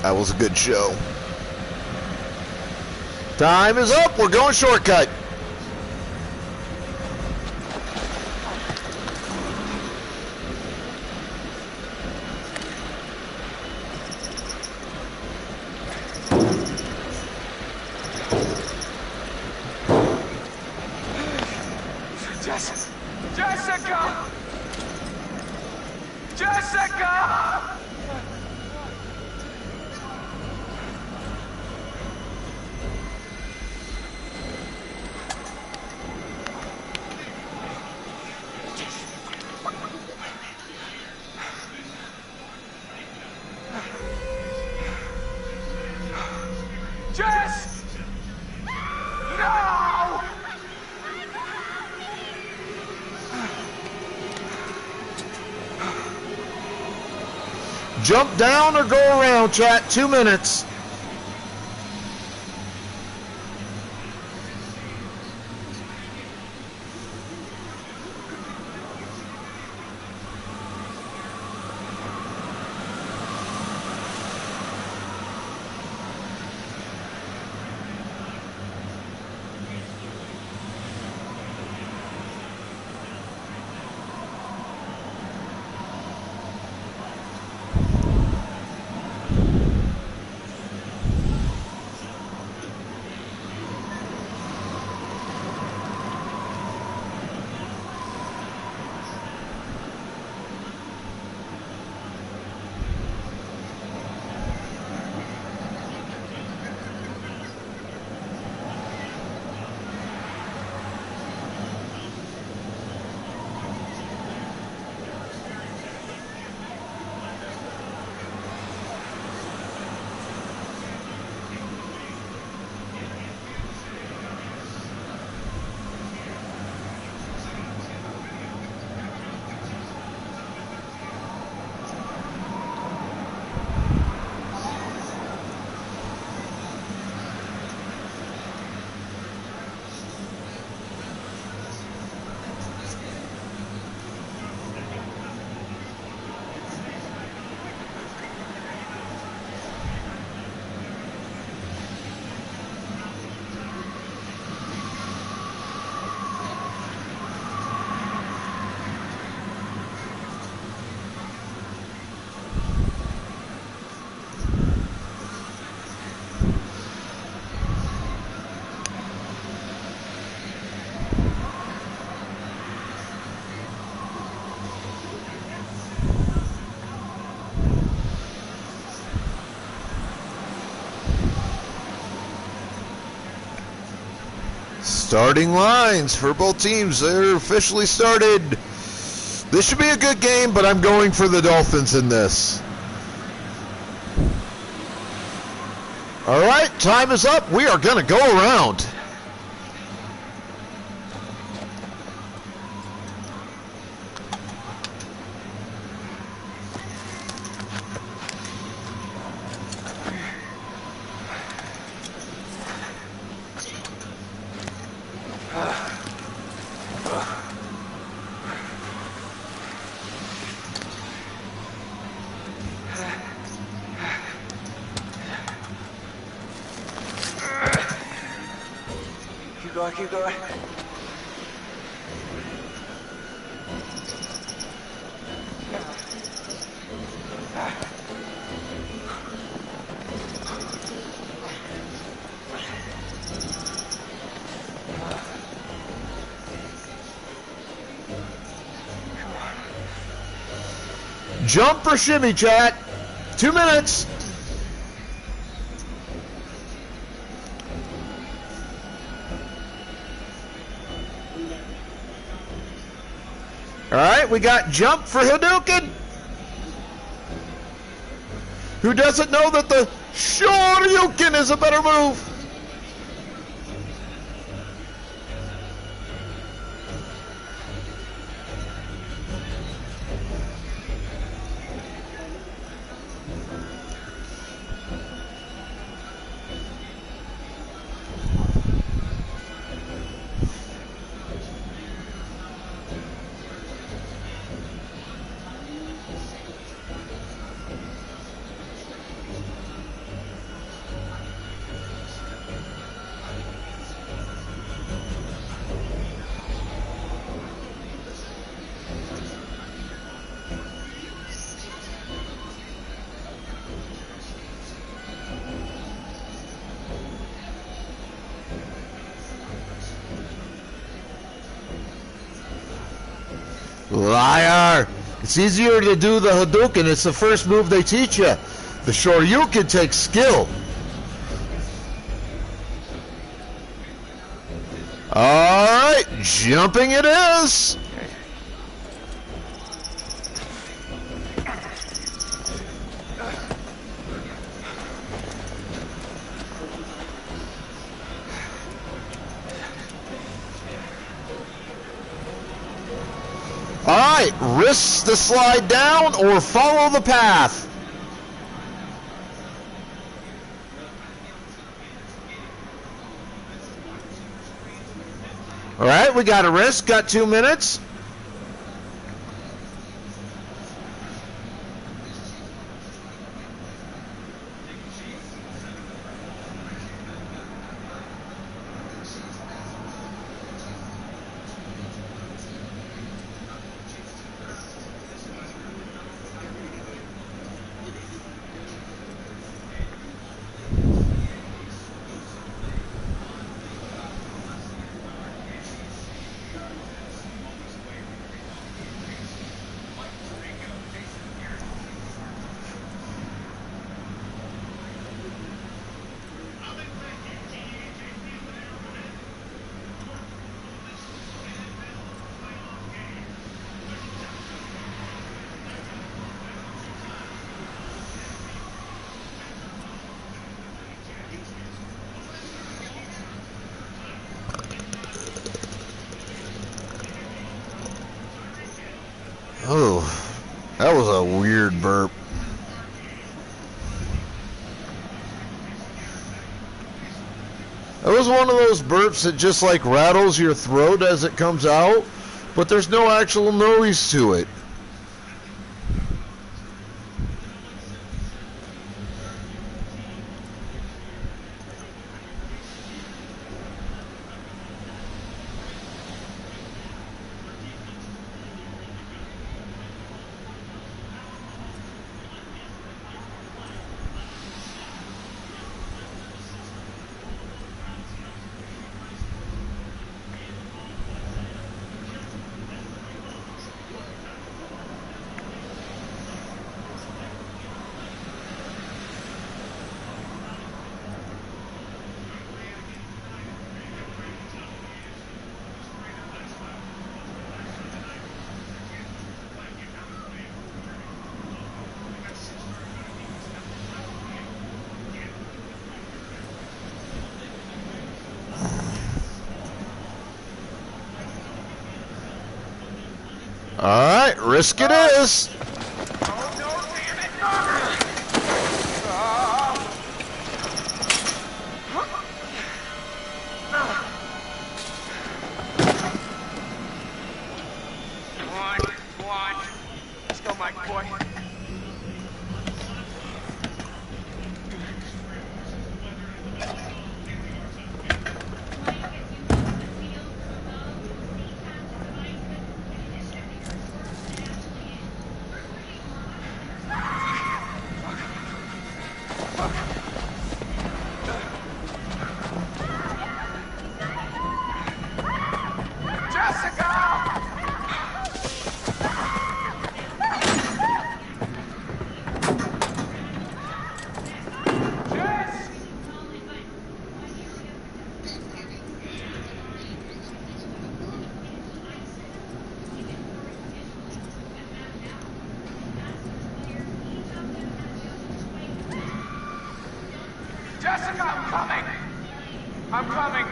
Speaker 1: That was a good show. Time is up. We're going shortcut.
Speaker 2: Jessica! Jessica! Jess! No!
Speaker 1: Jump down or go around, chat. 2 minutes. Starting lines for both teams. They're officially started. This should be a good game, but I'm going for the Dolphins in this. All right, time is up. We are going to go around.
Speaker 2: Keep going.
Speaker 1: Jump or shimmy, chat. 2 minutes. All right, we got jump for Hadouken. Who doesn't know that the Shoryuken is a better move? Liar! It's easier to do the Hadouken. It's the first move they teach you. The Shoryuken takes skill. Alright, jumping it is. Alright, risk the slide down or follow the path. Alright, we got a risk, got 2 minutes. Oh, that was a weird burp. That was one of those burps that just like rattles your throat as it comes out, but there's no actual noise to it. Alright, risk it is.
Speaker 2: Oh, no, damn it! Ah. Come on. Let's go, Mike boy. Jessica, I'm coming! I'm coming!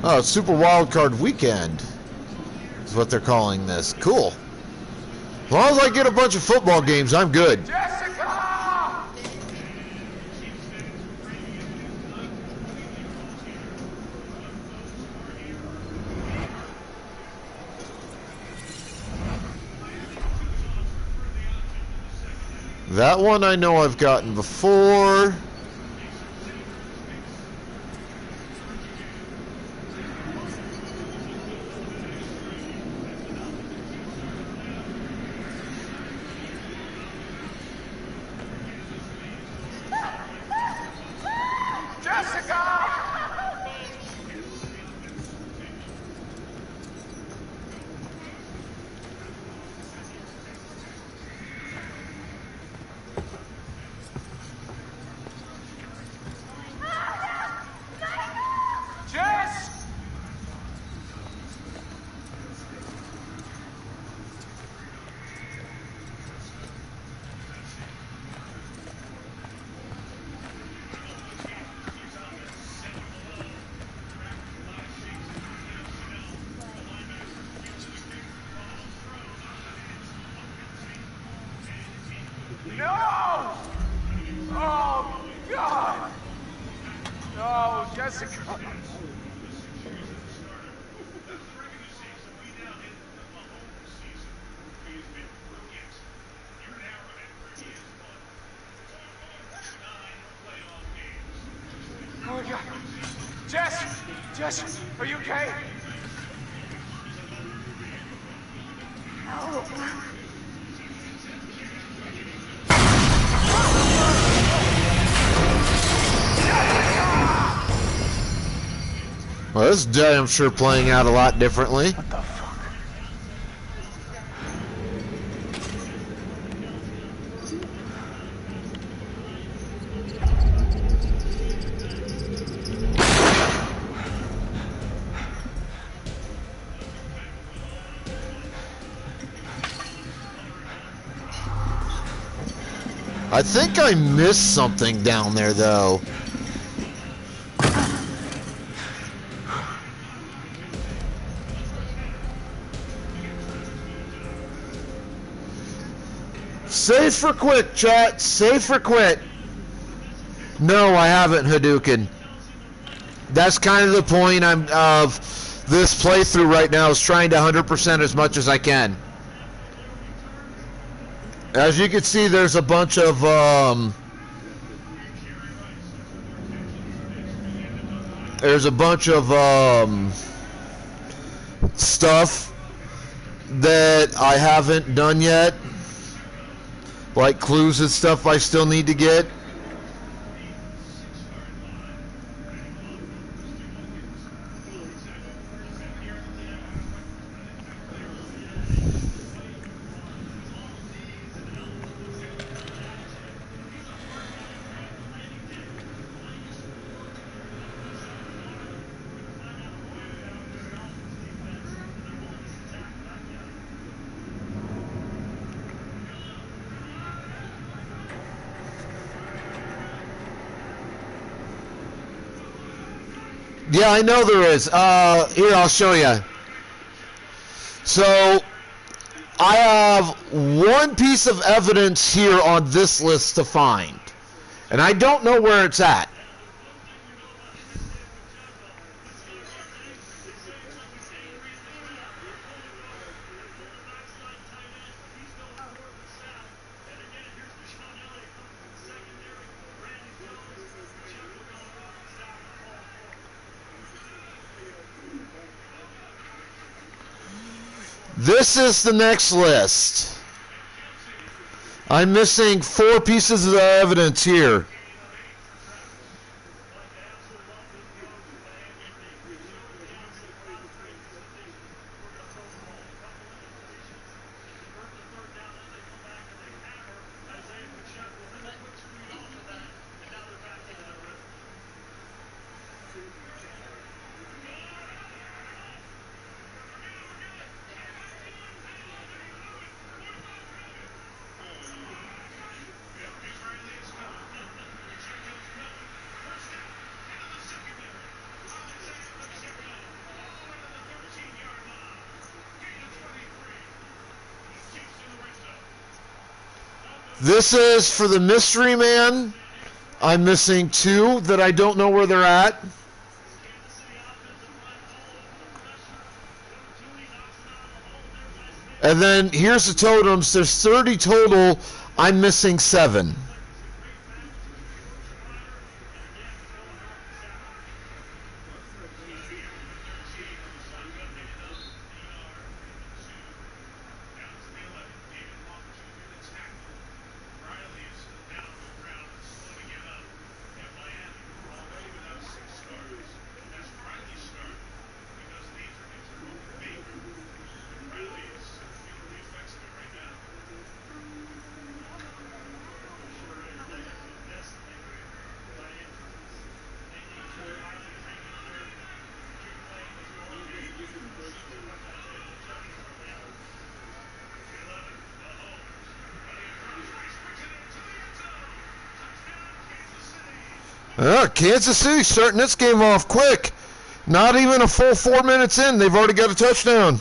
Speaker 1: Oh, it's Super Wildcard Weekend is what they're calling this. Cool. As long as I get a bunch of football games, I'm good.
Speaker 2: Jessica!
Speaker 1: That one I know I've gotten before.
Speaker 2: Jess! No! Oh, God! No, Jessica! Oh my God! Jess! Jess, are you okay?
Speaker 4: No.
Speaker 1: Well, this is damn sure playing out a lot differently.
Speaker 9: What the fuck?
Speaker 1: I think I missed something down there, though. Save for quit, chat. Save for quit. No, I haven't, Hadouken. That's kind of the point of this playthrough right now, is trying to 100% as much as I can. As you can see, there's a bunch of There's a bunch of stuff that I haven't done yet, like clues and stuff I still need to get. Yeah, I know there is. Here, I'll show you. So, I have one piece of evidence here on this list to find. And I don't know where it's at. This is the next list. I'm missing 4 pieces of evidence here. This is for the Mystery Man. I'm missing 2 that I don't know where they're at. And then here's the totems. There's 30 total. I'm missing 7. Kansas City starting this game off quick. Not even a full 4 minutes in, they've already got a touchdown.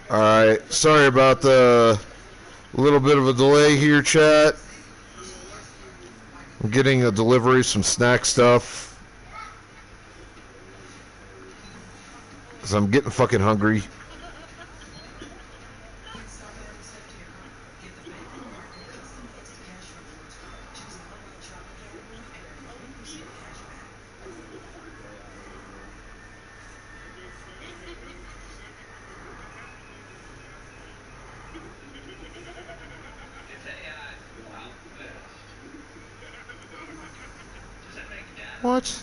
Speaker 1: Alright, sorry about the little bit of a delay here, chat. I'm getting a delivery, some snack stuff. Because I'm getting fucking hungry. What?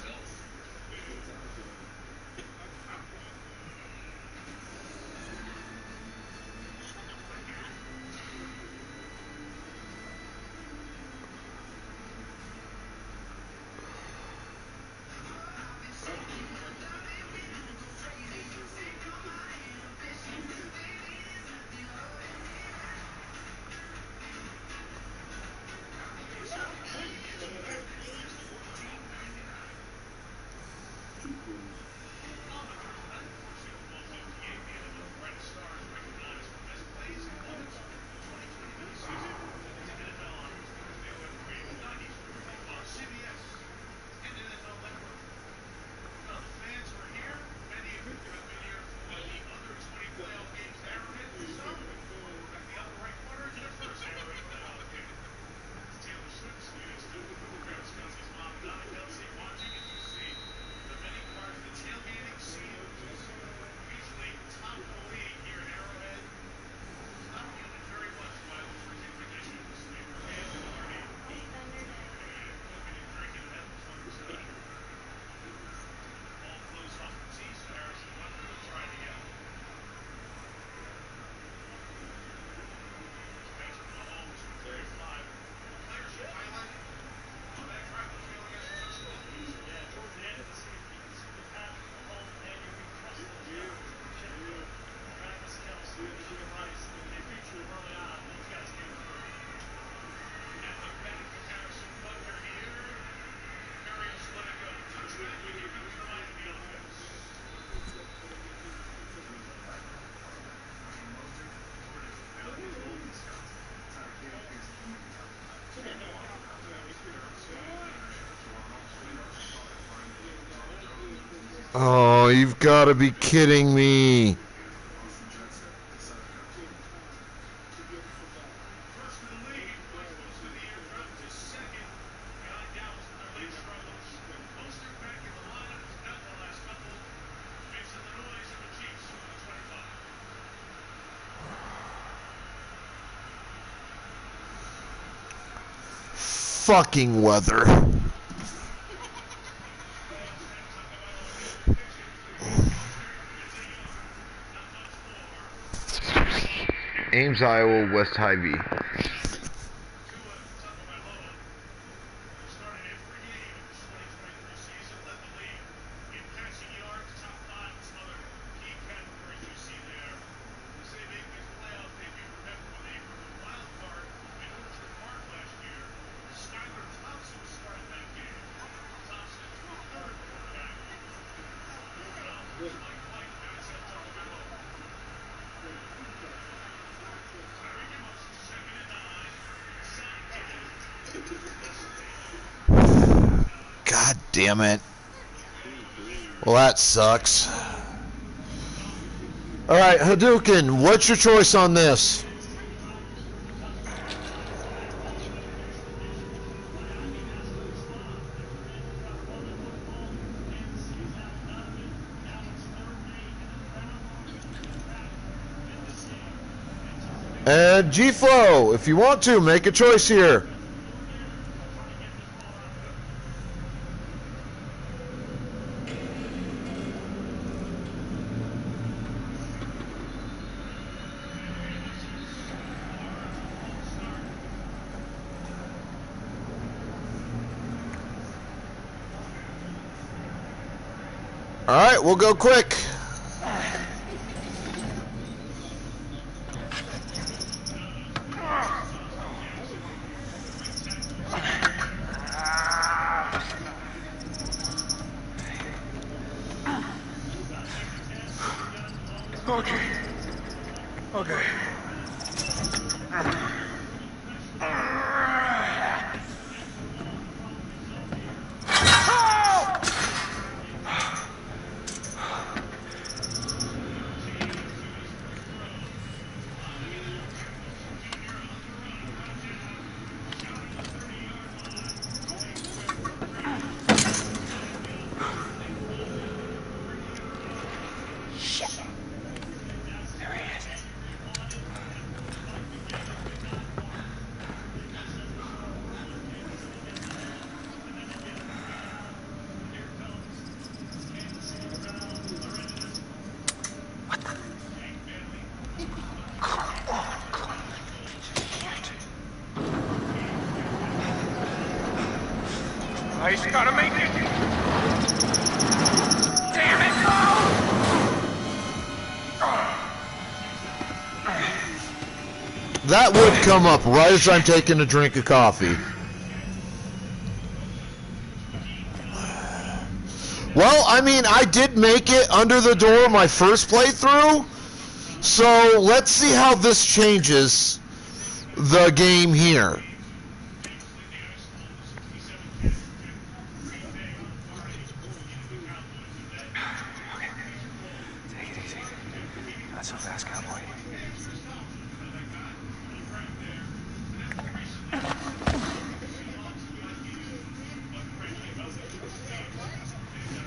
Speaker 1: Oh, you've got to be kidding me. Fucking weather. Ames, Iowa, West Hy-Vee. God damn it. Well, that sucks. Alright, Hadouken, what's your choice on this? And G-Flow, if you want to, make a choice here. Alright, we'll go quick.
Speaker 11: Okay.
Speaker 2: Okay. I just gotta make it! Damn it,
Speaker 1: That would come up right as I'm taking a drink of coffee. Well, I mean, I did make it under the door my first playthrough, so let's see how this changes the game here.
Speaker 2: Take it easy. Not so fast, cowboy.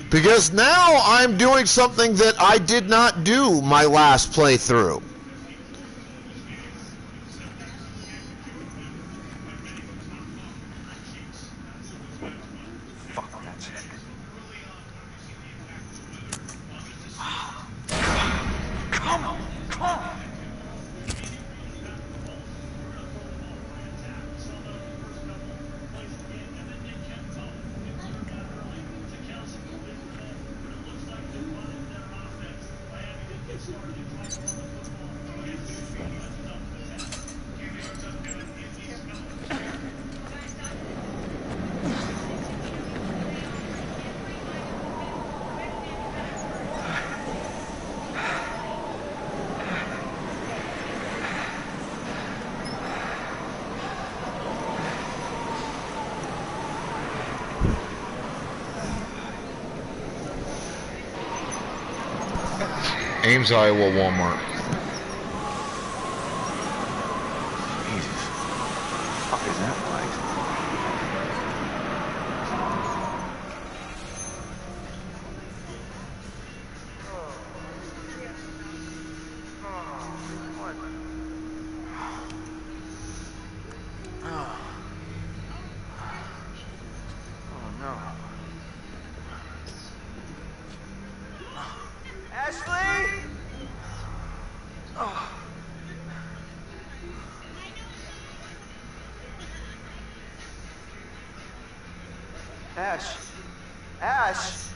Speaker 1: Because now I'm doing something that I did not do my last playthrough.
Speaker 2: Fuck, that's it. Come on, come on!
Speaker 1: Ames, Iowa, Walmart.
Speaker 2: Jesus. Fuck is that place? Oh no. Ashley! Oh. Ash. Ash.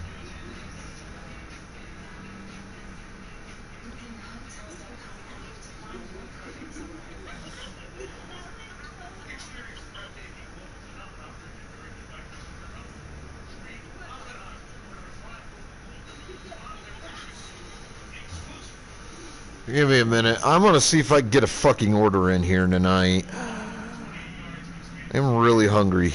Speaker 1: Give me a minute. I'm gonna see if I can get a fucking order in here tonight. I'm really hungry.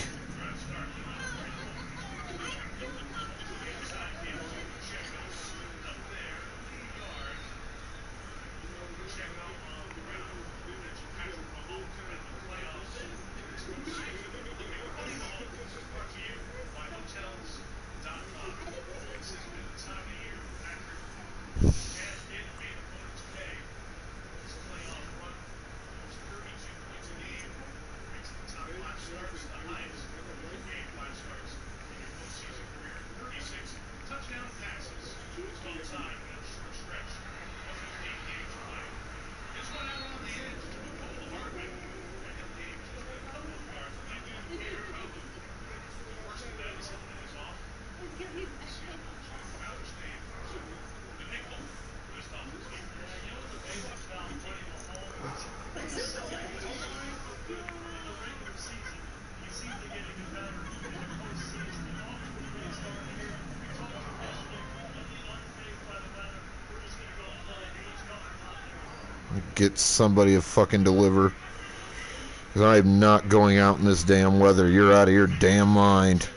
Speaker 1: Get somebody to fucking deliver. 'Cause I am not going out in this damn weather. You're out of your damn mind.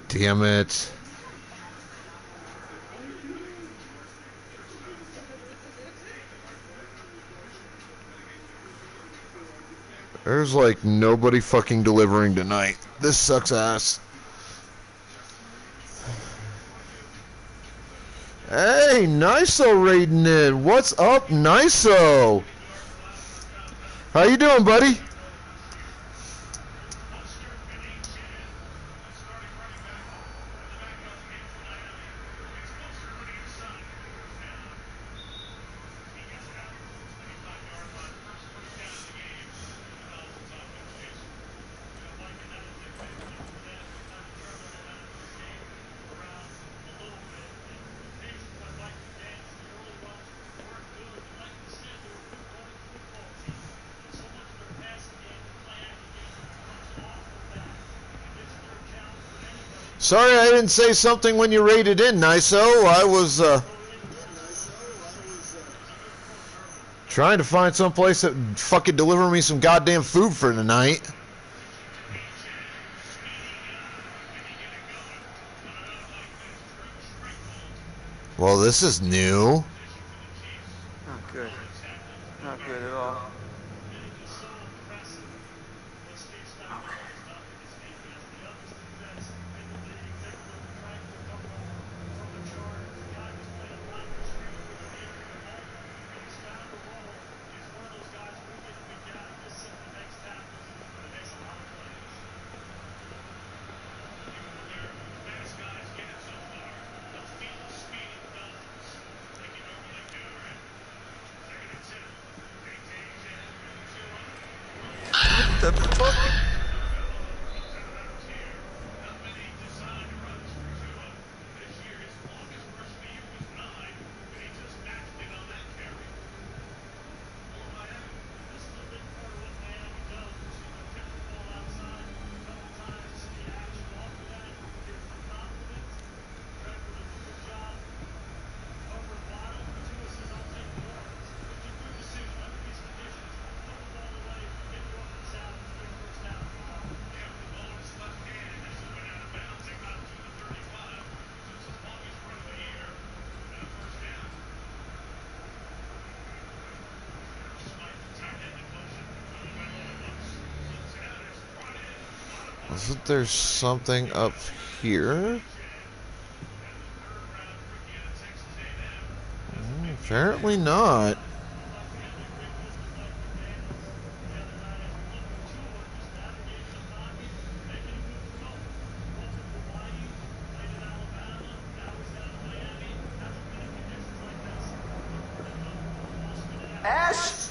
Speaker 1: Damn it. There's like nobody fucking delivering tonight. This sucks ass. Hey, Niso raiding in. What's up, Niso? How you doing, buddy? Sorry I didn't say something when you raided in, Niso. I was trying to find some place that would fucking deliver me some goddamn food for the night. Well, this is new.
Speaker 2: Not good. Not good at all. What the fuck?
Speaker 1: Isn't there something up here? Apparently not.
Speaker 2: Ash!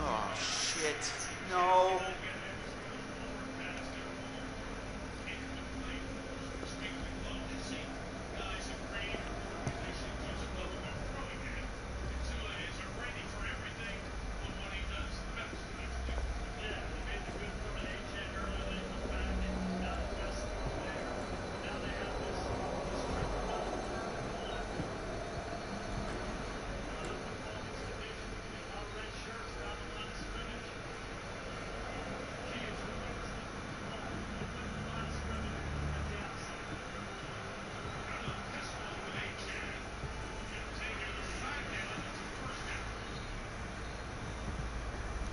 Speaker 2: Oh, shit. No.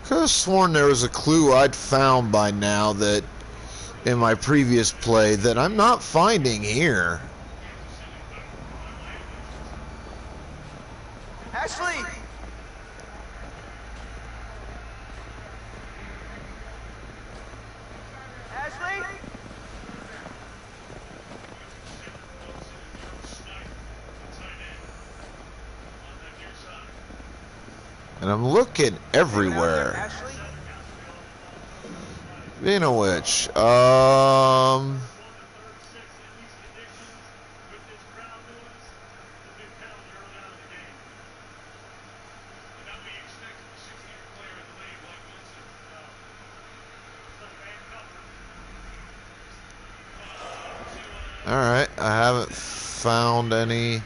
Speaker 1: Could have sworn there was a clue I'd found by now that in my previous play that I'm not finding here.
Speaker 2: Ashley! Ashley?
Speaker 1: And I'm looking everywhere.
Speaker 2: Ashley?
Speaker 1: Speaking of which, alright, I haven't found any.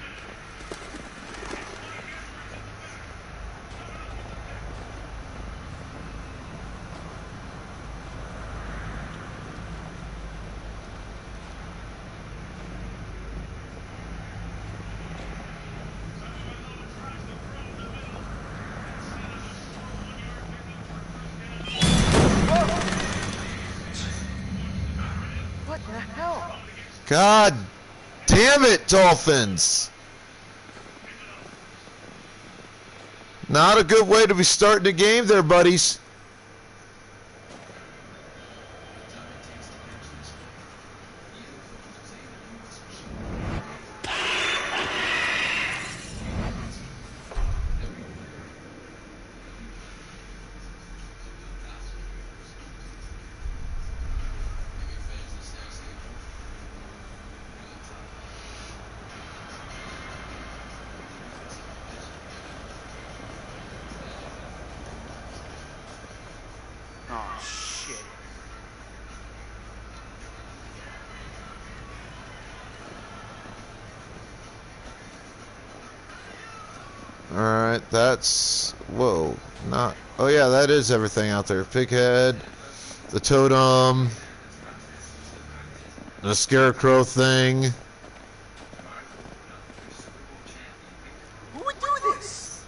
Speaker 2: What the hell?
Speaker 1: God damn it, Dolphins! Not a good way to be starting the game there, buddies. Alright, that's... Whoa. Not... Oh yeah, that is everything out there. Pig head, the totem, the scarecrow thing.
Speaker 2: Who would do this?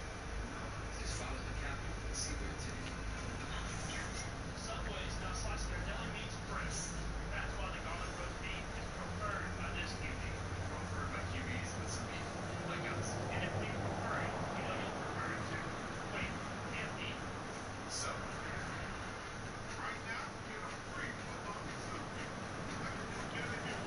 Speaker 8: Subway's now sliced their deli meats press. That's why the garlic roast beef is preferred by this QB. Preferred by QBs with some people like us. And if we prefer it, you know you'll prefer it too. Wait, can't be. Subway. Right now, get a free football Subway. Get it here.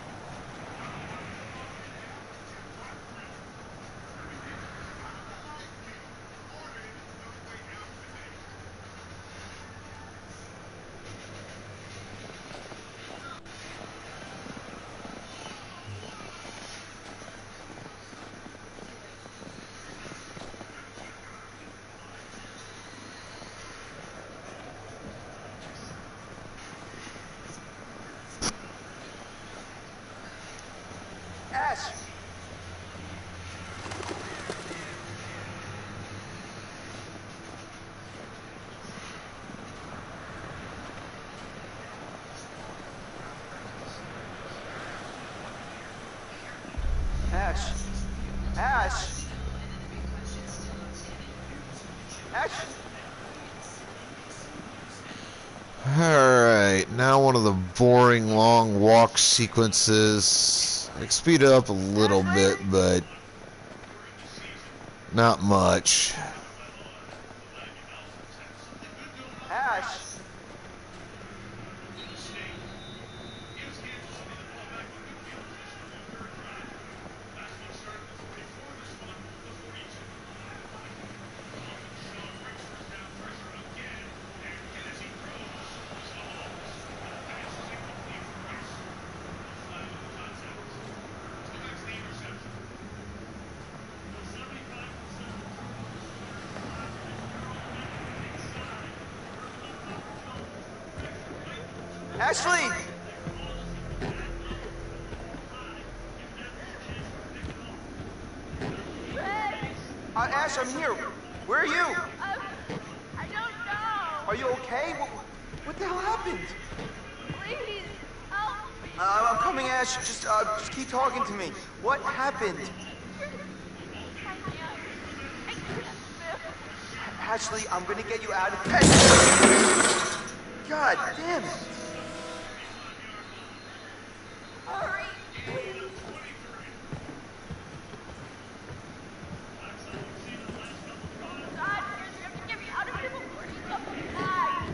Speaker 2: Ash! Ash! Ash! Ash!
Speaker 1: Alright, now one of the boring long walk sequences. Like, speed it up a little bit, but not much.
Speaker 2: Ash! Ashley! Ash, I'm here. Where are you?
Speaker 4: I don't know.
Speaker 2: Are you okay? What the hell happened?
Speaker 4: Please, help me.
Speaker 2: I'm coming, Ash. Just keep talking to me. What happened?
Speaker 4: I can't move.
Speaker 2: Ashley, I'm gonna get you out of bed. God damn it.
Speaker 4: Hurry, please. God, you have to get me out of here before he comes back.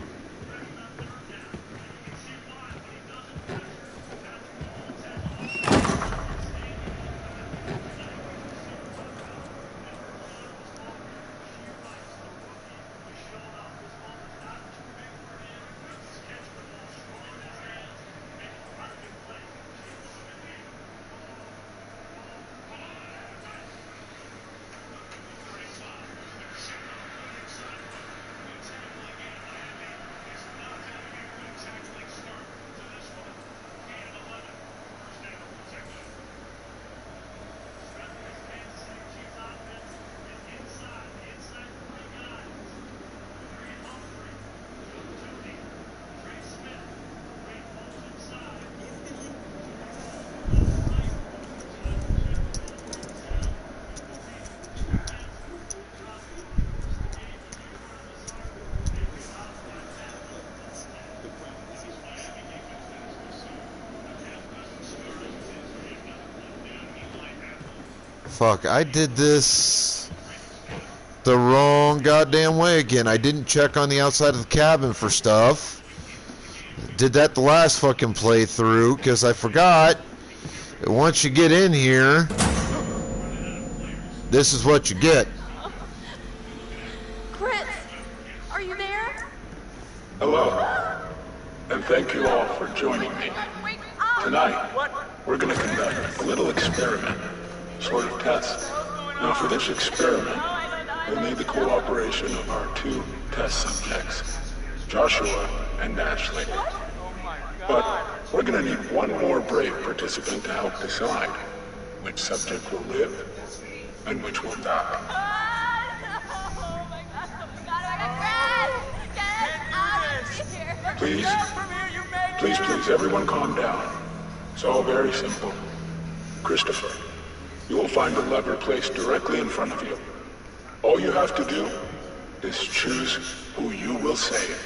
Speaker 1: Fuck, I did this the wrong goddamn way again. I didn't check on the outside of the cabin for stuff. Did that the last fucking playthrough, because I forgot that once you get in here, this is what you get.
Speaker 4: Chris, are you there?
Speaker 11: Hello, and thank you all for joining me.
Speaker 4: Wake up!
Speaker 11: Tonight, we're going to conduct a little experiment, sort of test. Now for this experiment, we'll need the cooperation of our two test subjects, Joshua and Ashley. But we're going to need one more brave participant to help decide which subject will live and which will die. Please, please, everyone calm down. It's all very simple. Christopher, you will find a lever placed directly in front of you. All you have to do is choose who you will save.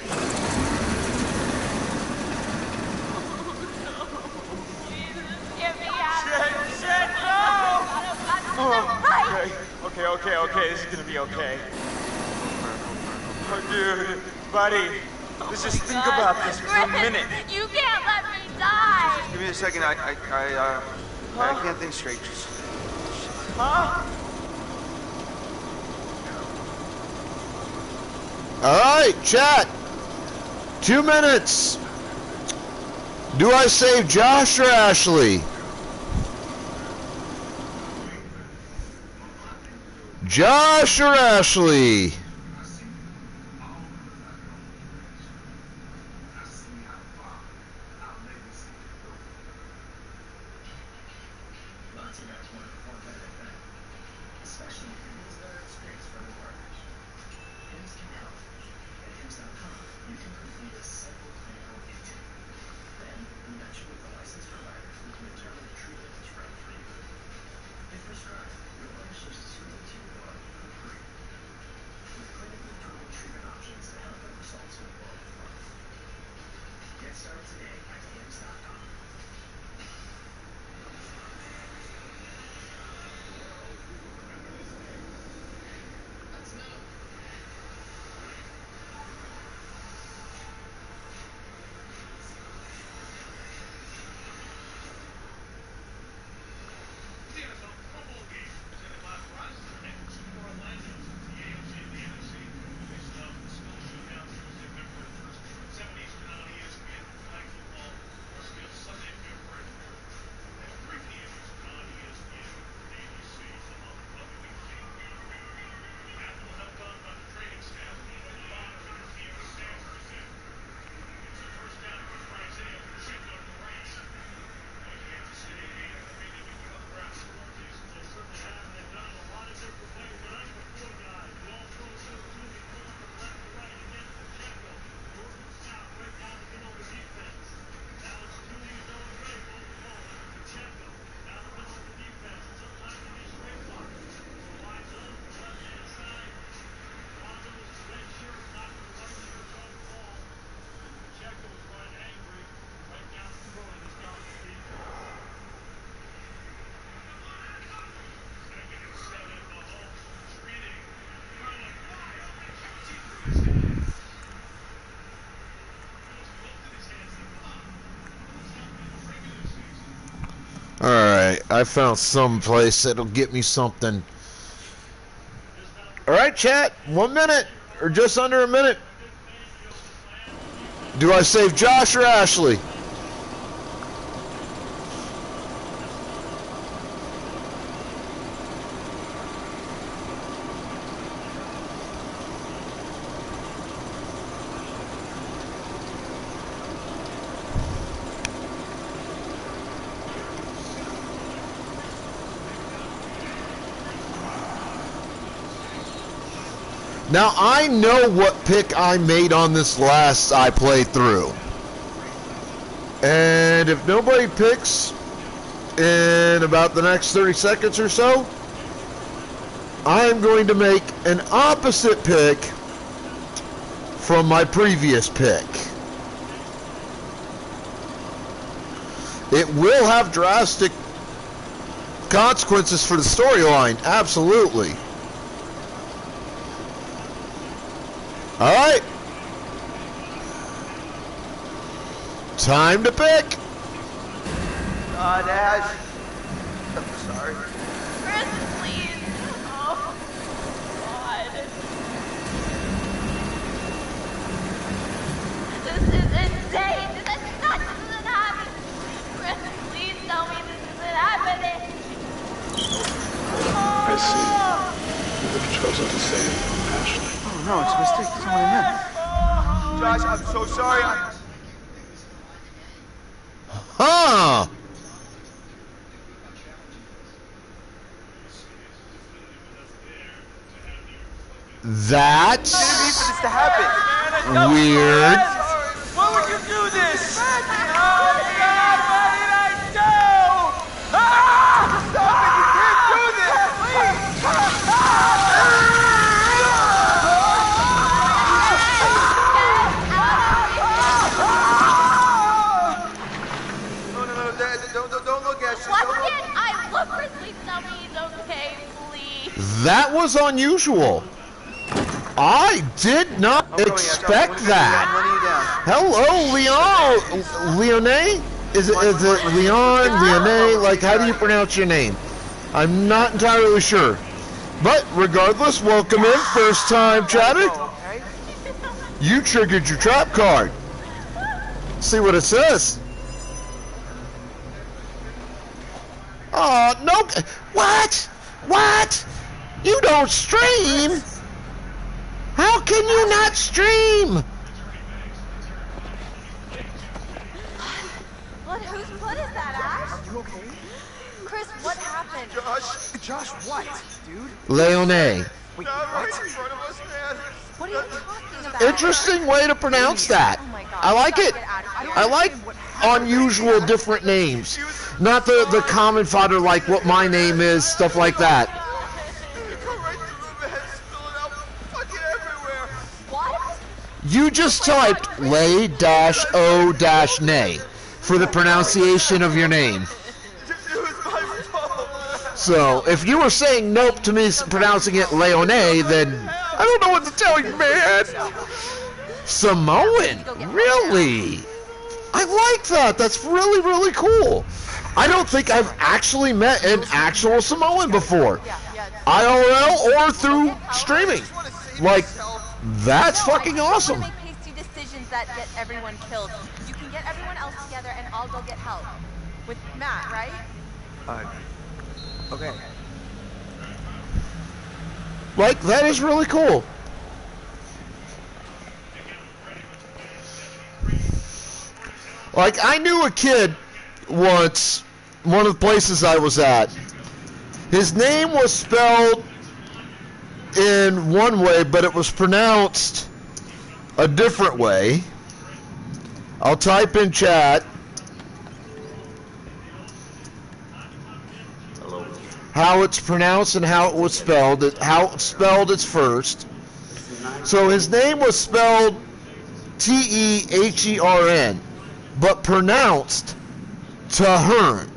Speaker 2: Okay, this is gonna be okay. Oh, dude, buddy, let's just think about this for a minute.
Speaker 5: You can't let me die!
Speaker 2: Just give me a second, I can't think straight. Just...
Speaker 1: All right, chat. 2 minutes. Do I save Josh or Ashley? Josh or Ashley? Alright, I found some place that'll get me something. Alright, chat, 1 minute, or just under a minute. Do I save Josh or Ashley? Now, I know what pick I made on this last I played through. And if nobody picks in about the next 30 seconds or so, I'm going to make an opposite pick from my previous pick. It will have drastic consequences for the storyline, absolutely. All right. Time to pick.
Speaker 2: Ash. I'm sorry.
Speaker 5: Chris, please. Oh, God. This is insane. This isn't happening. Chris, please tell me this isn't happening.
Speaker 11: I see. You have chosen to save Ashley.
Speaker 2: No, it's a mistake. That's not what I meant. Josh, I'm so sorry.
Speaker 1: Huh. That's
Speaker 2: I didn't mean for this to happen.
Speaker 1: weird.
Speaker 2: What would you Don't look at you.
Speaker 12: What can't I look for sweet dummies? Okay, please.
Speaker 1: That was unusual. I did not expect that. Hello, Leone? Is it Leon, Leone? Like, how do you pronounce your name? I'm not entirely sure. But regardless, welcome in, first time chatter. You triggered your trap card. See what it says. Oh, no. What? What? You don't stream? How can you not stream?
Speaker 12: What? Whose blood is that, Ash?
Speaker 2: You okay?
Speaker 12: Chris, what happened?
Speaker 2: Josh, what, dude?
Speaker 1: Leone.
Speaker 2: Wait, what?
Speaker 12: What are you talking about?
Speaker 1: Interesting way to pronounce that.
Speaker 12: Oh my God.
Speaker 1: I like it. I like unusual, different names. Not the common fodder like what my name is, stuff like that.
Speaker 12: What?
Speaker 1: You just typed lay-o-nay for the pronunciation of your name. So, if you were saying nope to me pronouncing it Leone, then I don't know what to tell you, man. Samoan? Really? I like that. That's really, really cool. I don't think I've actually met an actual Samoan before. IRL or through streaming. Like, that's fucking awesome.
Speaker 12: Make hasty decisions that get everyone killed. You can get everyone else together and I'll go get help. With Matt, right?
Speaker 2: Okay.
Speaker 1: Like, that is really cool. Like, I knew a kid once, one of the places I was at. His name was spelled in one way, but it was pronounced a different way. I'll type in chat. How it's pronounced and how it was spelled. How it's spelled is first. So his name was spelled T-E-H-E-R-N, but pronounced Tahern.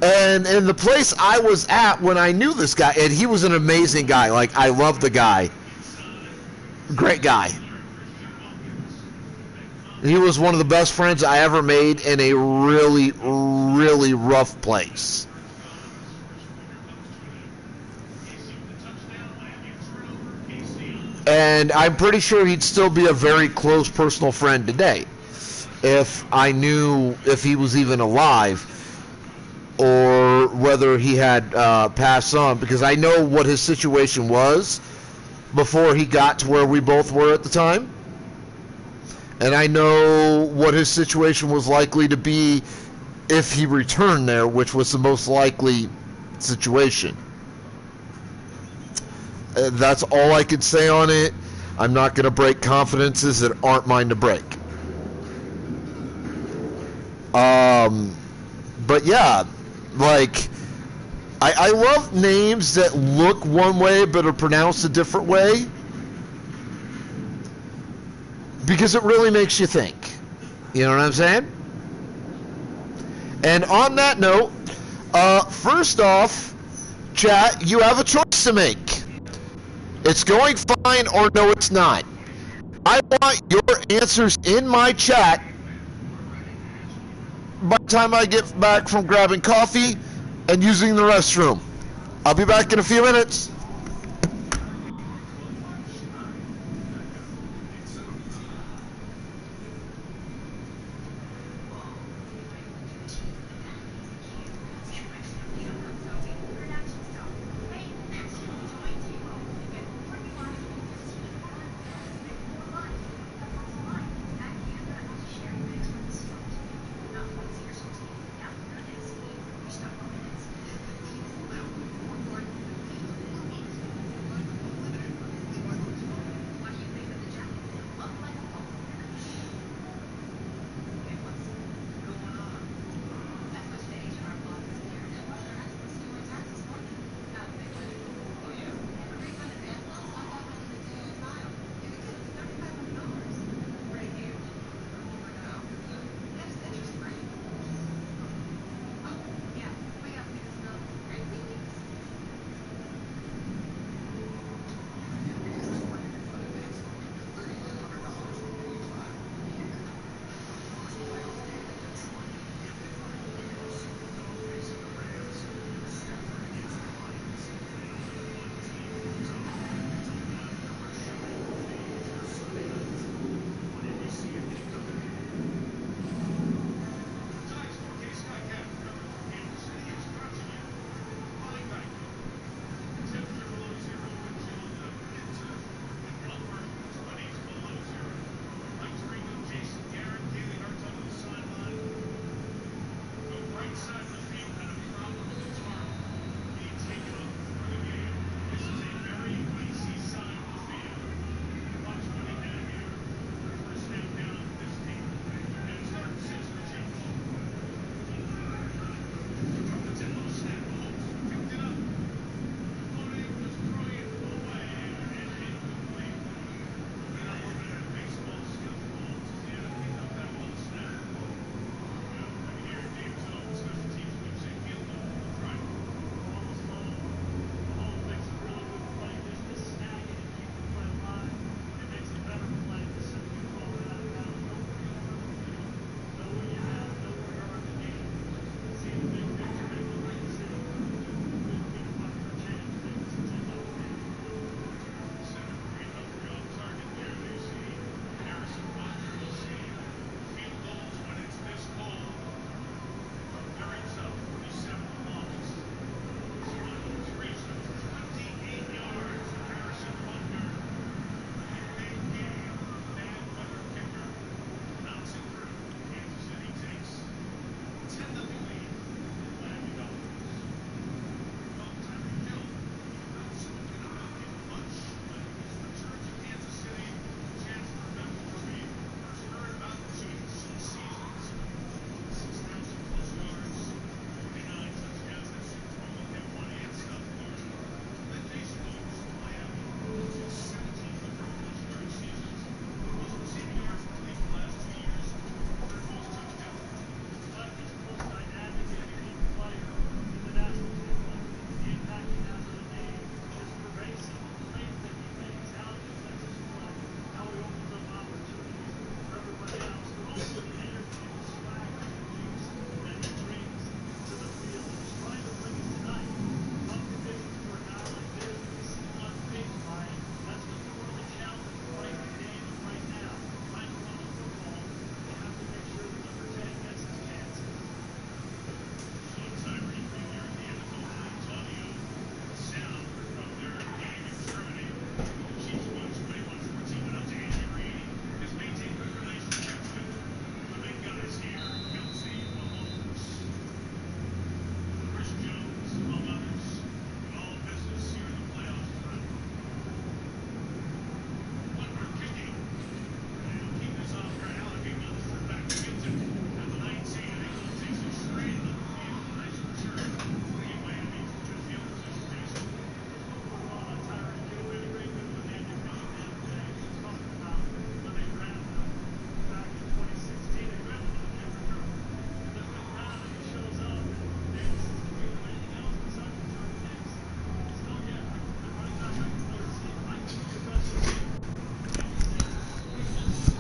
Speaker 1: And in the place I was at when I knew this guy, and he was an amazing guy. Like, I love the guy. Great guy. He was one of the best friends I ever made in a really, really rough place. And I'm pretty sure he'd still be a very close personal friend today if I knew if he was even alive or whether he had passed on, because I know what his situation was before he got to where we both were at the time. And I know what his situation was likely to be if he returned there, which was the most likely situation. That's all I could say on it. I'm not going to break confidences that aren't mine to break. But yeah, like, I love names that look one way but are pronounced a different way, because it really makes you think. You know what I'm saying? And on that note, first off, chat, you have a choice to make. It's going fine or no, it's not. I want your answers in my chat by the time I get back from grabbing coffee and using the restroom. I'll be back in a few minutes.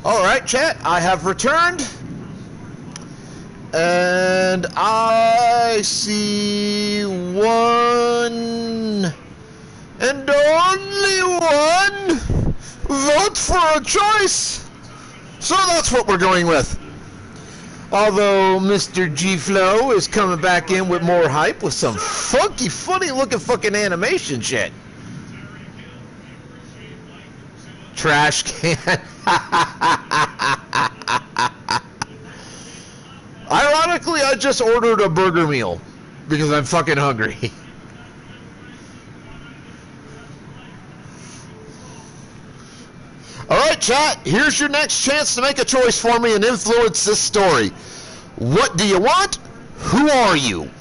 Speaker 1: Alright, chat, I have returned. And I see one and only one vote for a choice. So that's what we're going with. Although Mr. G-Flow is coming back in with more hype with some funky, funny-looking fucking animation shit. Trash can. Ironically, I just ordered a burger meal because I'm fucking hungry. Alright, chat, here's your next chance to make a choice for me and influence this story. What do you want? Who are you?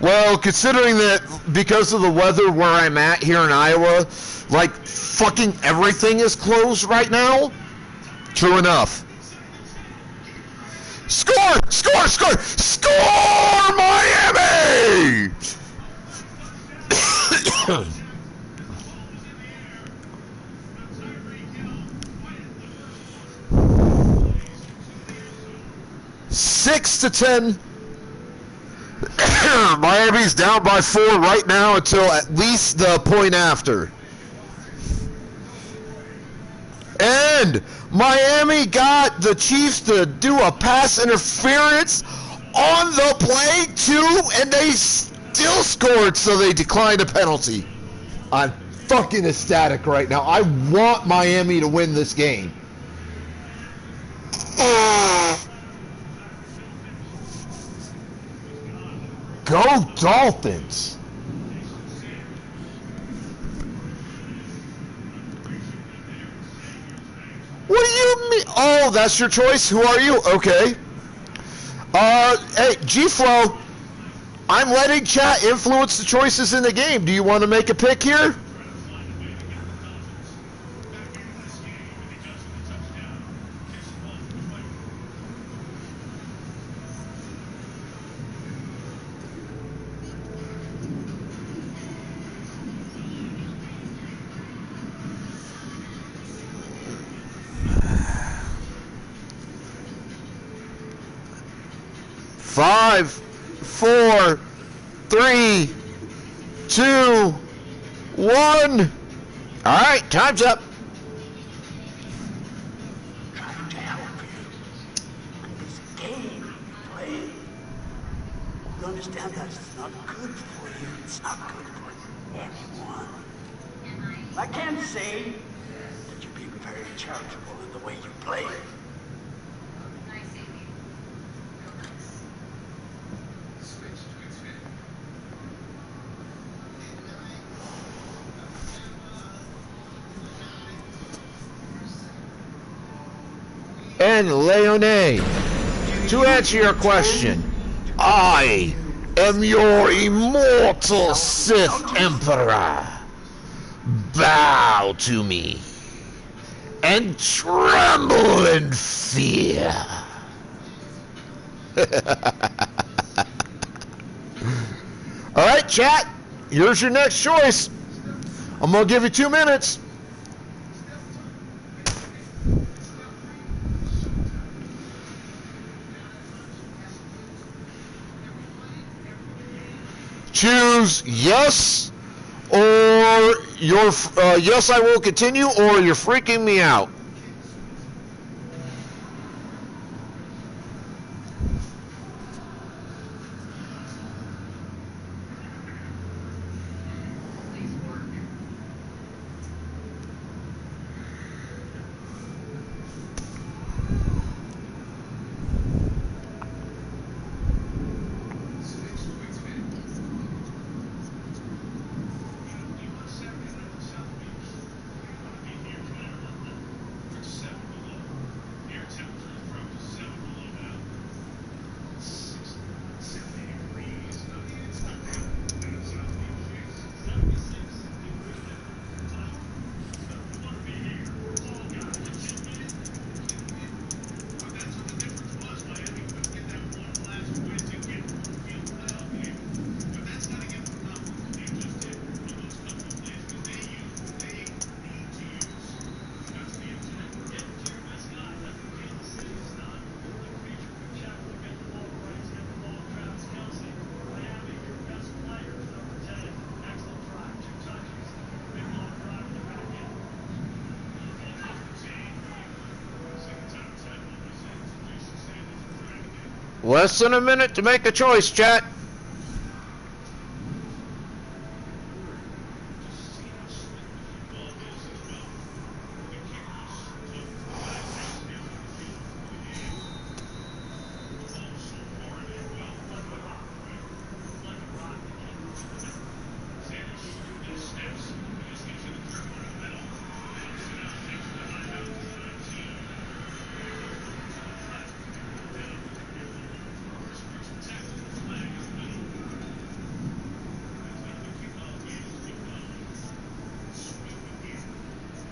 Speaker 1: Well, considering that because of the weather where I'm at here in Iowa, like fucking everything is closed right now, true enough. Score! Score! Score! Score, Miami! Six to 10. Miami's down by 4 right now until at least the point after. And Miami got the Chiefs to do a pass interference on the play too, and they still scored, so they declined a penalty. I'm fucking ecstatic right now. I want Miami to win this game. Go Dolphins! What do you mean? Oh, that's your choice? Who are you? Okay. Hey, G-Flow, I'm letting chat influence the choices in the game. Do you want to make a pick here? Five, 4, 3, 2, 1. All right, time's up.
Speaker 9: Trying to help you. This game you play. You understand that it's not good for you. It's not good for anyone. I can't say that you're being very charitable in the way you play.
Speaker 1: And Leone, to answer your question, I am your immortal Sith Emperor. Bow to me and tremble in fear. All right, chat, here's your next choice. I'm gonna give you 2 minutes. Choose yes, or yes, I will continue, or you're freaking me out. Less than a minute to make a choice, chat.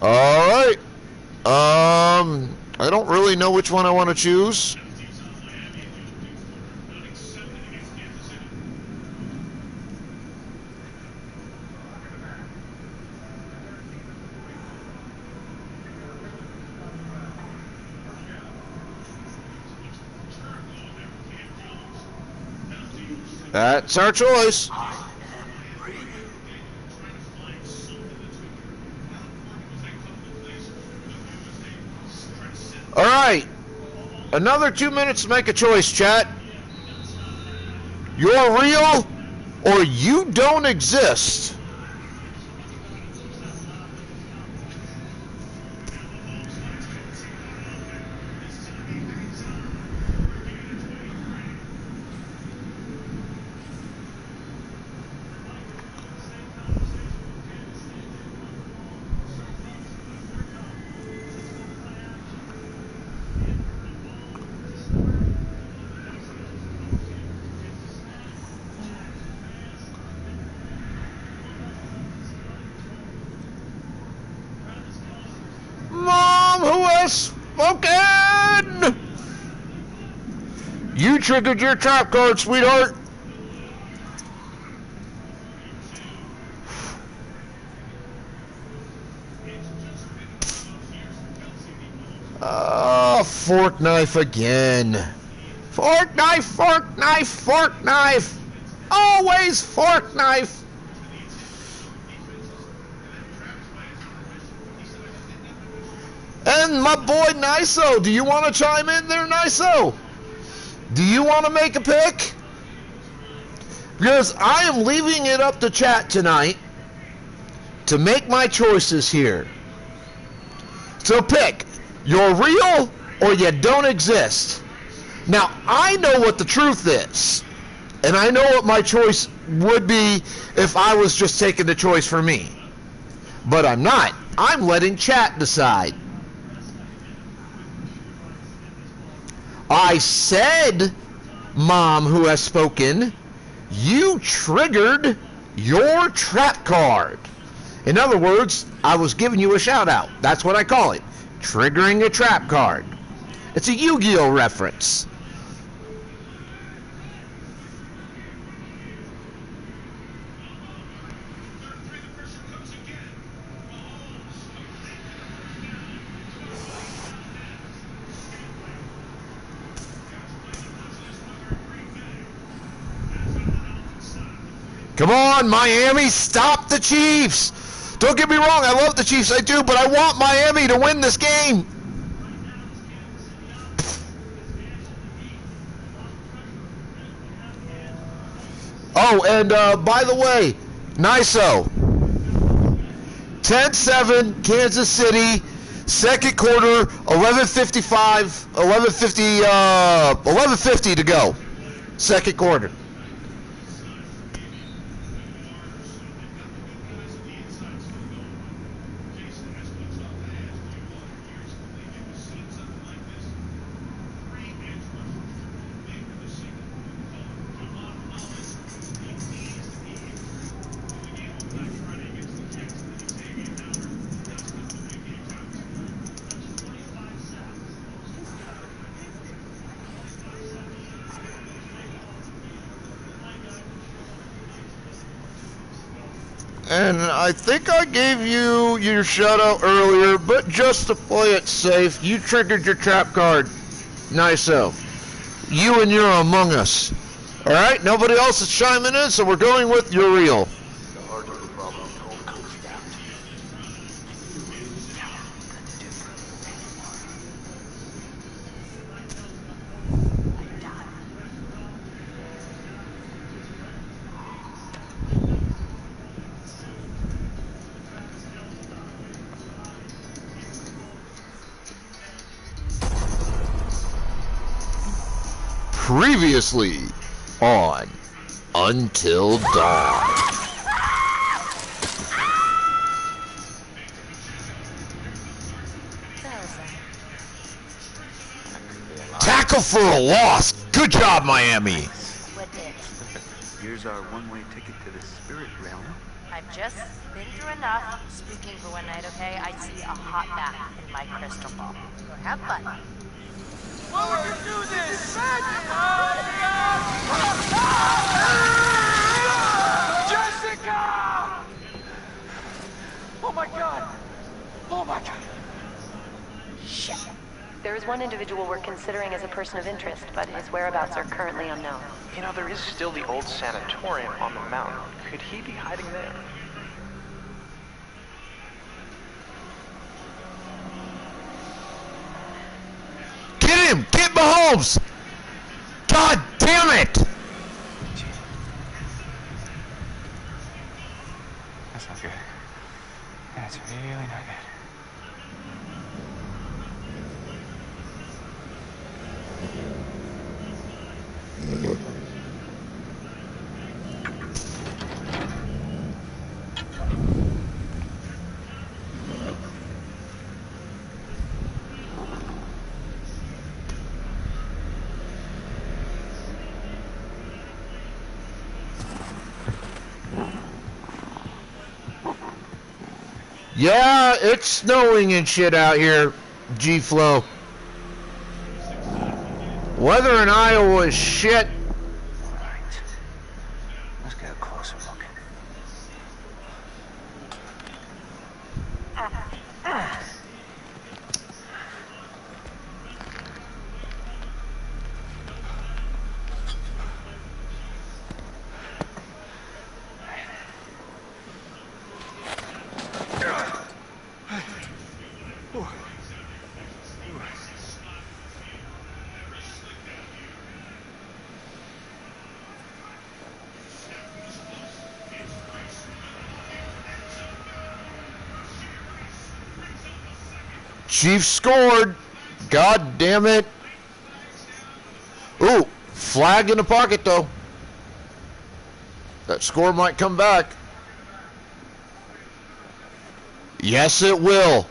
Speaker 1: All right. I don't really know which one I want to choose. That's our choice. All right, another 2 minutes to make a choice, chat. You're real or you don't exist. Mom, who has spoken? You triggered your trap card, sweetheart. Fork knife again. Fork knife, fork knife, fork knife. Always fork knife. And my boy Niso, do you want to chime in there, Niso? Do you want to make a pick? Because I am leaving it up to chat tonight to make my choices here. So pick. You're real or you don't exist. Now, I know what the truth is. And I know what my choice would be if I was just taking the choice for me. But I'm not. I'm letting chat decide. I said, Mom who has spoken, you triggered your trap card. In other words, I was giving you a shout out. That's what I call it. Triggering a trap card. It's a Yu-Gi-Oh reference. Come on, Miami, stop the Chiefs. Don't get me wrong, I love the Chiefs, I do, but I want Miami to win this game. Oh, and by the way, Niso, 10-7, Kansas City, second quarter, 11:50 to go, second quarter. And I think I gave you your shout out earlier, but just to play it safe, you triggered your trap card. Nice-o. You and you're among us. Alright, nobody else is chiming in, so we're going with you're real.
Speaker 9: The heart of the problem all comes down to
Speaker 1: Previously on Until Dawn. Tackle for a loss. Good job, Miami.
Speaker 9: Here's our one-way ticket to the spirit realm.
Speaker 13: I've just been through enough speaking for one night, okay? I see a hot bath in my crystal ball. So have fun.
Speaker 8: Well, we can do this! Jessica! Oh my god! Oh my god!
Speaker 10: Shit. There is one individual we're considering as a person of interest, but his whereabouts are currently unknown.
Speaker 2: You know, there is still the old sanatorium on the mountain. Could he be hiding there?
Speaker 1: Get him! Get Mahomes! God damn it!
Speaker 2: That's not good. That's really not good.
Speaker 1: Yeah, it's snowing and shit out here, G-Flow. Weather in Iowa is shit.
Speaker 2: Let's get a closer look.
Speaker 1: Chiefs scored. God damn it. Ooh, flag in the pocket though. That score might come back. Yes, it will.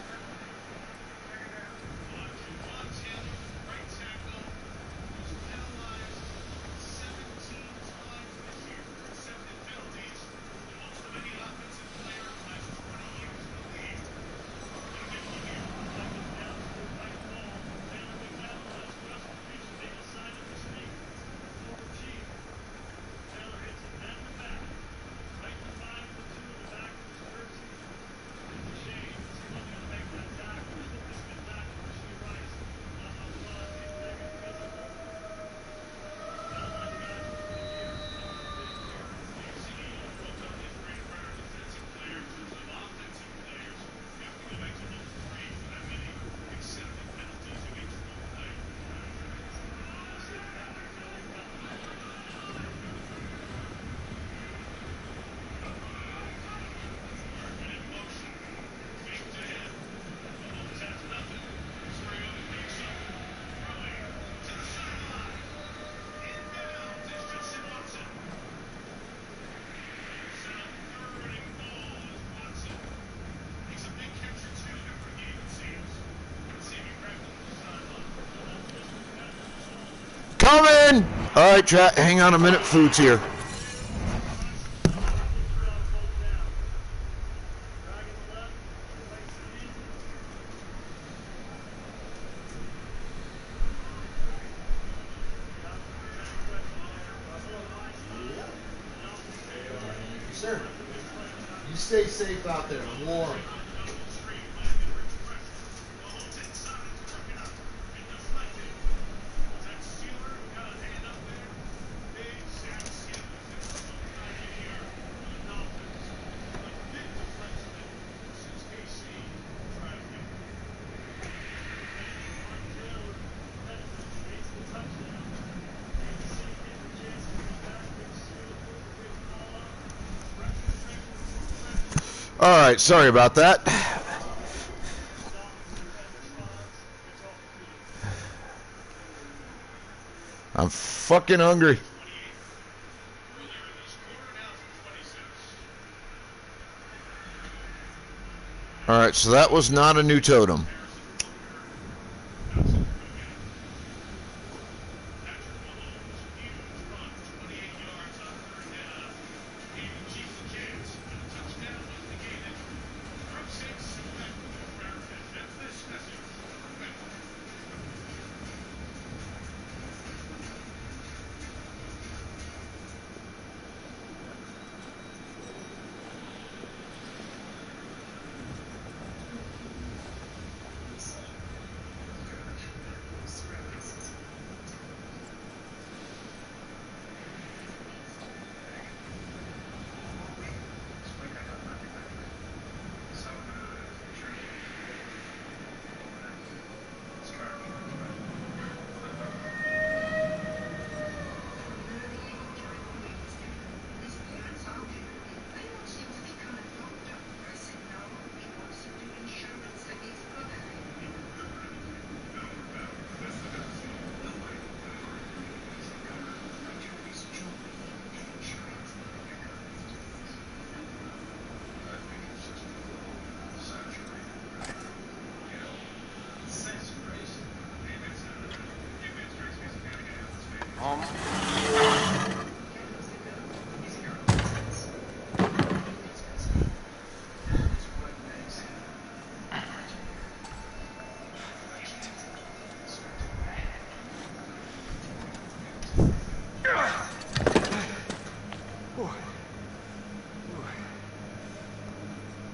Speaker 1: Coming! Alright, chat, hang on a minute, food's here. Sir, you stay safe out there, I'm warm. Alright, sorry about that. I'm fucking hungry. Alright, so that was not a new totem.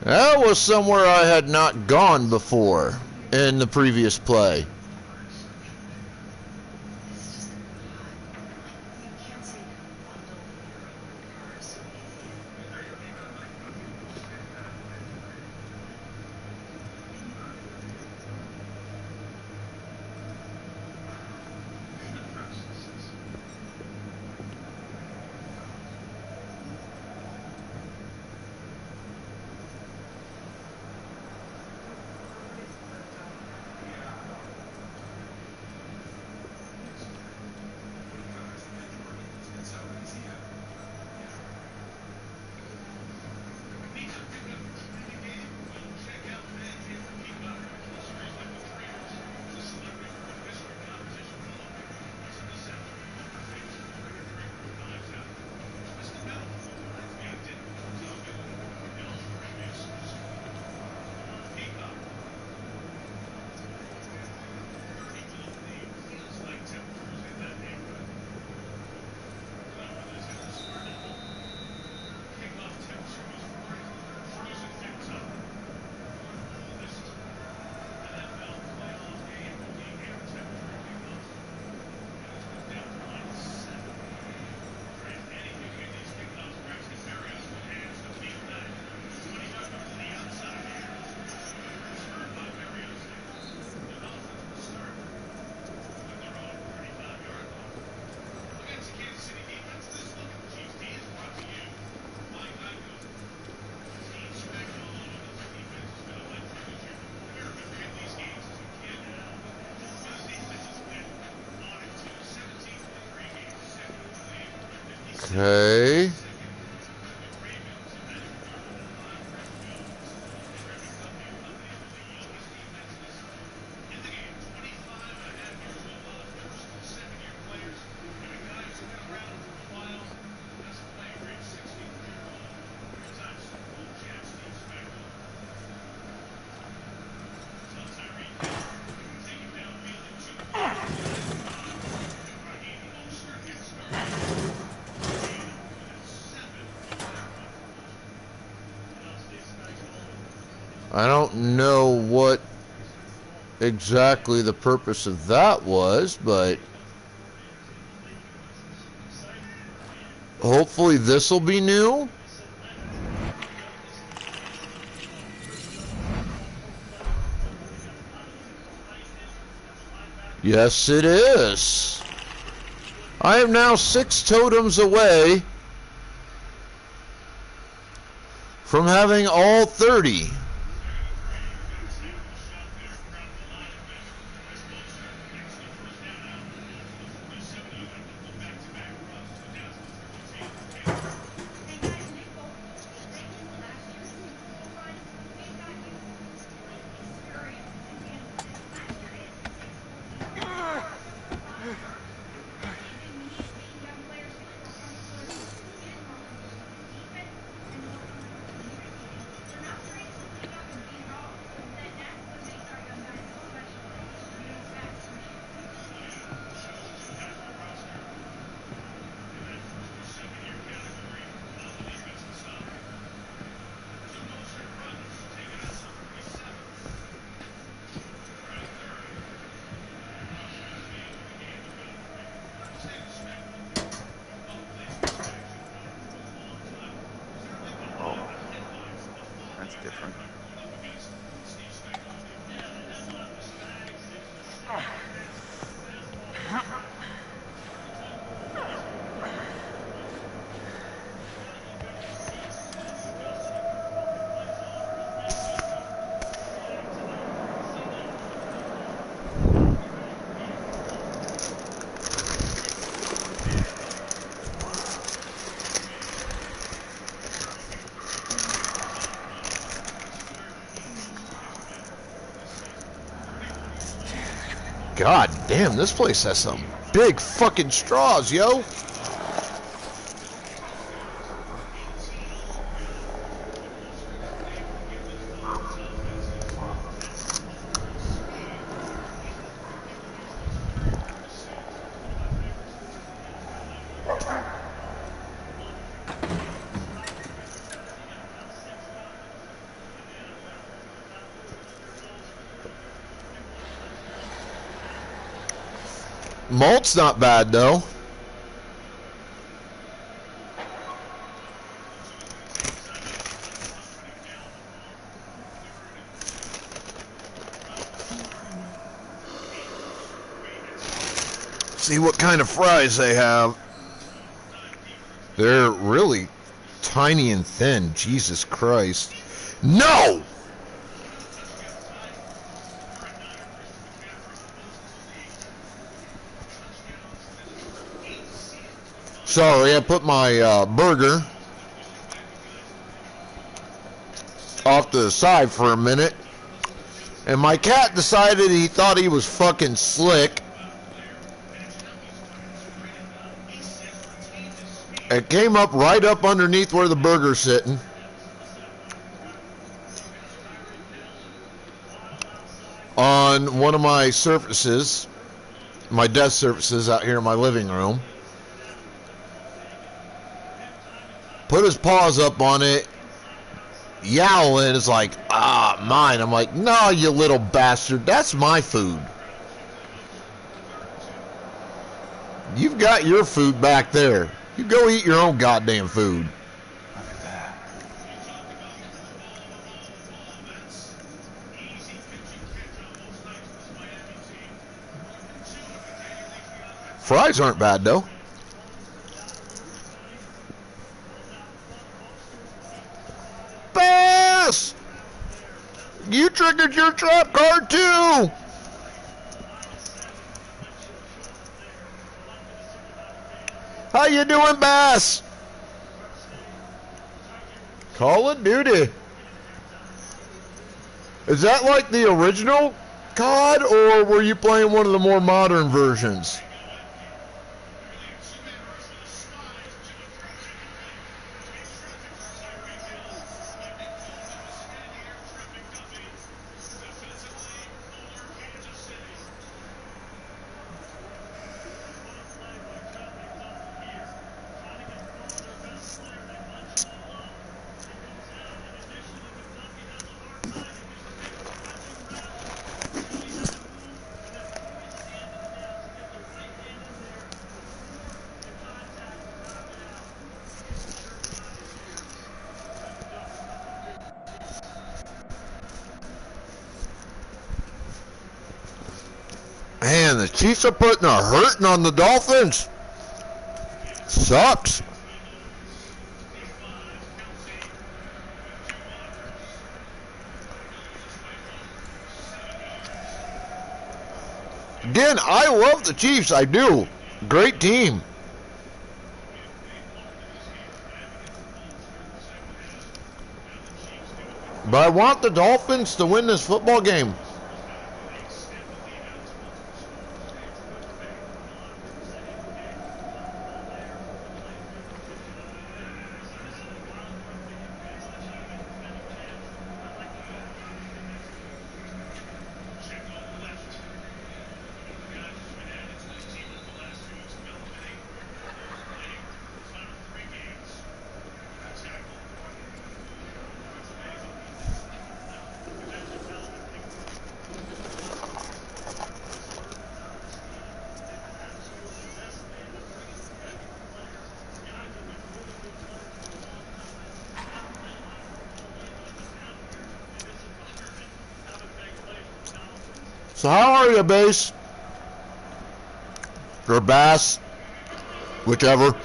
Speaker 1: That was somewhere I had not gone before in the previous play. Okay. I don't know what exactly the purpose of that was, but hopefully this will be new. Yes, it is. I am now 6 totems away from having all 30. God damn, this place has some big fucking straws, yo. Malt's not bad though. See what kind of fries they have. They're really tiny and thin. Jesus Christ. No! Sorry, I put my burger off to the side for a minute, and my cat decided he thought he was fucking slick. It came up right up underneath where the burger's sitting. On one of my surfaces, my desk surfaces out here in my living room. Put his paws up on it, yowling. It's like, ah, mine. I'm like, no, you little bastard. That's my food. You've got your food back there. You go eat your own goddamn food.
Speaker 2: Look at that.
Speaker 1: Fries aren't bad, though. Bass! You triggered your trap card, too! How you doing, Bass? Call of Duty. Is that like the original COD, or were you playing one of the more modern versions? Man, the Chiefs are putting a hurting on the Dolphins. Sucks. Again, I love the Chiefs. I do. Great team. But I want the Dolphins to win this football game. So how are you, Bass? Or Bass? Whichever.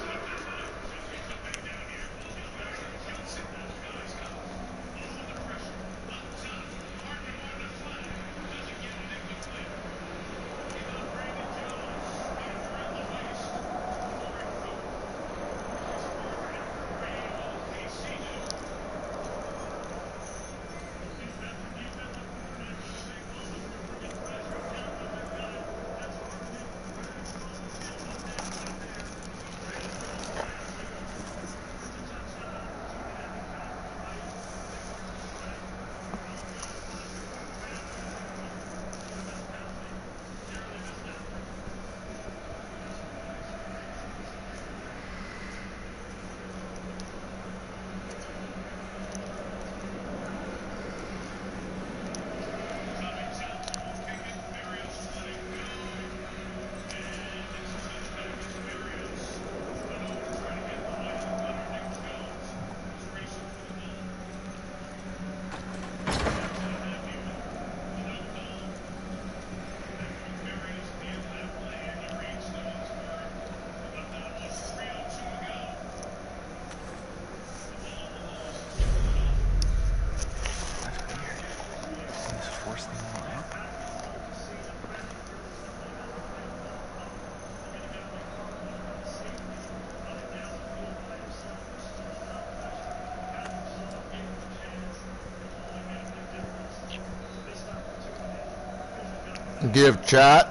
Speaker 1: Give chat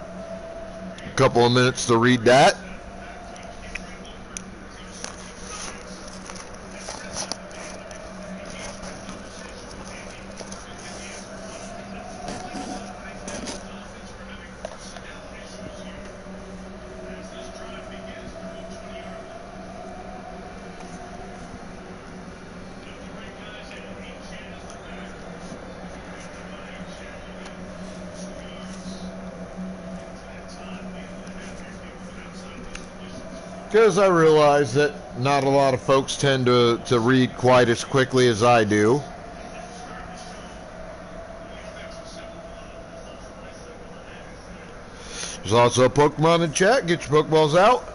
Speaker 1: a couple of minutes to read that. Because I realize that not a lot of folks tend to read quite as quickly as I do. There's also a Pokemon in chat. Get your Pokeballs out.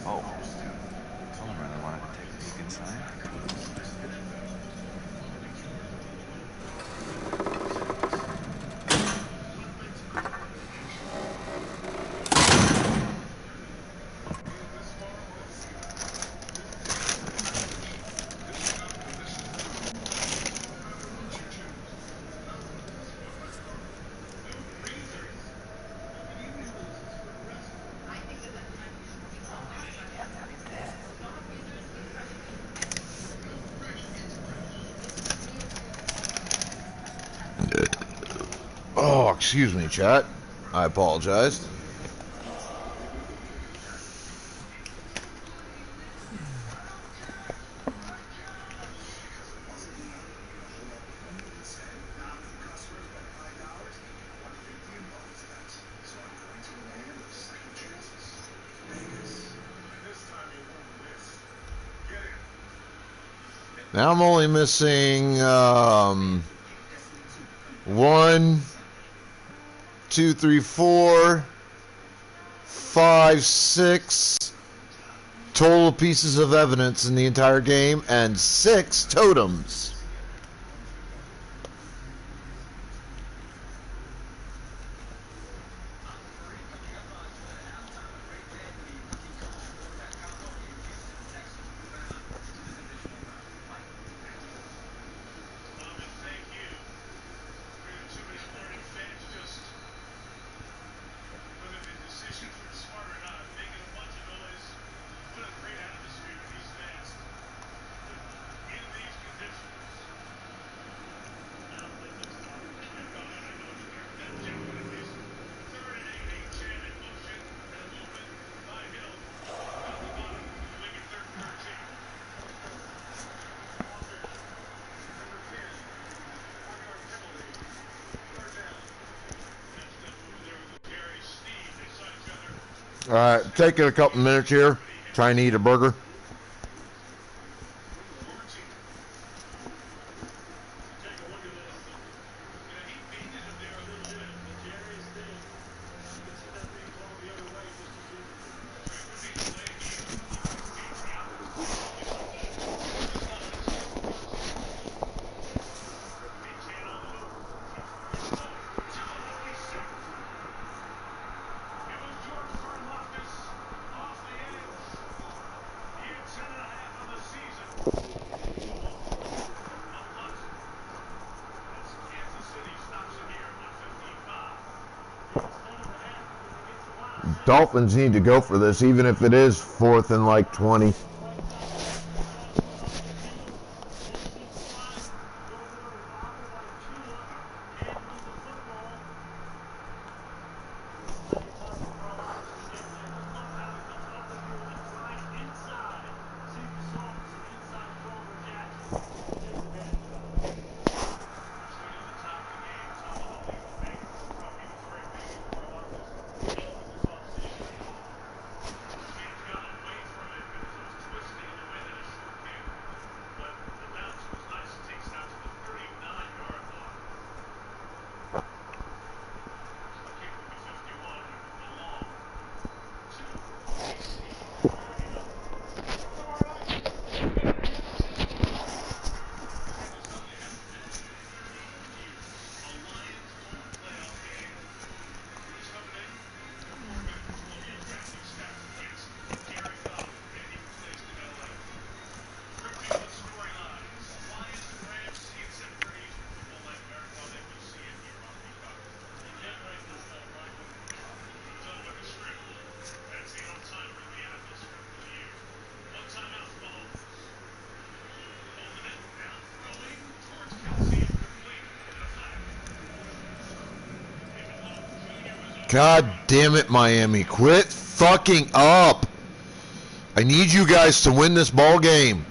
Speaker 2: Oh, someone really wanted to take a peek inside.
Speaker 1: Oh, excuse me, chat. I apologize. Now I'm only missing 1, 2, 3, 4, 5, 6 total pieces of evidence in the entire game and 6 totems. All right, taking a couple minutes here, trying to eat a burger. Dolphins need to go for this, even if it is 4th and like 20. God damn it, Miami. Quit fucking up. I need you guys to win this ball game.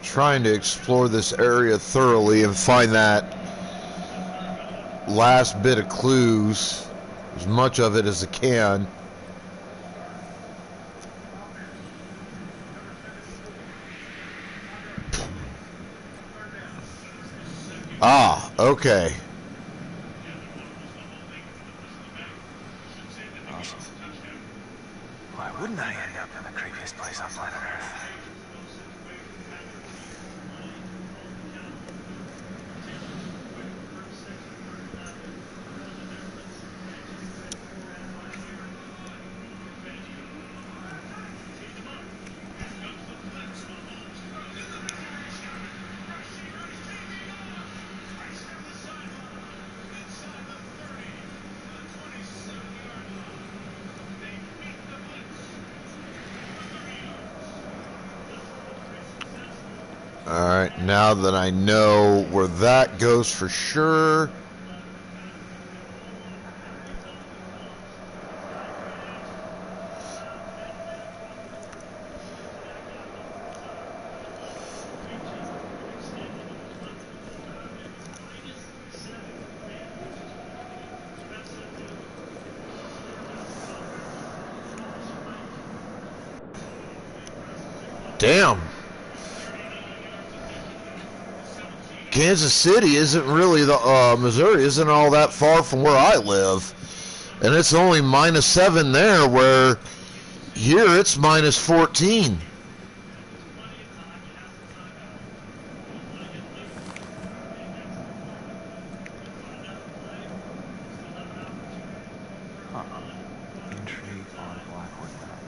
Speaker 1: Trying to explore this area thoroughly and find that last bit of clues, as much of it as I can. Ah, okay.
Speaker 2: Awesome. Why wouldn't I end up in the creepiest place on planet Earth?
Speaker 1: Alright, now that I know where that goes for sure. Damn. Kansas City isn't really Missouri isn't all that far from where I live, and it's only -7 there, where here it's -14.
Speaker 2: Intrigue on Blackwood Mountain.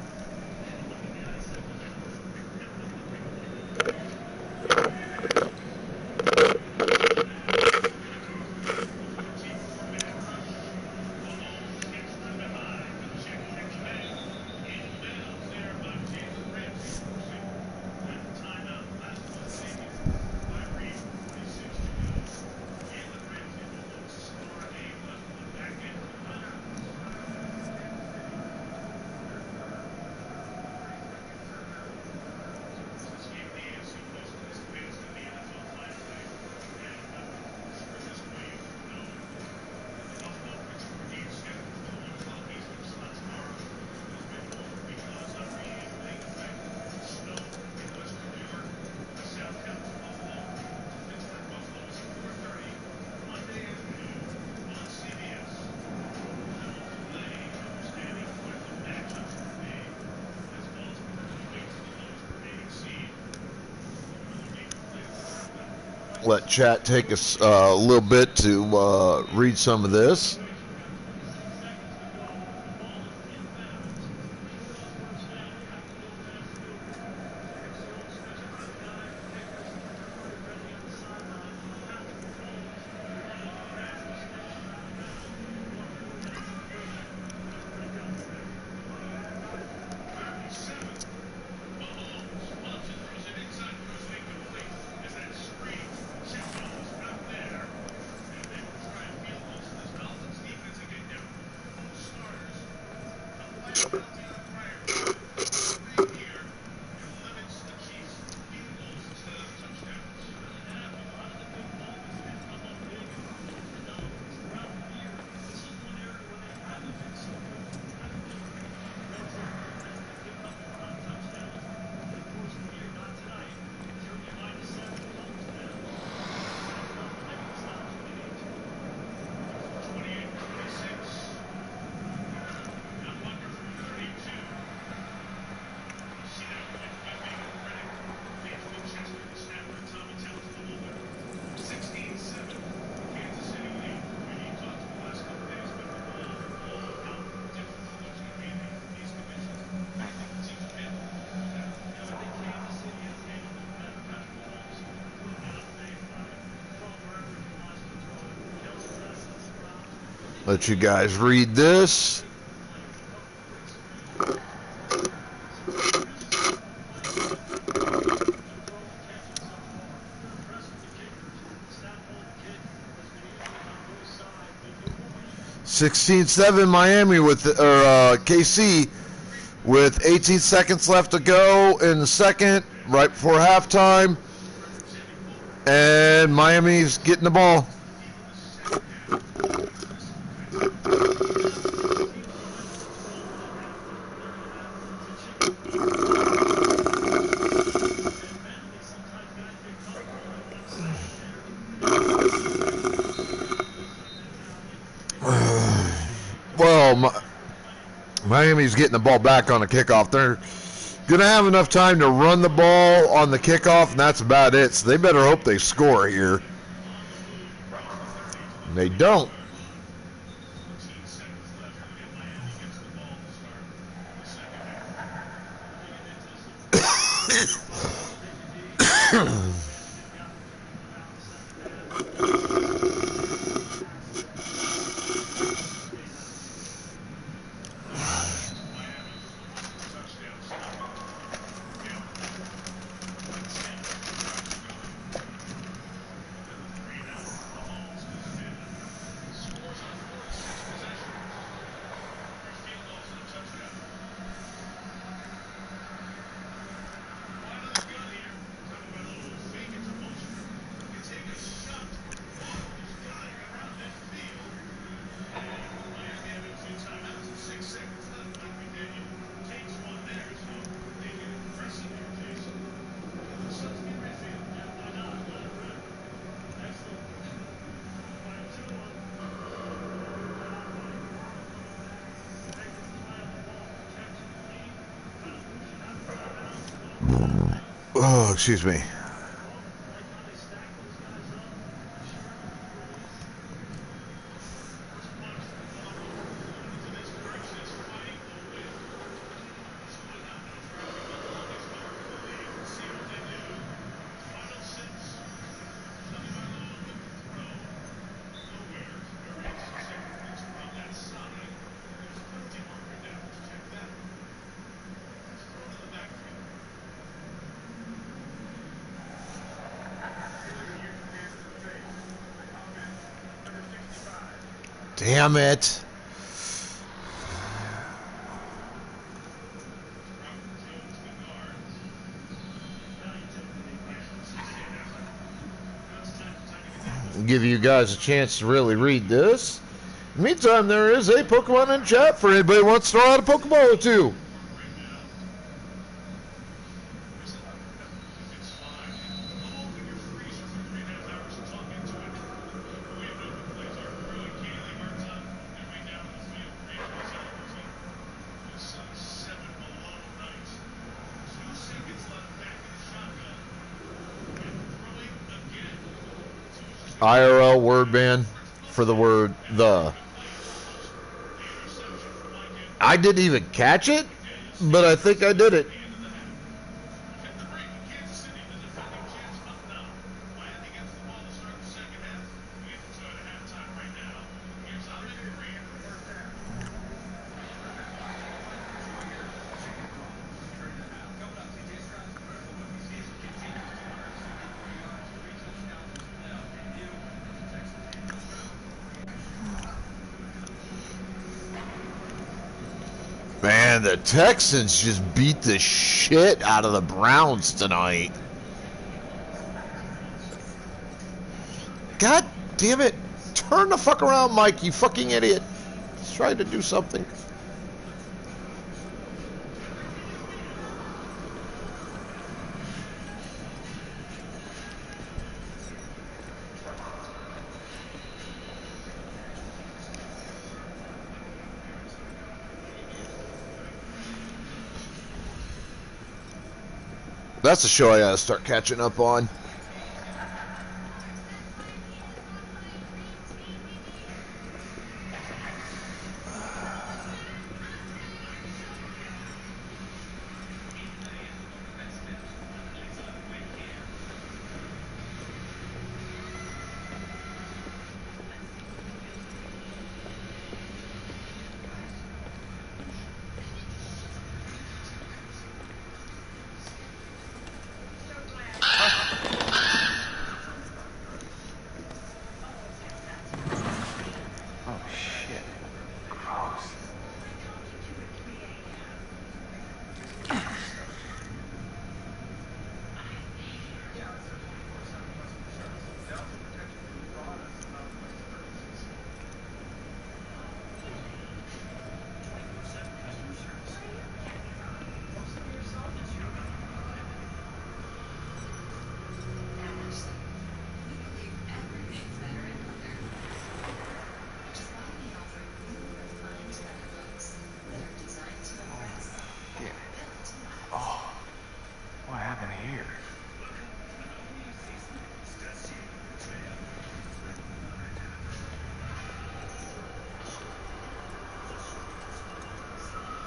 Speaker 1: let chat take us a little bit to read some of this. Let you guys read this. (16-7) Miami with KC with 18 seconds left to go in the second, right before halftime, and Miami's getting the ball. Miami's getting the ball back on the kickoff. They're going to have enough time to run the ball on the kickoff, and that's about it. So they better hope they score here. And they don't. Oh, excuse me. Damn it. Give you guys a chance to really read this. Meantime, there is a Pokemon in chat for anybody who wants to throw out a Pokeball or two. IRL word ban for the word the. I didn't even catch it, but I think I did it. Man, the Texans just beat the shit out of the Browns tonight. God damn it. Turn the fuck around, Mike, you fucking idiot. He's trying to do something. That's a show I gotta start catching up on.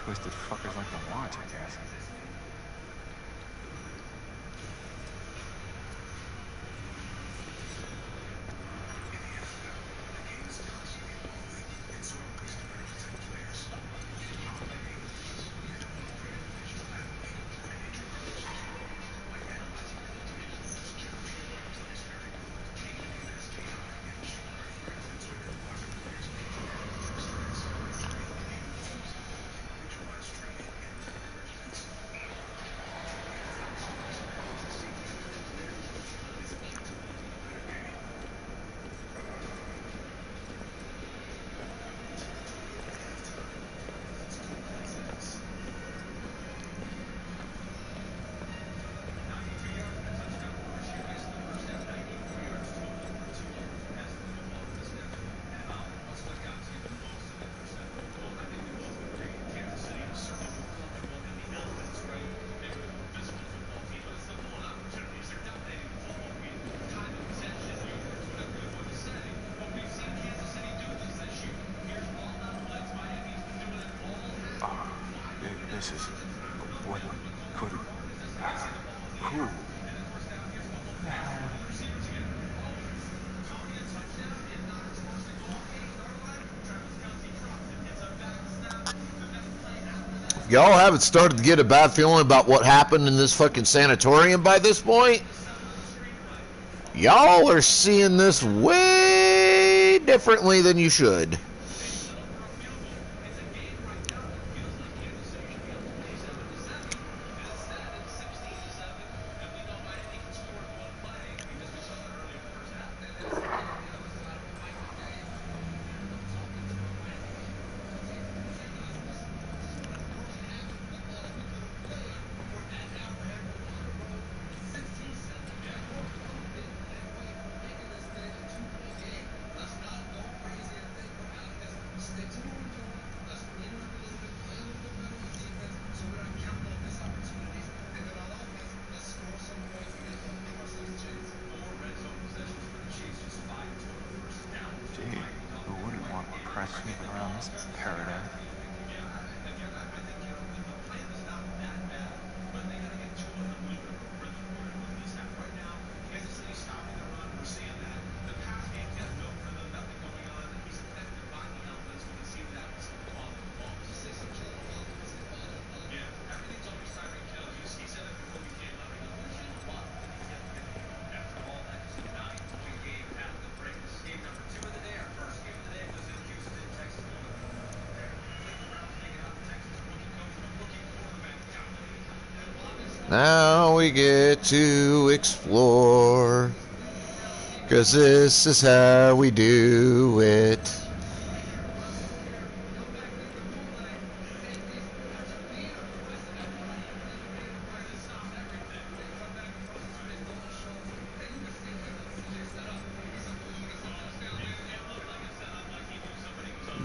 Speaker 2: Twisted fuckers like to watch, I guess. This is what could who?
Speaker 1: Y'all haven't started to get a bad feeling about what happened in this fucking sanatorium by this point? Y'all are seeing this way differently than you should.
Speaker 2: try sneaking around this paradigm.
Speaker 1: Now we get to explore, 'cause this is how we do it.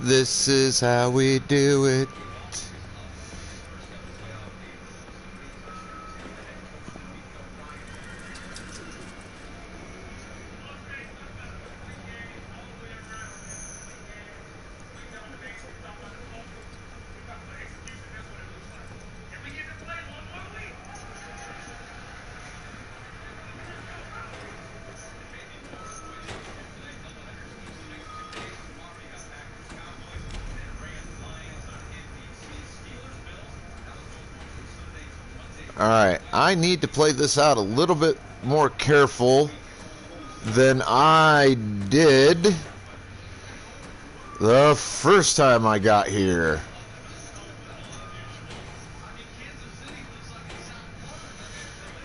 Speaker 1: This is how we do it. Alright, I need to play this out a little bit more careful than I did the first time I got here.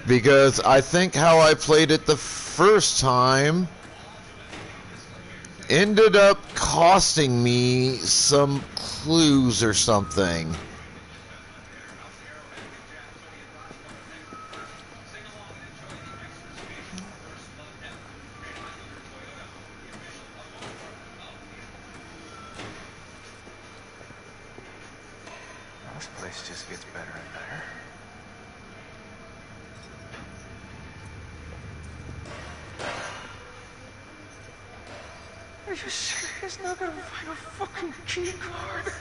Speaker 1: Because I think how I played it the first time ended up costing me some clues or something.
Speaker 2: This place just gets better and better. Are you serious? Now I gotta find a fucking key card.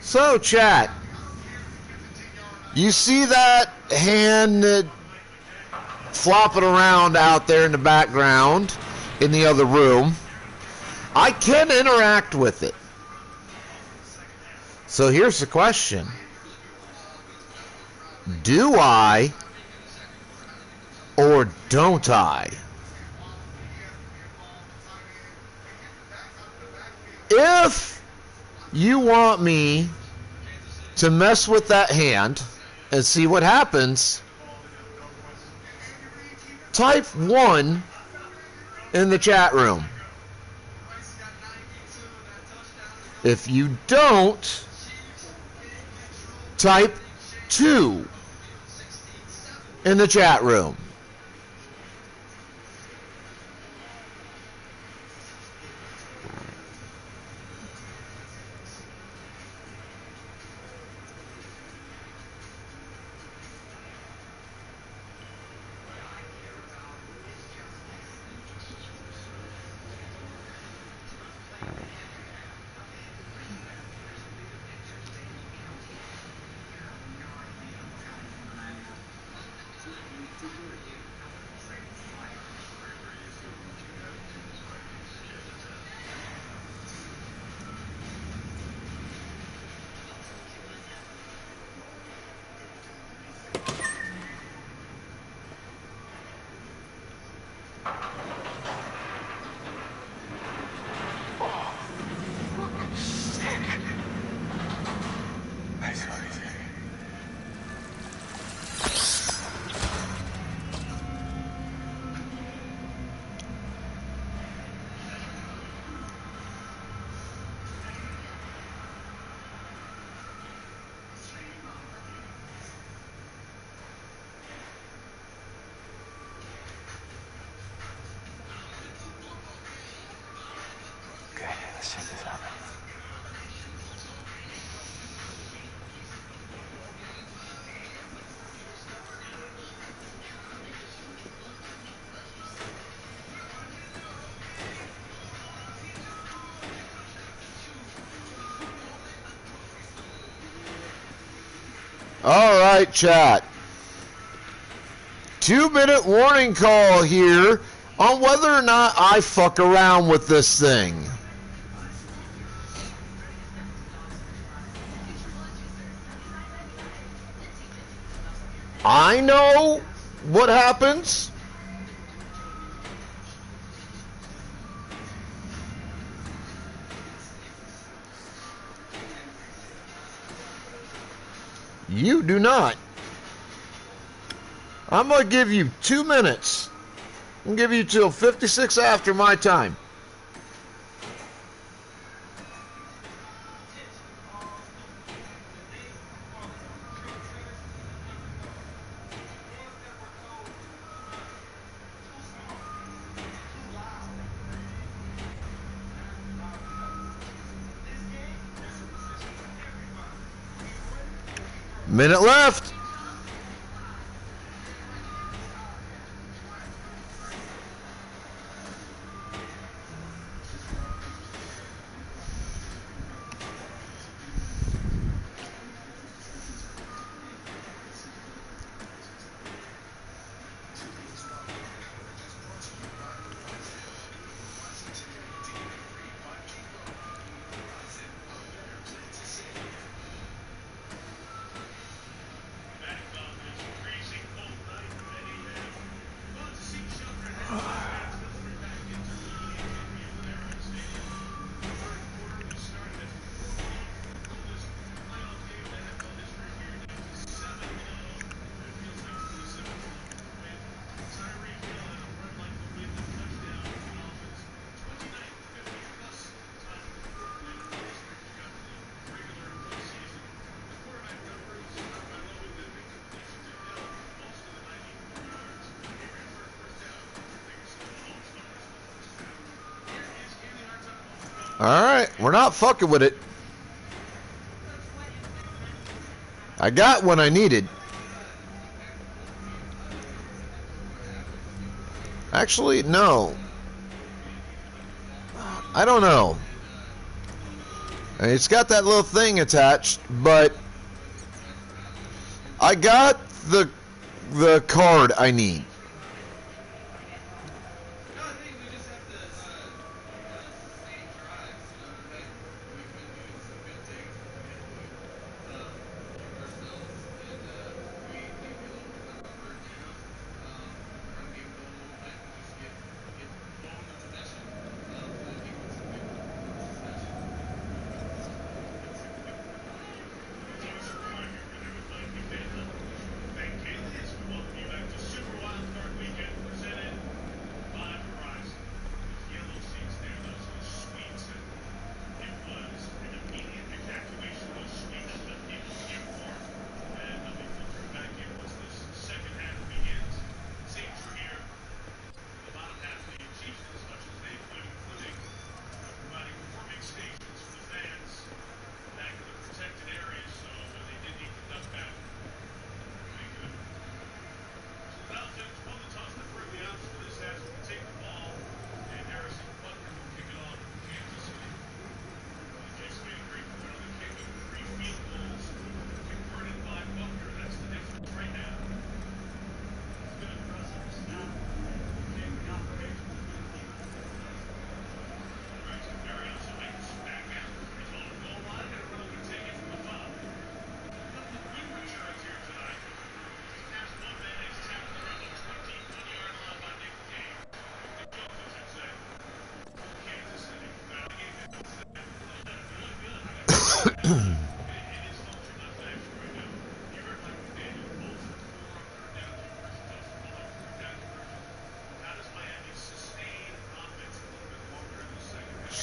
Speaker 1: So, chat, you see that hand flopping around out there in the background in the other room? I can interact with it. So here's the question. Do I or don't I? If you want me to mess with that hand and see what happens, type 1 in the chat room. If you don't, type 2 in the chat room.
Speaker 2: Let's check this out.
Speaker 1: All right, chat. 2-minute warning call here on whether or not I fuck around with this thing. I know what happens. You do not. I'm going to give you 2 minutes. I'm going to give you till 56 after my time. Minute left. Alright, we're not fucking with it. I got what I needed. Actually, no. I don't know. I mean, it's got that little thing attached, but I got the card I need.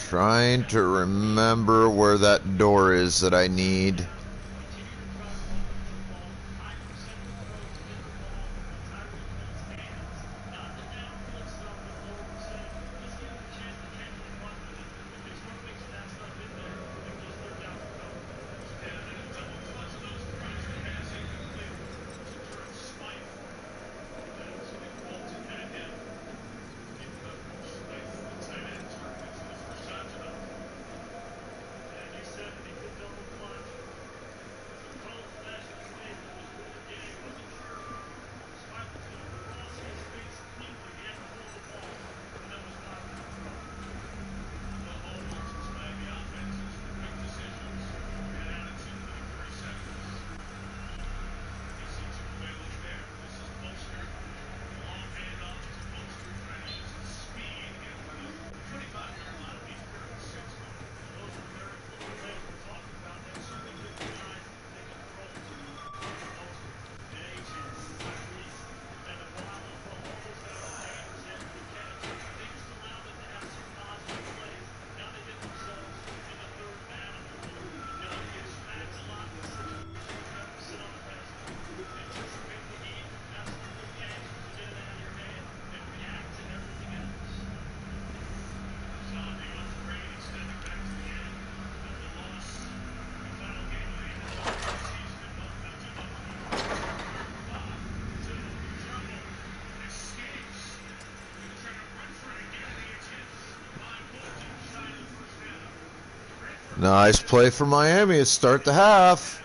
Speaker 1: Trying to remember where that door is that I need. Nice play for Miami to start the half.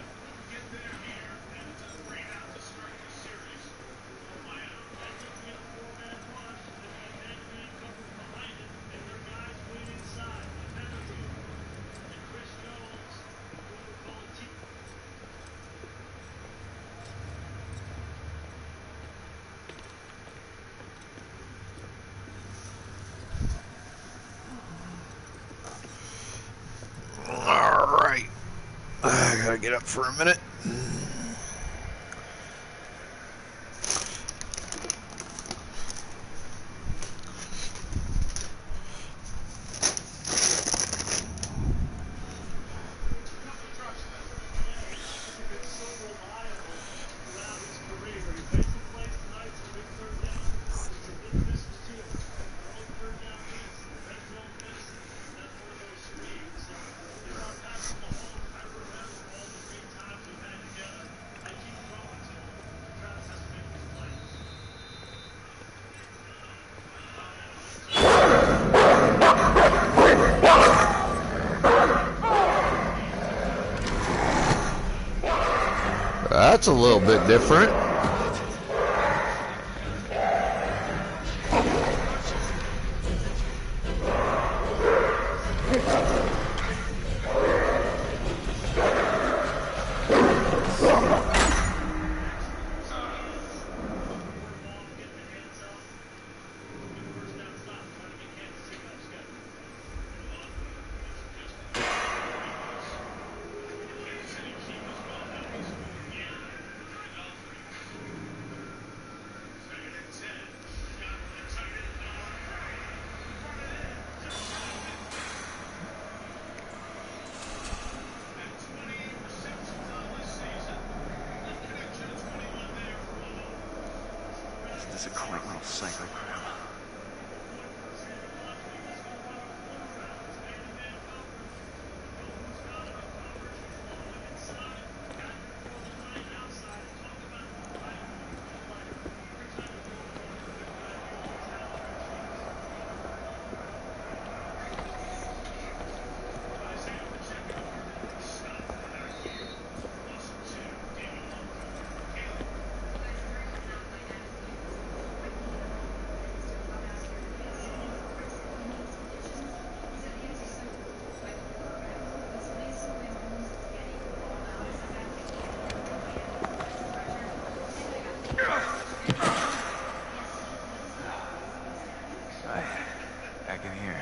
Speaker 1: All right. I gotta get up for a minute. That's a little bit different.
Speaker 2: This is a quaint little psycho crap. Back in here.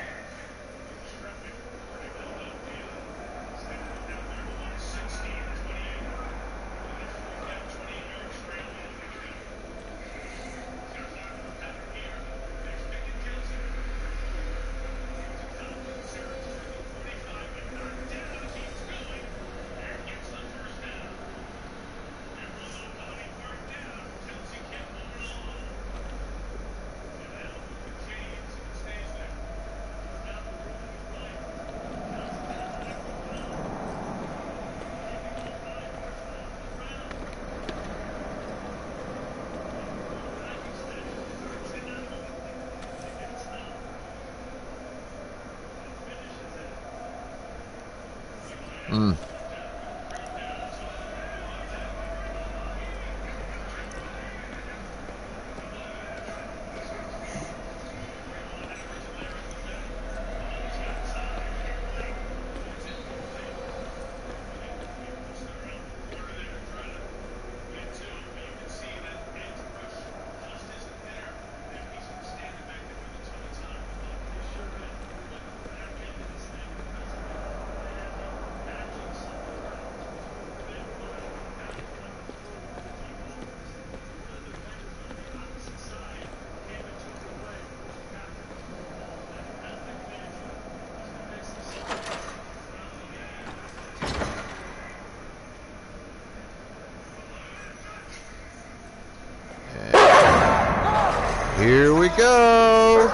Speaker 2: Here we go.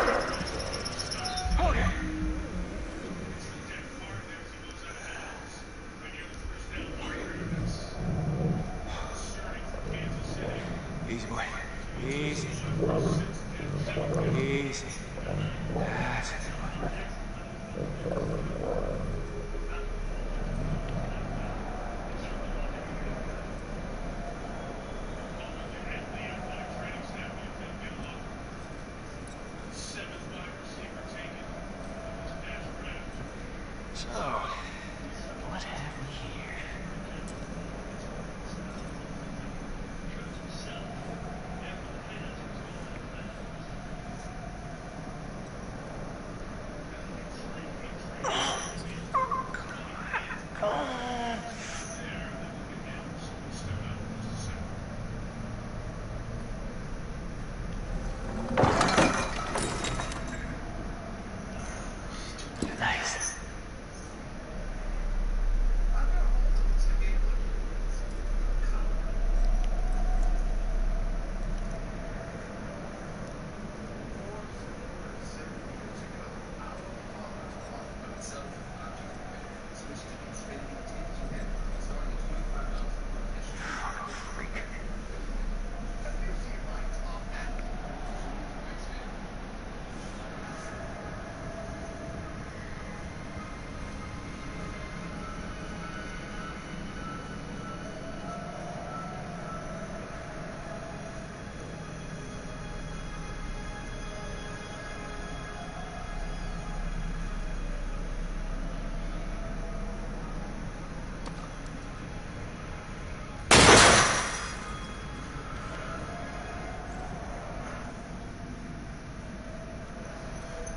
Speaker 2: Easy, boy. Easy. Easy. That's it. what have we here? Come on. Nice.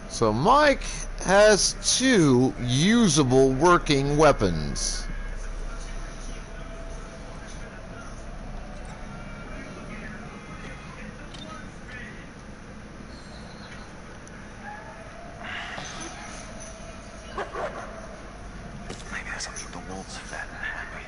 Speaker 1: So Mike has 2 usable working weapons.
Speaker 2: Maybe this will keep the wolves fed and happy.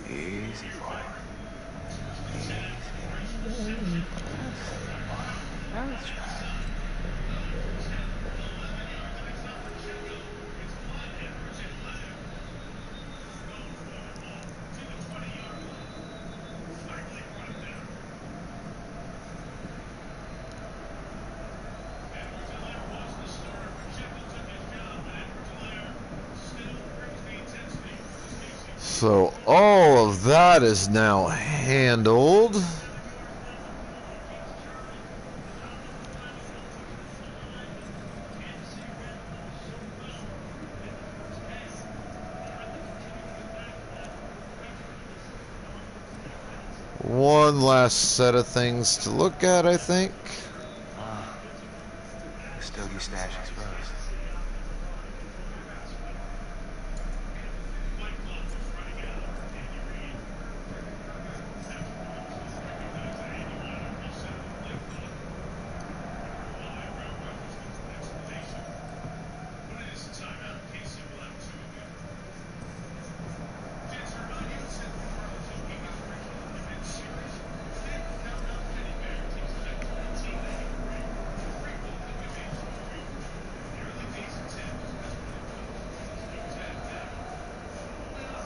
Speaker 2: Easy, boy. Easy. That's right.
Speaker 1: So all of that is now handled. One last set of things to look at, I think.
Speaker 2: Stogie stash exposed.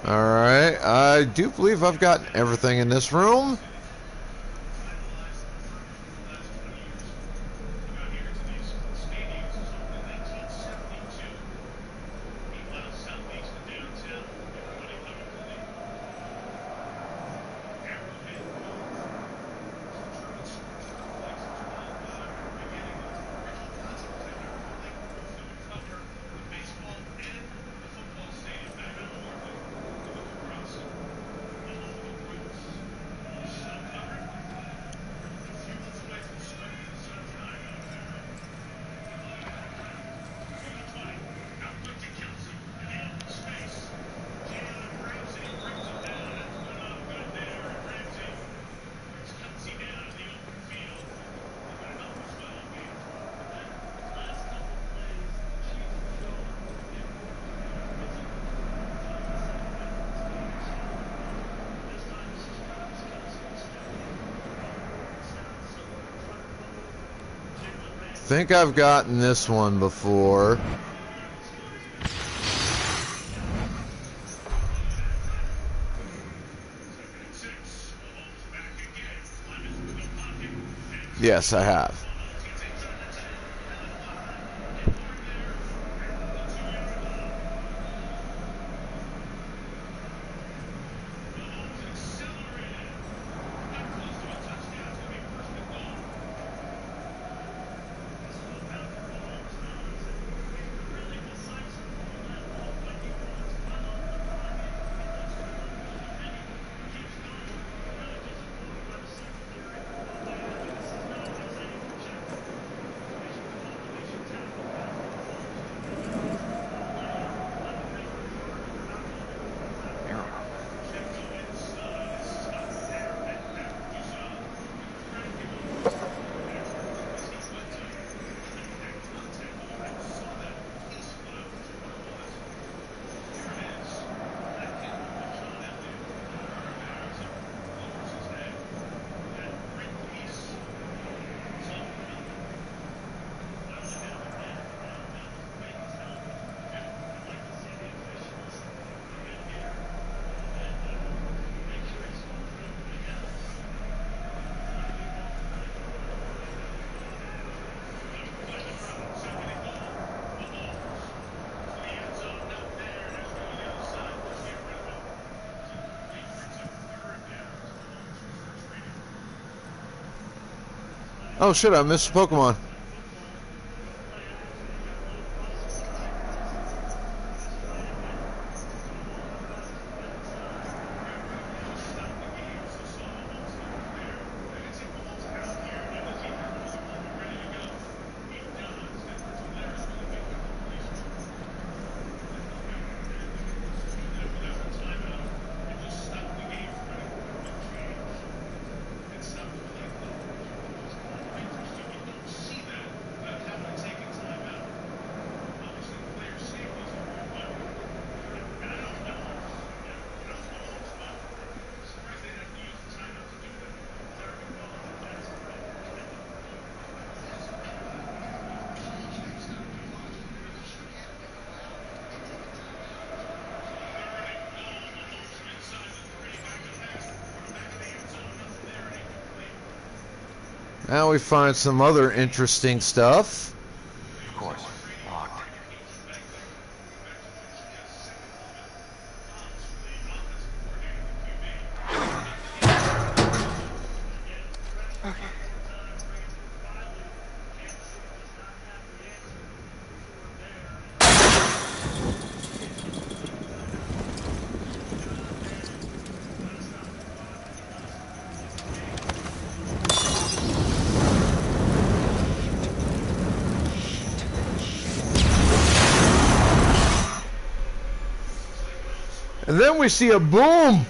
Speaker 1: Alright, I do believe I've got everything in this room. think I've gotten this one before. Yes, I have. Oh shit, I missed a Pokemon. Now we find some other interesting stuff.
Speaker 2: Of course, locked. Okay.
Speaker 1: And then we see a boom.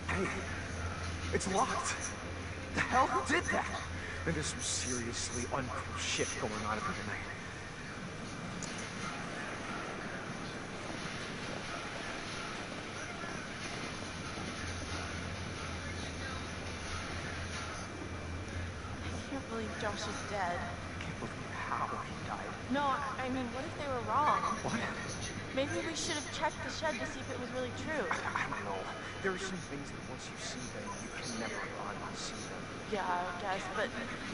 Speaker 2: Hey, it's locked. The hell did that? And there's some seriously uncool shit going on up here tonight.
Speaker 12: I can't believe Josh is dead.
Speaker 2: I can't believe how he died.
Speaker 12: No, I mean, what if they were wrong?
Speaker 2: What?
Speaker 12: Maybe we should have checked the shed to see if it was really true.
Speaker 2: I don't know. There are some things that once you see them, you can never unsee them.
Speaker 12: Yeah, I guess, but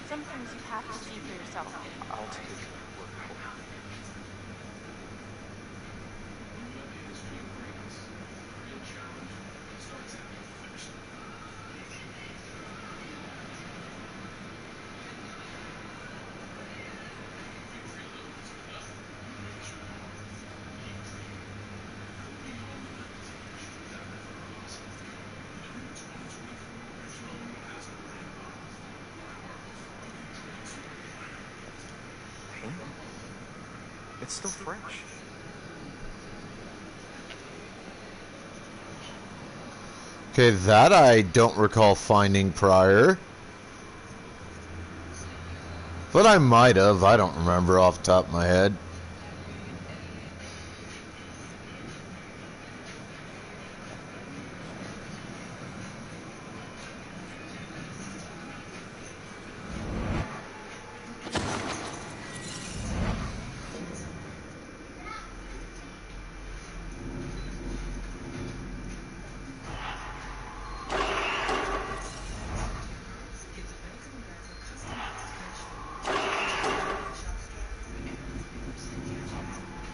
Speaker 12: sometimes you have to see for yourself.
Speaker 2: I'll take your word for it. It's still fresh.
Speaker 1: Okay, that I don't recall finding prior. But I might have. I don't remember off the top of my head.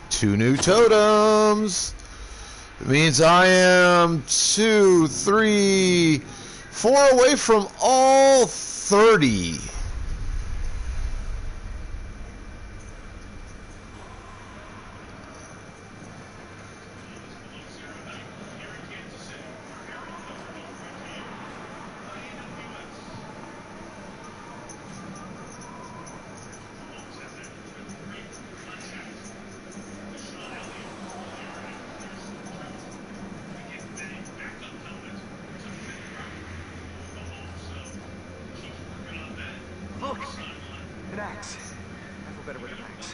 Speaker 1: Two new totems. It means I am 2, 3, 4 away from all 30.
Speaker 2: Look! An axe. I feel better with an axe.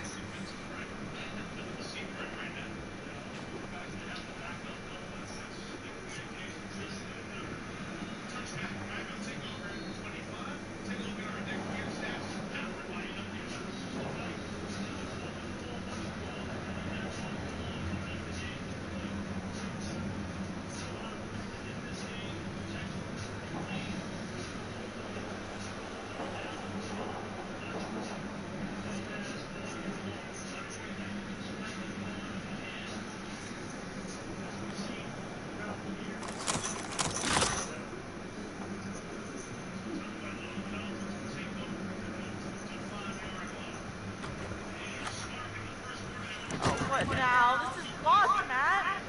Speaker 12: What now? This is locked, Matt.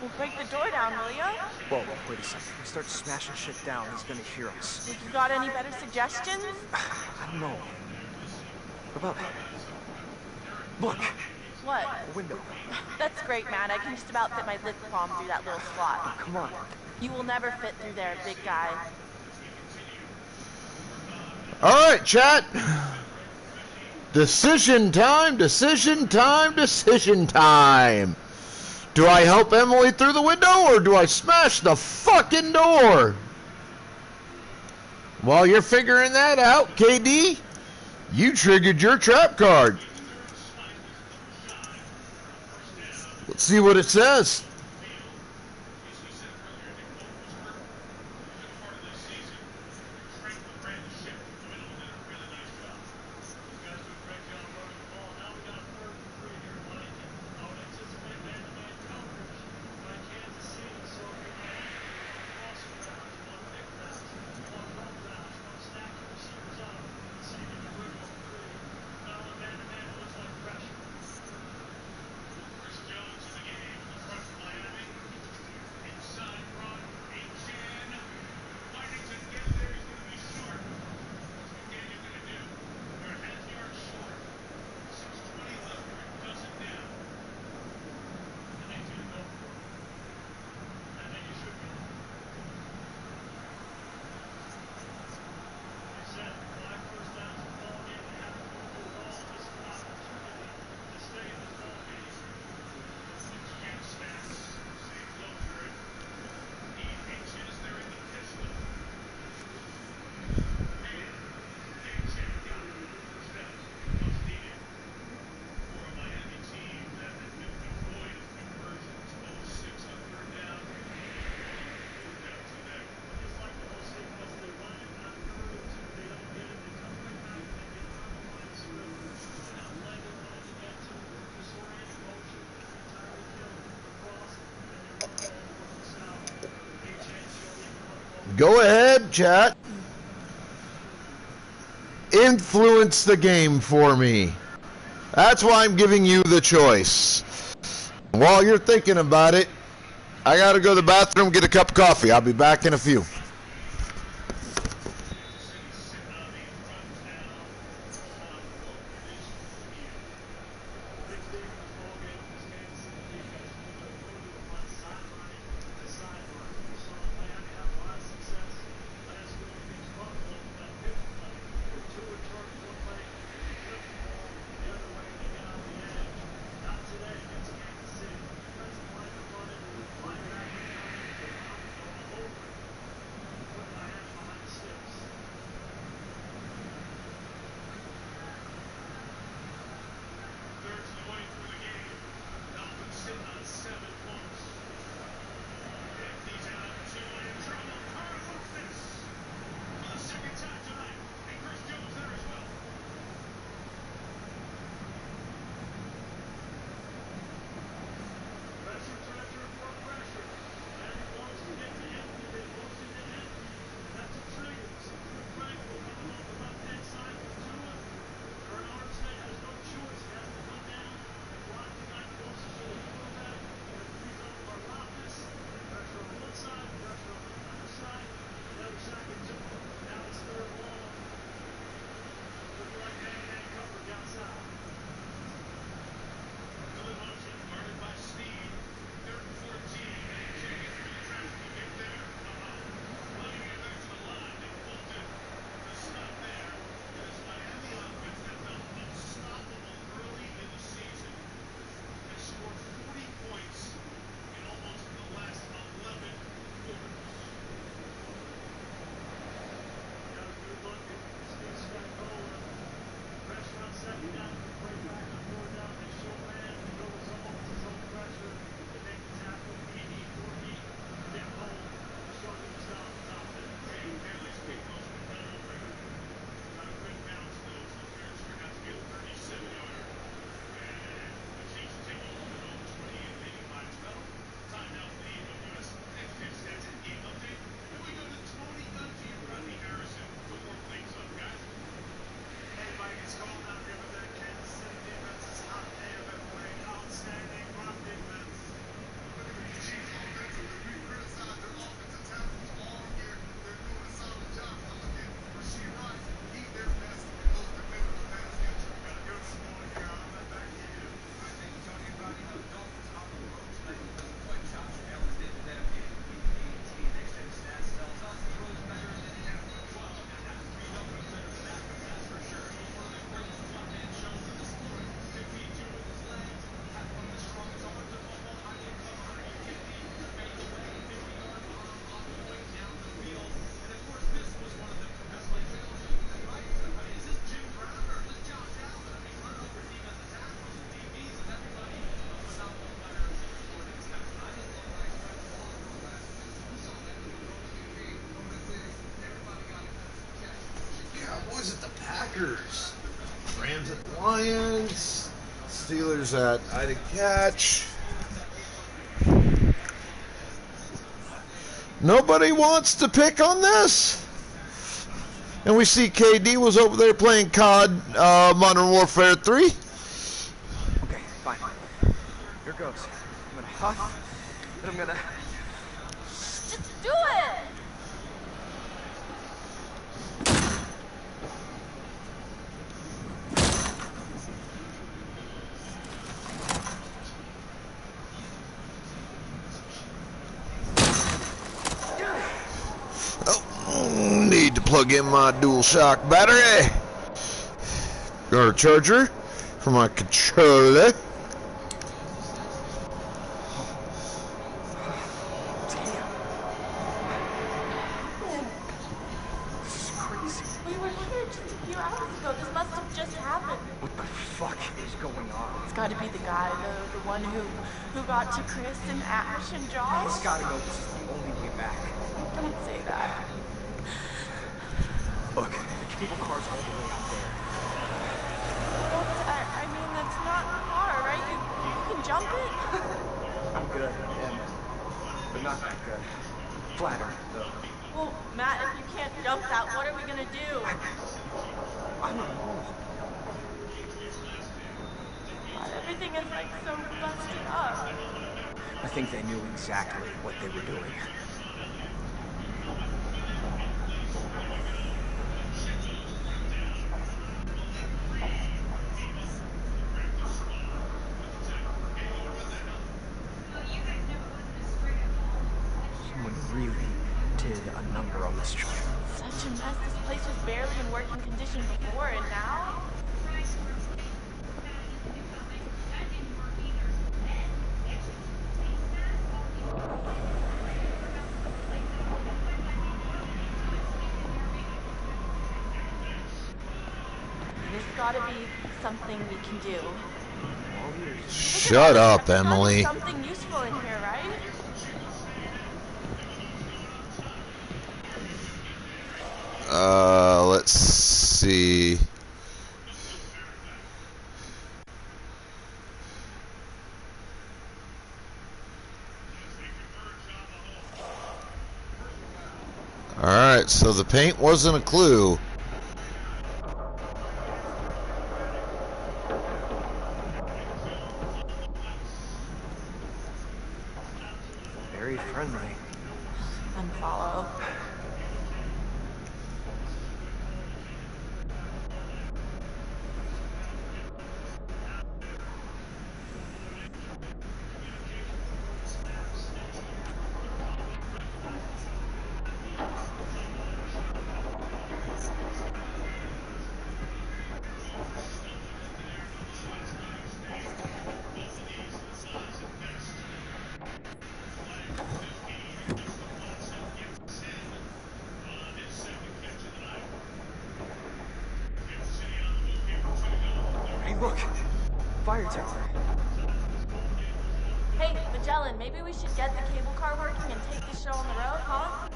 Speaker 12: We'll break the door down, will ya?
Speaker 2: Whoa, wait a second. If we start smashing shit down, he's gonna hear us.
Speaker 12: You got any better suggestions?
Speaker 2: I don't know. What about... Look!
Speaker 12: What?
Speaker 2: A window.
Speaker 12: That's great, Matt. I can just about fit my lip balm through that little slot.
Speaker 2: Oh, come on.
Speaker 12: You will never fit through there, big guy.
Speaker 1: Alright, chat. Decision time, decision time, decision time. Do I help Emily through the window or do I smash the fucking door? While you're figuring that out, KD, you triggered your trap card. Let's see what it says. Go ahead, chat. Influence the game for me. That's why I'm giving you the choice. While you're thinking about it, I gotta go to the bathroom, get a cup of coffee. I'll be back in a few. Packers. Rams at the Lions. Steelers at Ida Catch. Nobody wants to pick on this. And we see KD was over there playing COD Modern Warfare 3.
Speaker 2: Okay, fine. Here goes. I'm gonna huff, then I'm gonna...
Speaker 12: Just do it!
Speaker 1: Oh, need to plug in my DualShock battery. Or charger for my controller.
Speaker 12: We were here just a few hours ago. This must have just happened.
Speaker 2: What the fuck is going on?
Speaker 12: It's got to be the guy, the one who got to Chris and Ash and Josh.
Speaker 2: It's gotta go. This is the only way back.
Speaker 12: Don't say that.
Speaker 2: Look, the cable car's all the way out there.
Speaker 12: I mean, that's not far, right? You can jump it.
Speaker 2: I'm good, but not that good. Flatter, though.
Speaker 12: Well, Matt, if you can't jump that, what are we gonna do?
Speaker 2: I don't know.
Speaker 12: God, everything is like so busted up.
Speaker 2: I think they knew exactly what they were doing. Someone really did a number on this joint.
Speaker 12: Such a mess. This place was barely in working condition before, and now? There's gotta be something we can do.
Speaker 1: Shut up, Emily.
Speaker 12: Something useful in here, right?
Speaker 1: Let's see. Alright, so the paint wasn't a clue.
Speaker 2: Very friendly.
Speaker 12: Unfollow.
Speaker 2: Hey, look! Fire tower.
Speaker 12: Hey, Magellan, maybe we should get the cable car working and take the show on the road, huh?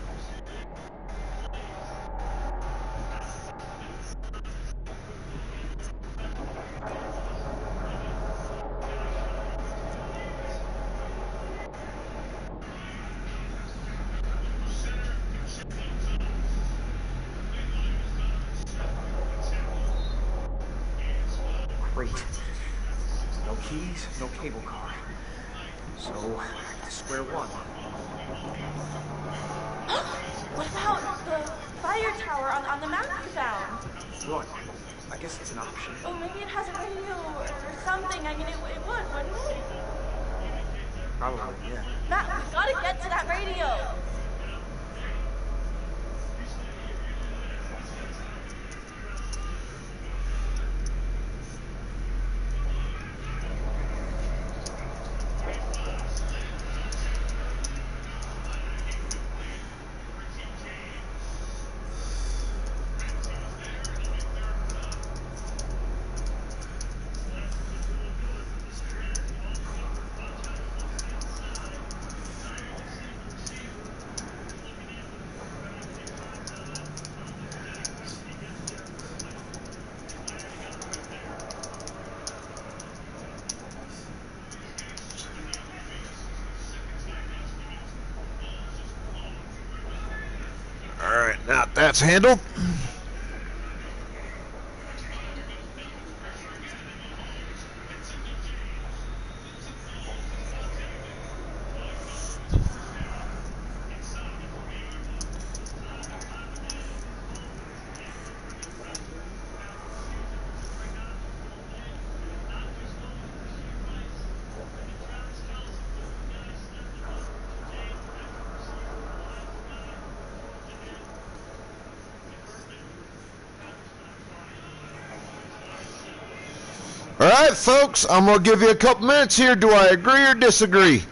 Speaker 2: Great. No keys, no cable car. So, back to square one.
Speaker 12: What about the fire tower on the map we found?
Speaker 2: Look, I guess it's an option.
Speaker 12: Oh, maybe it has a radio or something. I mean, it would, wouldn't it?
Speaker 2: Probably, yeah.
Speaker 12: Matt, we gotta get to that radio.
Speaker 1: That's handled. All right, folks, I'm going to give you a couple minutes here. Do I agree or disagree?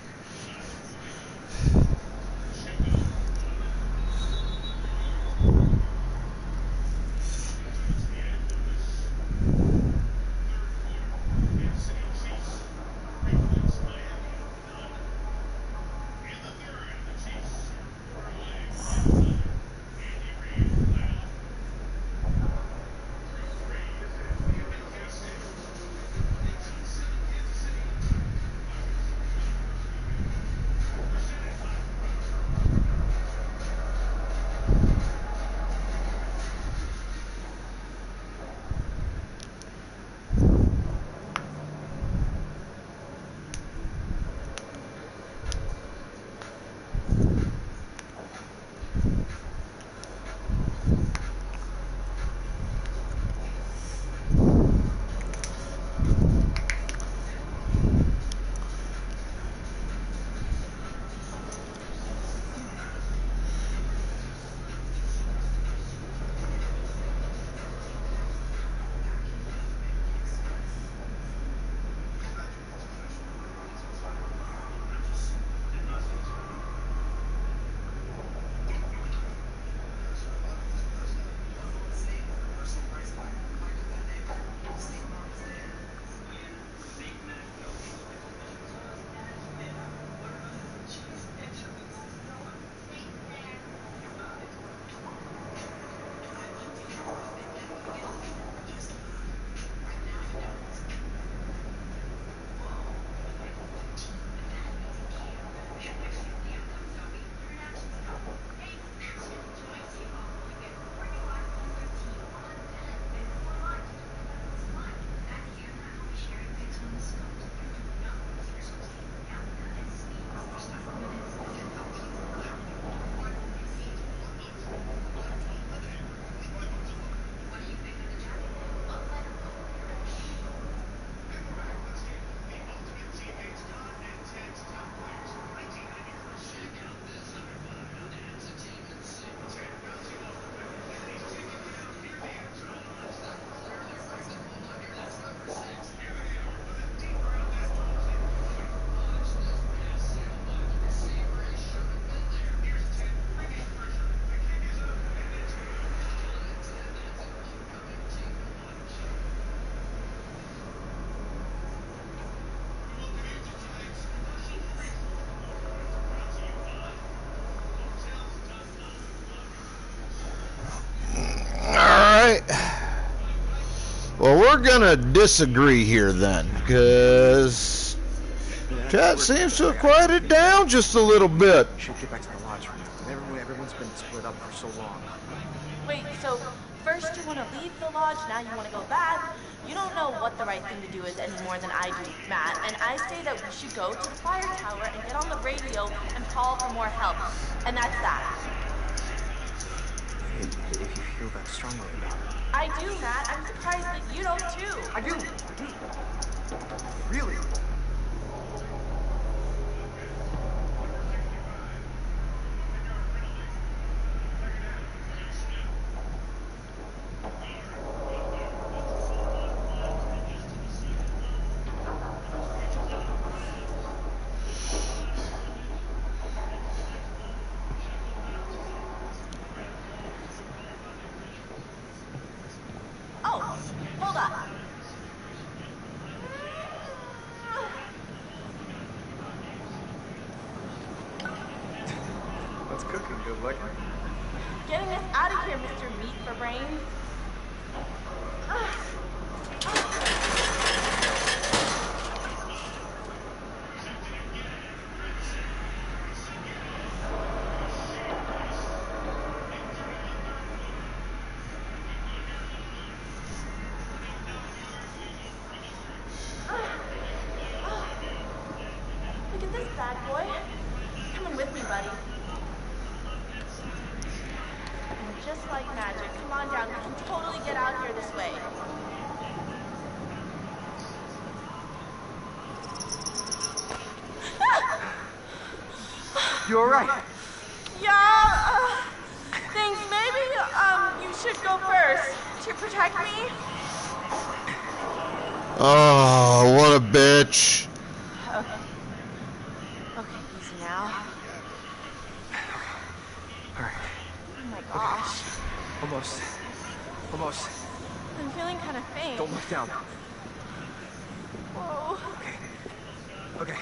Speaker 1: Well, we're gonna disagree here then, because chat seems to have quieted down just a little bit.
Speaker 2: We should get back to the lodge room. Everyone's been split up for so long.
Speaker 14: Wait, so first you want to leave the lodge, now you want to go back? You don't know what the right thing to do is any more than I do, Matt. And I say that we should go to the fire tower and get on the radio and call for more help. And that's that.
Speaker 2: If you feel that strongly about it.
Speaker 14: I do, Matt. I'm surprised that you don't too.
Speaker 2: I do. Really?
Speaker 14: bad boy. Coming with me, buddy. And just like magic, come on down. We can totally get out here this way.
Speaker 2: You alright?
Speaker 14: Yeah, thanks. Maybe, you should go first to protect me.
Speaker 1: Oh, what a bitch.
Speaker 14: Okay. Okay, easy now.
Speaker 2: Alright.
Speaker 14: Oh my gosh.
Speaker 2: Almost.
Speaker 14: I'm feeling kind of faint.
Speaker 2: Don't look down.
Speaker 14: Whoa.
Speaker 2: Okay.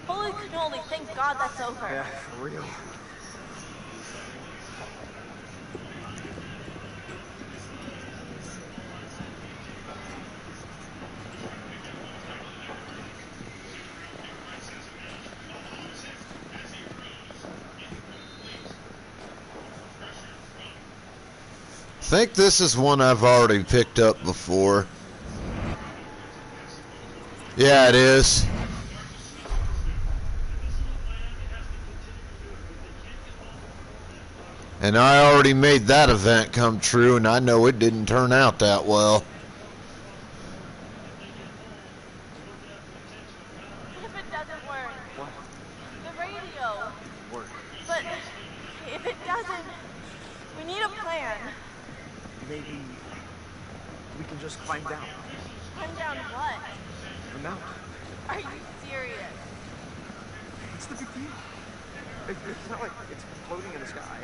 Speaker 14: Holy cannoli, thank God that's over.
Speaker 2: Yeah, for real.
Speaker 1: I think this is one I've already picked up before. Yeah, it is. And I already made that event come true, and I know it didn't turn out that well.
Speaker 14: What if it doesn't work?
Speaker 2: What?
Speaker 14: The radio.
Speaker 2: Work.
Speaker 14: But if it doesn't, we need a plan.
Speaker 2: Maybe we can just climb down.
Speaker 14: Climb down what?
Speaker 2: The mountain.
Speaker 14: Are you serious?
Speaker 2: What's the big deal? It's not like it's floating in the sky.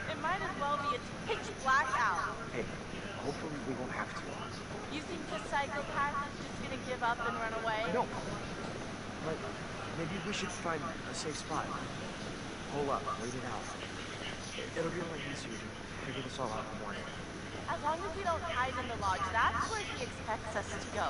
Speaker 14: It might as well be. It's pitch black out.
Speaker 2: Hey, hopefully we won't have to.
Speaker 14: You think the psychopath is just gonna give up and run away?
Speaker 2: No. But maybe we should find a safe spot. Hole up, wait it out. It'll be a lot easier to figure this all out in the morning.
Speaker 14: As long as we don't hide in the lodge, that's where he expects us to go.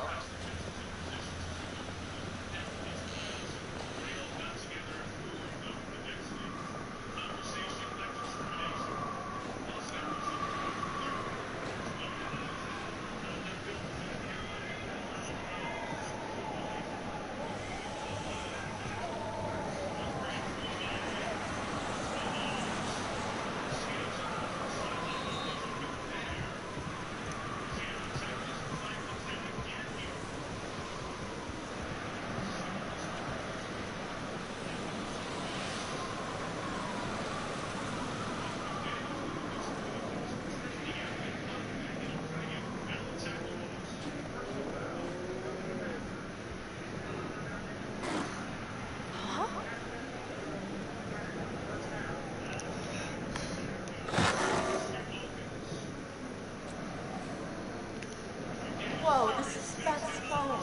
Speaker 14: Whoa, that's foam.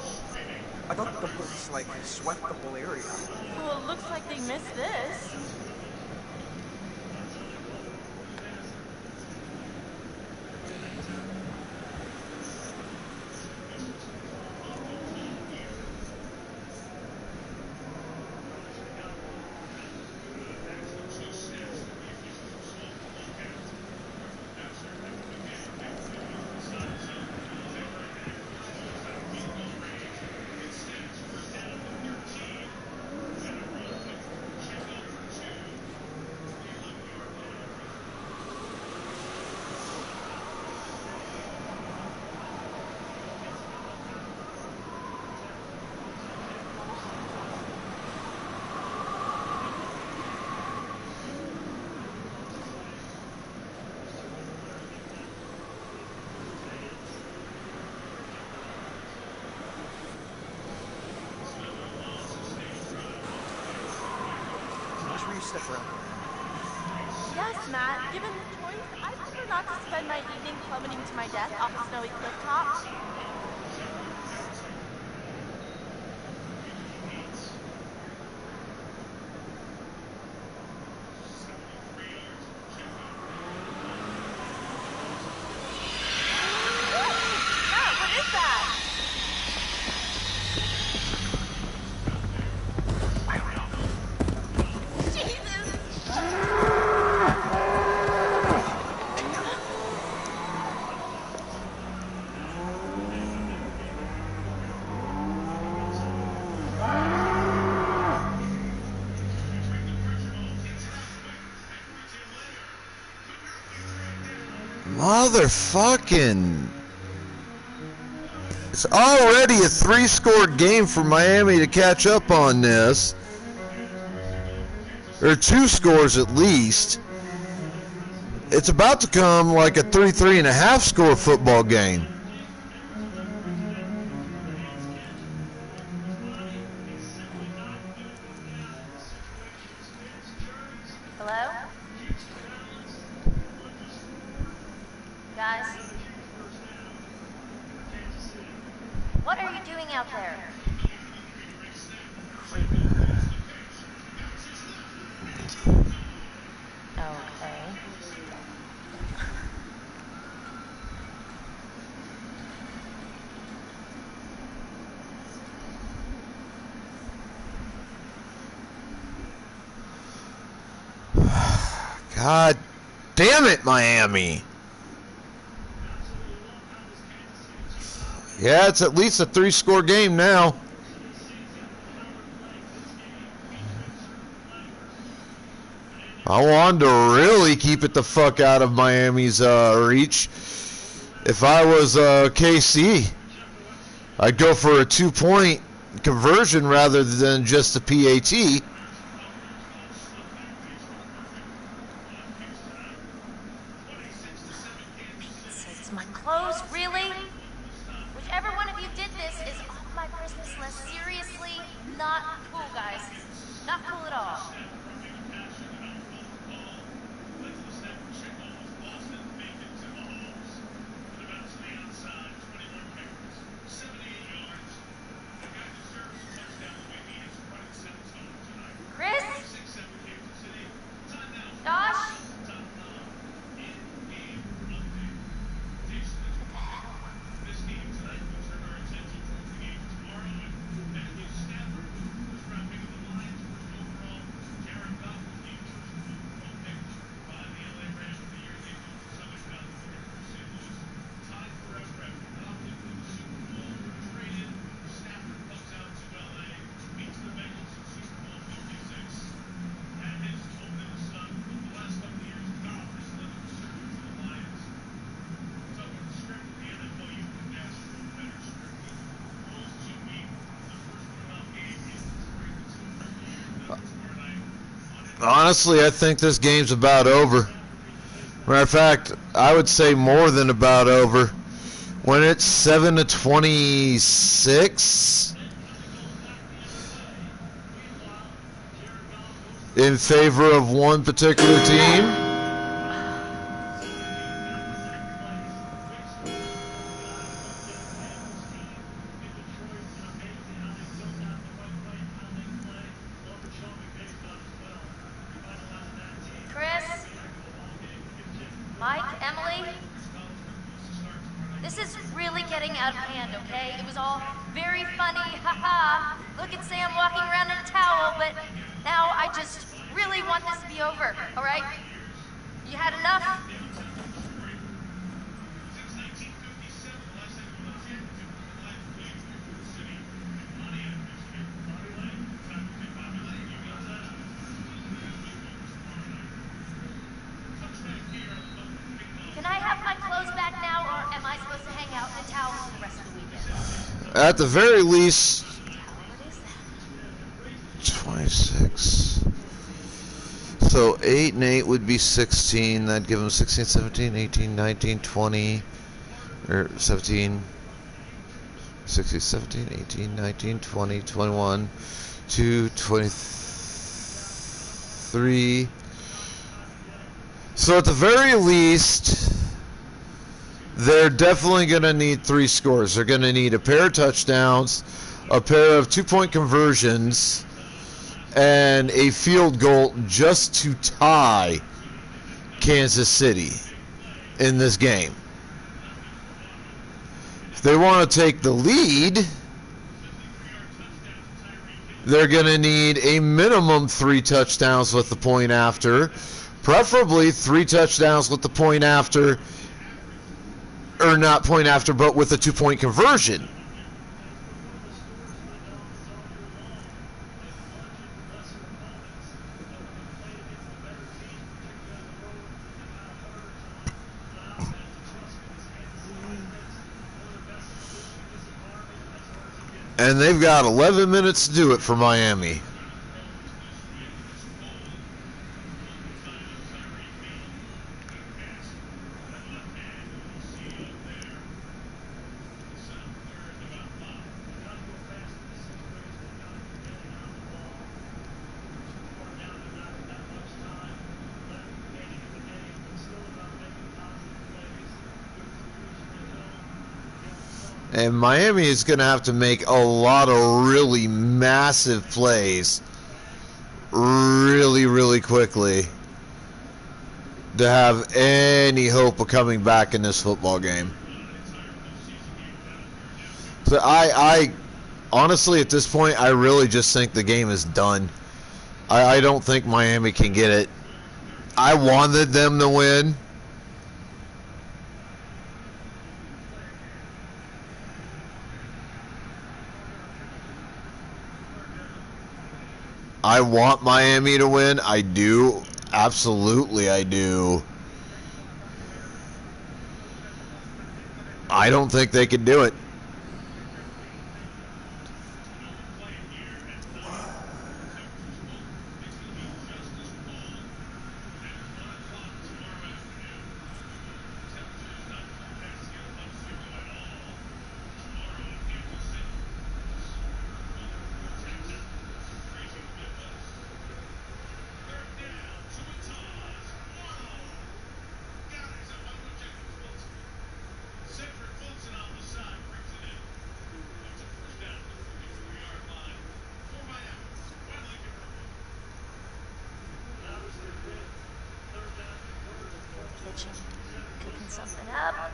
Speaker 2: I thought the police, swept the whole area.
Speaker 14: Well, it looks like they missed this.
Speaker 2: Step around.
Speaker 14: Yes, Matt. Given the choice, I'd prefer not to spend my evening plummeting to my death off a snowy cliff top. Matt, what is that?
Speaker 1: Motherfucking. It's already a 3-score game for Miami to catch up on this. Or 2 scores at least. It's about to come like a 3.5 score football game.
Speaker 4: Hello? Guys? What are you doing out there? Okay.
Speaker 1: God damn it, Miami. Yeah, it's at least a 3-score game now. I wanted to really keep it the fuck out of Miami's reach. If I was KC, I'd go for a 2-point conversion rather than just a PAT.
Speaker 4: My clothes, really? Whichever one of you did this is off my Christmas list. Seriously, not cool, guys. Not cool at all. Chris? Josh?
Speaker 1: Honestly, I think this game's about over. Matter of fact, I would say more than about over. When it's 7-26 in favor of one particular team. At the very least, 26. So 8 and 8 would be 16. That'd give them 16, 17, 18, 19, 20, or 17, 16, 17, 18, 19, 20, 21, 2, 23. So at the very least, they're definitely going to need 3 scores. They're going to need a pair of touchdowns, a pair of 2-point conversions, and a field goal just to tie Kansas City in this game. If they want to take the lead, they're going to need a minimum 3 touchdowns with the point after, preferably 3 touchdowns with the point after, or not point after, but with a 2-point conversion. And they've got 11 minutes to do it for Miami. And Miami is going to have to make a lot of really massive plays really, really quickly to have any hope of coming back in this football game. So I honestly, at this point, I really just think the game is done. I don't think Miami can get it. I wanted them to win. I want Miami to win. I do. Absolutely, I do. I don't think they could do it.
Speaker 4: Kitchen, cooking something up.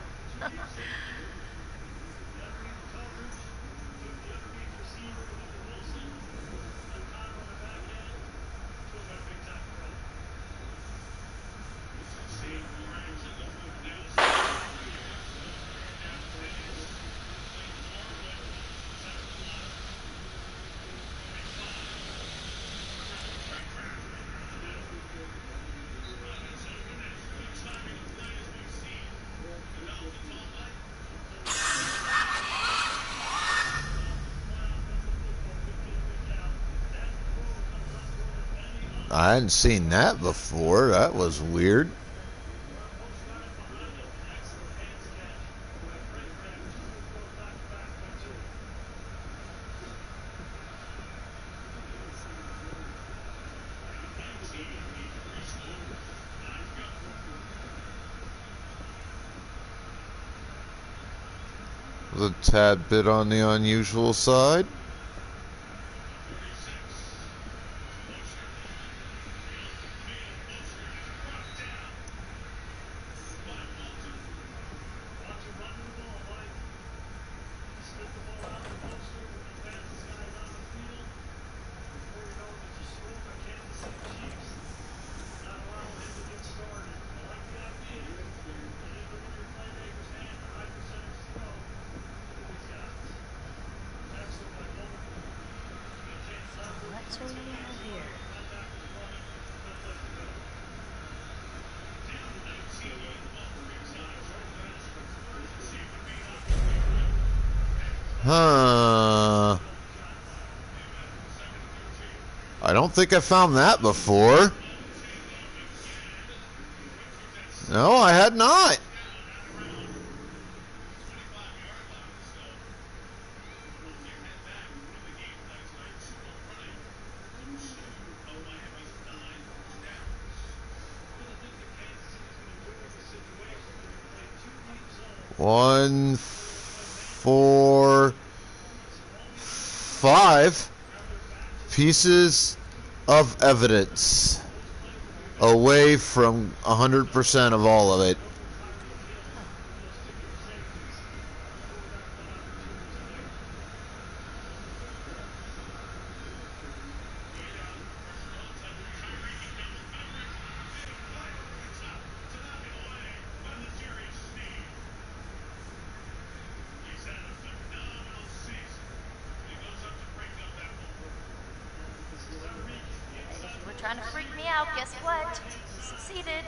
Speaker 1: I hadn't seen that before. That was weird. A tad bit on the unusual side.
Speaker 4: What do we have here?
Speaker 1: Huh. I don't think I found that before. No, I had not. One, 4, 5 pieces of evidence away from 100% of all of it.
Speaker 4: You were trying to freak me out, guess what? You succeeded.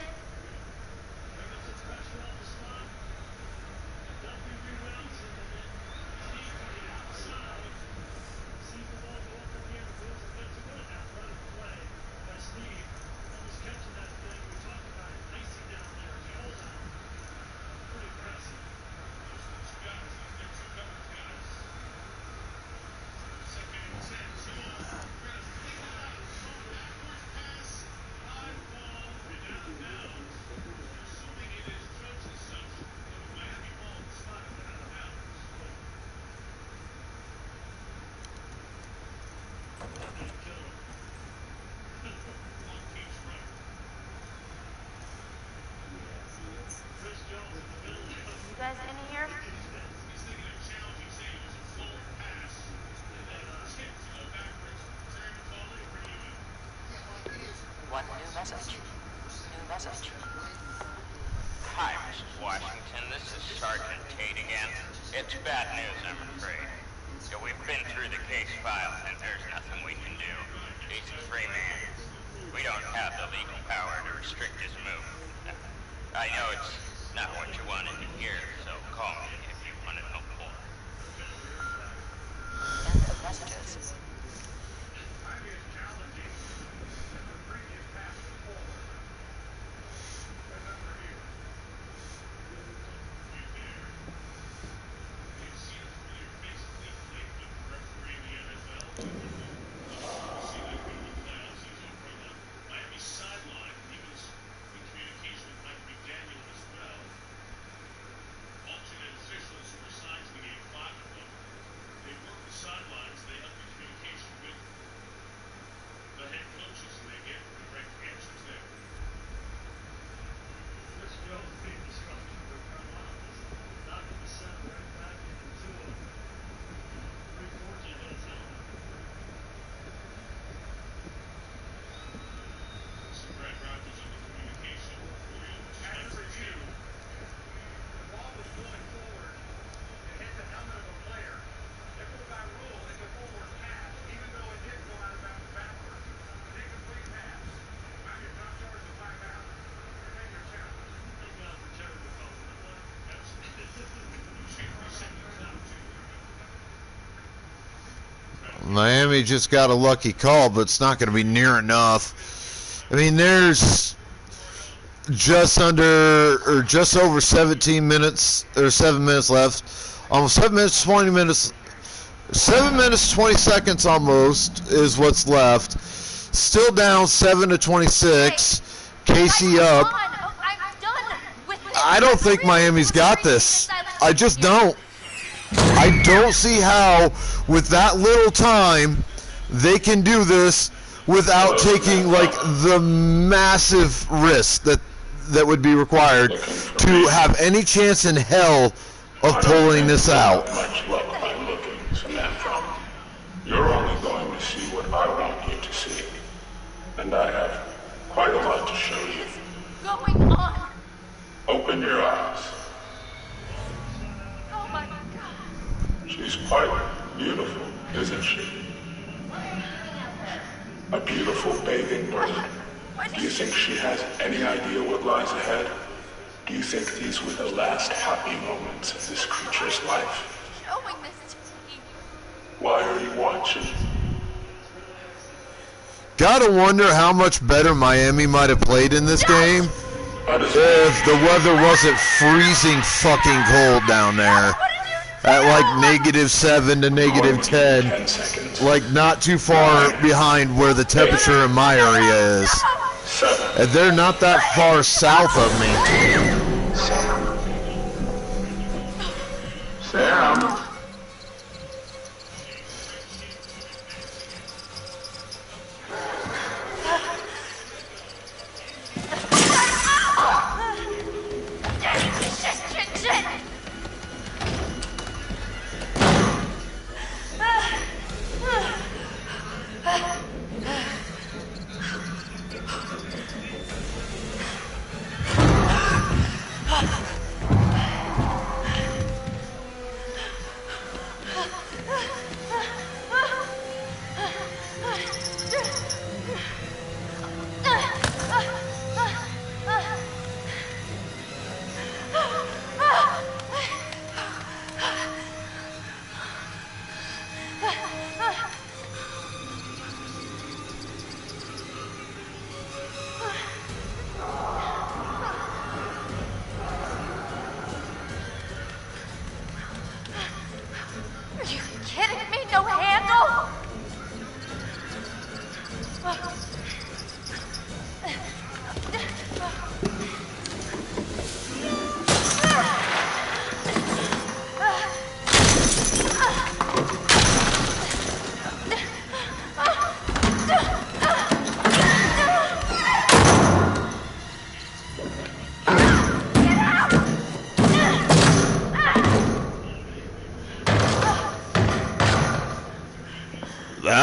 Speaker 13: you guys in here?
Speaker 15: One new message. New message.
Speaker 16: Hi, Mrs. Washington. This is Sergeant Tate again. It's bad news, I'm afraid. So we've been through the case files, and there's nothing we can do. He's a free man. We don't have the legal power to restrict his movement. I know it's not what you wanted to hear, so call me if you want to know more.
Speaker 15: End of messages.
Speaker 1: Miami just got a lucky call, but it's not going to be near enough. I mean, there's just over 17 minutes, or 7 minutes left. Almost 7 minutes, 20 minutes. 7 minutes, 20 seconds almost is what's left. Still down 7-26. Casey up. I don't think Miami's got this. I just don't. I don't see how, with that little time, they can do this without taking like the massive risk that would be required to have any chance in hell of pulling this out.
Speaker 11: Much luck I'm looking, Samantha. You're only going to see what I want you to see. And I have quite a lot to show you.
Speaker 4: Going on?
Speaker 11: Open your eyes.
Speaker 4: Oh my God.
Speaker 11: She's quite beautiful, isn't she? A beautiful bathing bird. Do you think she has any idea what lies ahead? Do you think these were the last happy moments of this creature's life?
Speaker 4: Showing this to me.
Speaker 11: Why are you watching?
Speaker 1: Gotta wonder how much better Miami might have played in this game if the weather wasn't freezing fucking cold down there. At like -7 to -10. Like not too far behind where the temperature in my area is. And they're not that far south of me.
Speaker 11: Sam.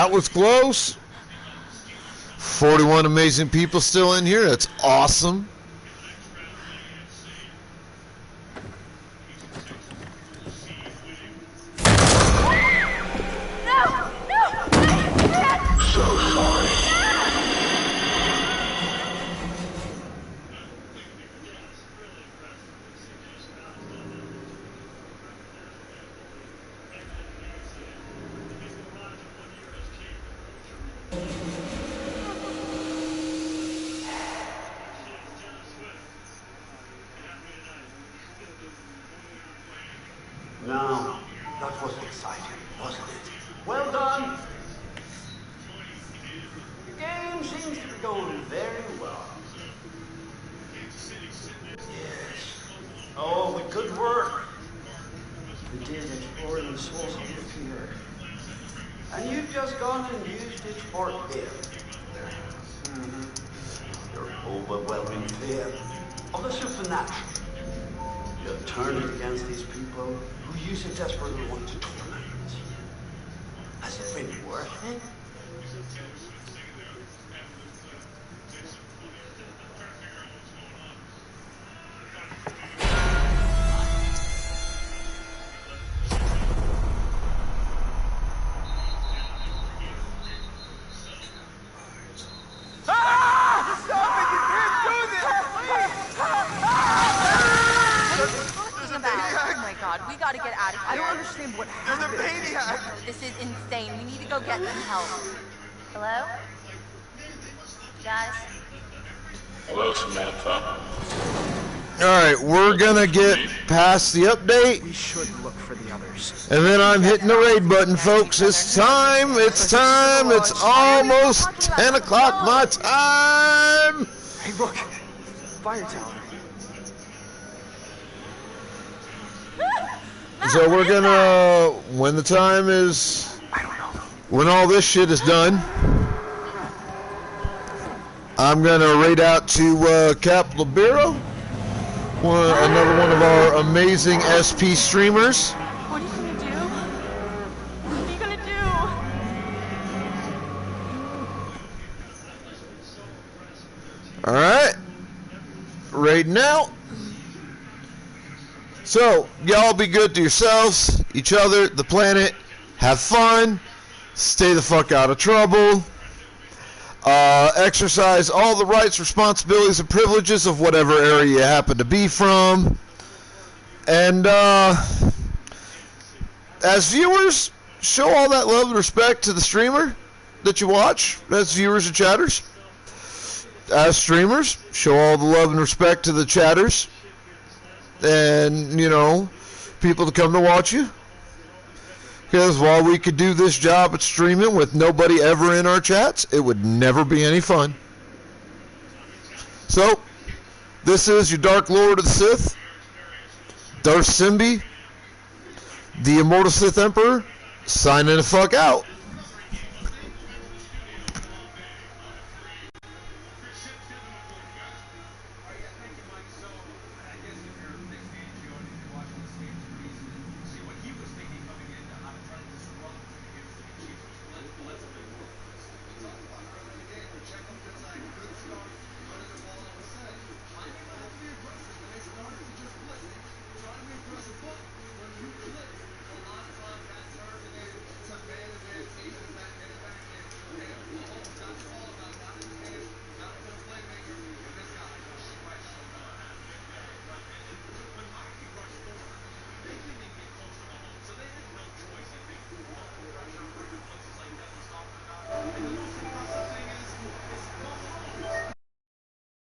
Speaker 1: That was close. 41 amazing people still in here. That's awesome.
Speaker 9: Now, that was exciting, wasn't it? Well done! The game seems to be going very well. Yes. Oh, with good work. We did exploring the source of the fear. And you've just gone and used it for him. Your overwhelming fear of the supernatural. You have turned it against these people who use it desperately want to torment. Has it been worth it?
Speaker 12: We gotta get out of here.
Speaker 2: I don't understand what happened. There's a maniac!
Speaker 12: This is insane. We need to go get some help.
Speaker 4: Hello? Guys?
Speaker 11: Hello, Samantha.
Speaker 1: Alright, we're gonna get past the update.
Speaker 2: We should look for the others.
Speaker 1: And then I'm hitting the raid button, folks. It's time. It's time. It's almost 10 o'clock my time.
Speaker 2: Hey, look. Fire tower.
Speaker 1: So we're gonna, when the time is, when all this shit is done, I'm gonna raid out to Capitol Bureau, another one of our amazing SP streamers.
Speaker 14: What are you gonna do? What are you gonna do?
Speaker 1: Alright, raiding out. So, y'all be good to yourselves, each other, the planet, have fun, stay the fuck out of trouble, exercise all the rights, responsibilities, and privileges of whatever area you happen to be from, and as viewers, show all that love and respect to the streamer that you watch, as viewers and chatters. As streamers, show all the love and respect to the chatters. And, you know, people to come to watch you. Because while we could do this job at streaming with nobody ever in our chats, it would never be any fun. So, this is your Dark Lord of the Sith, Darth Simbi, the Immortal Sith Emperor, signing the fuck out.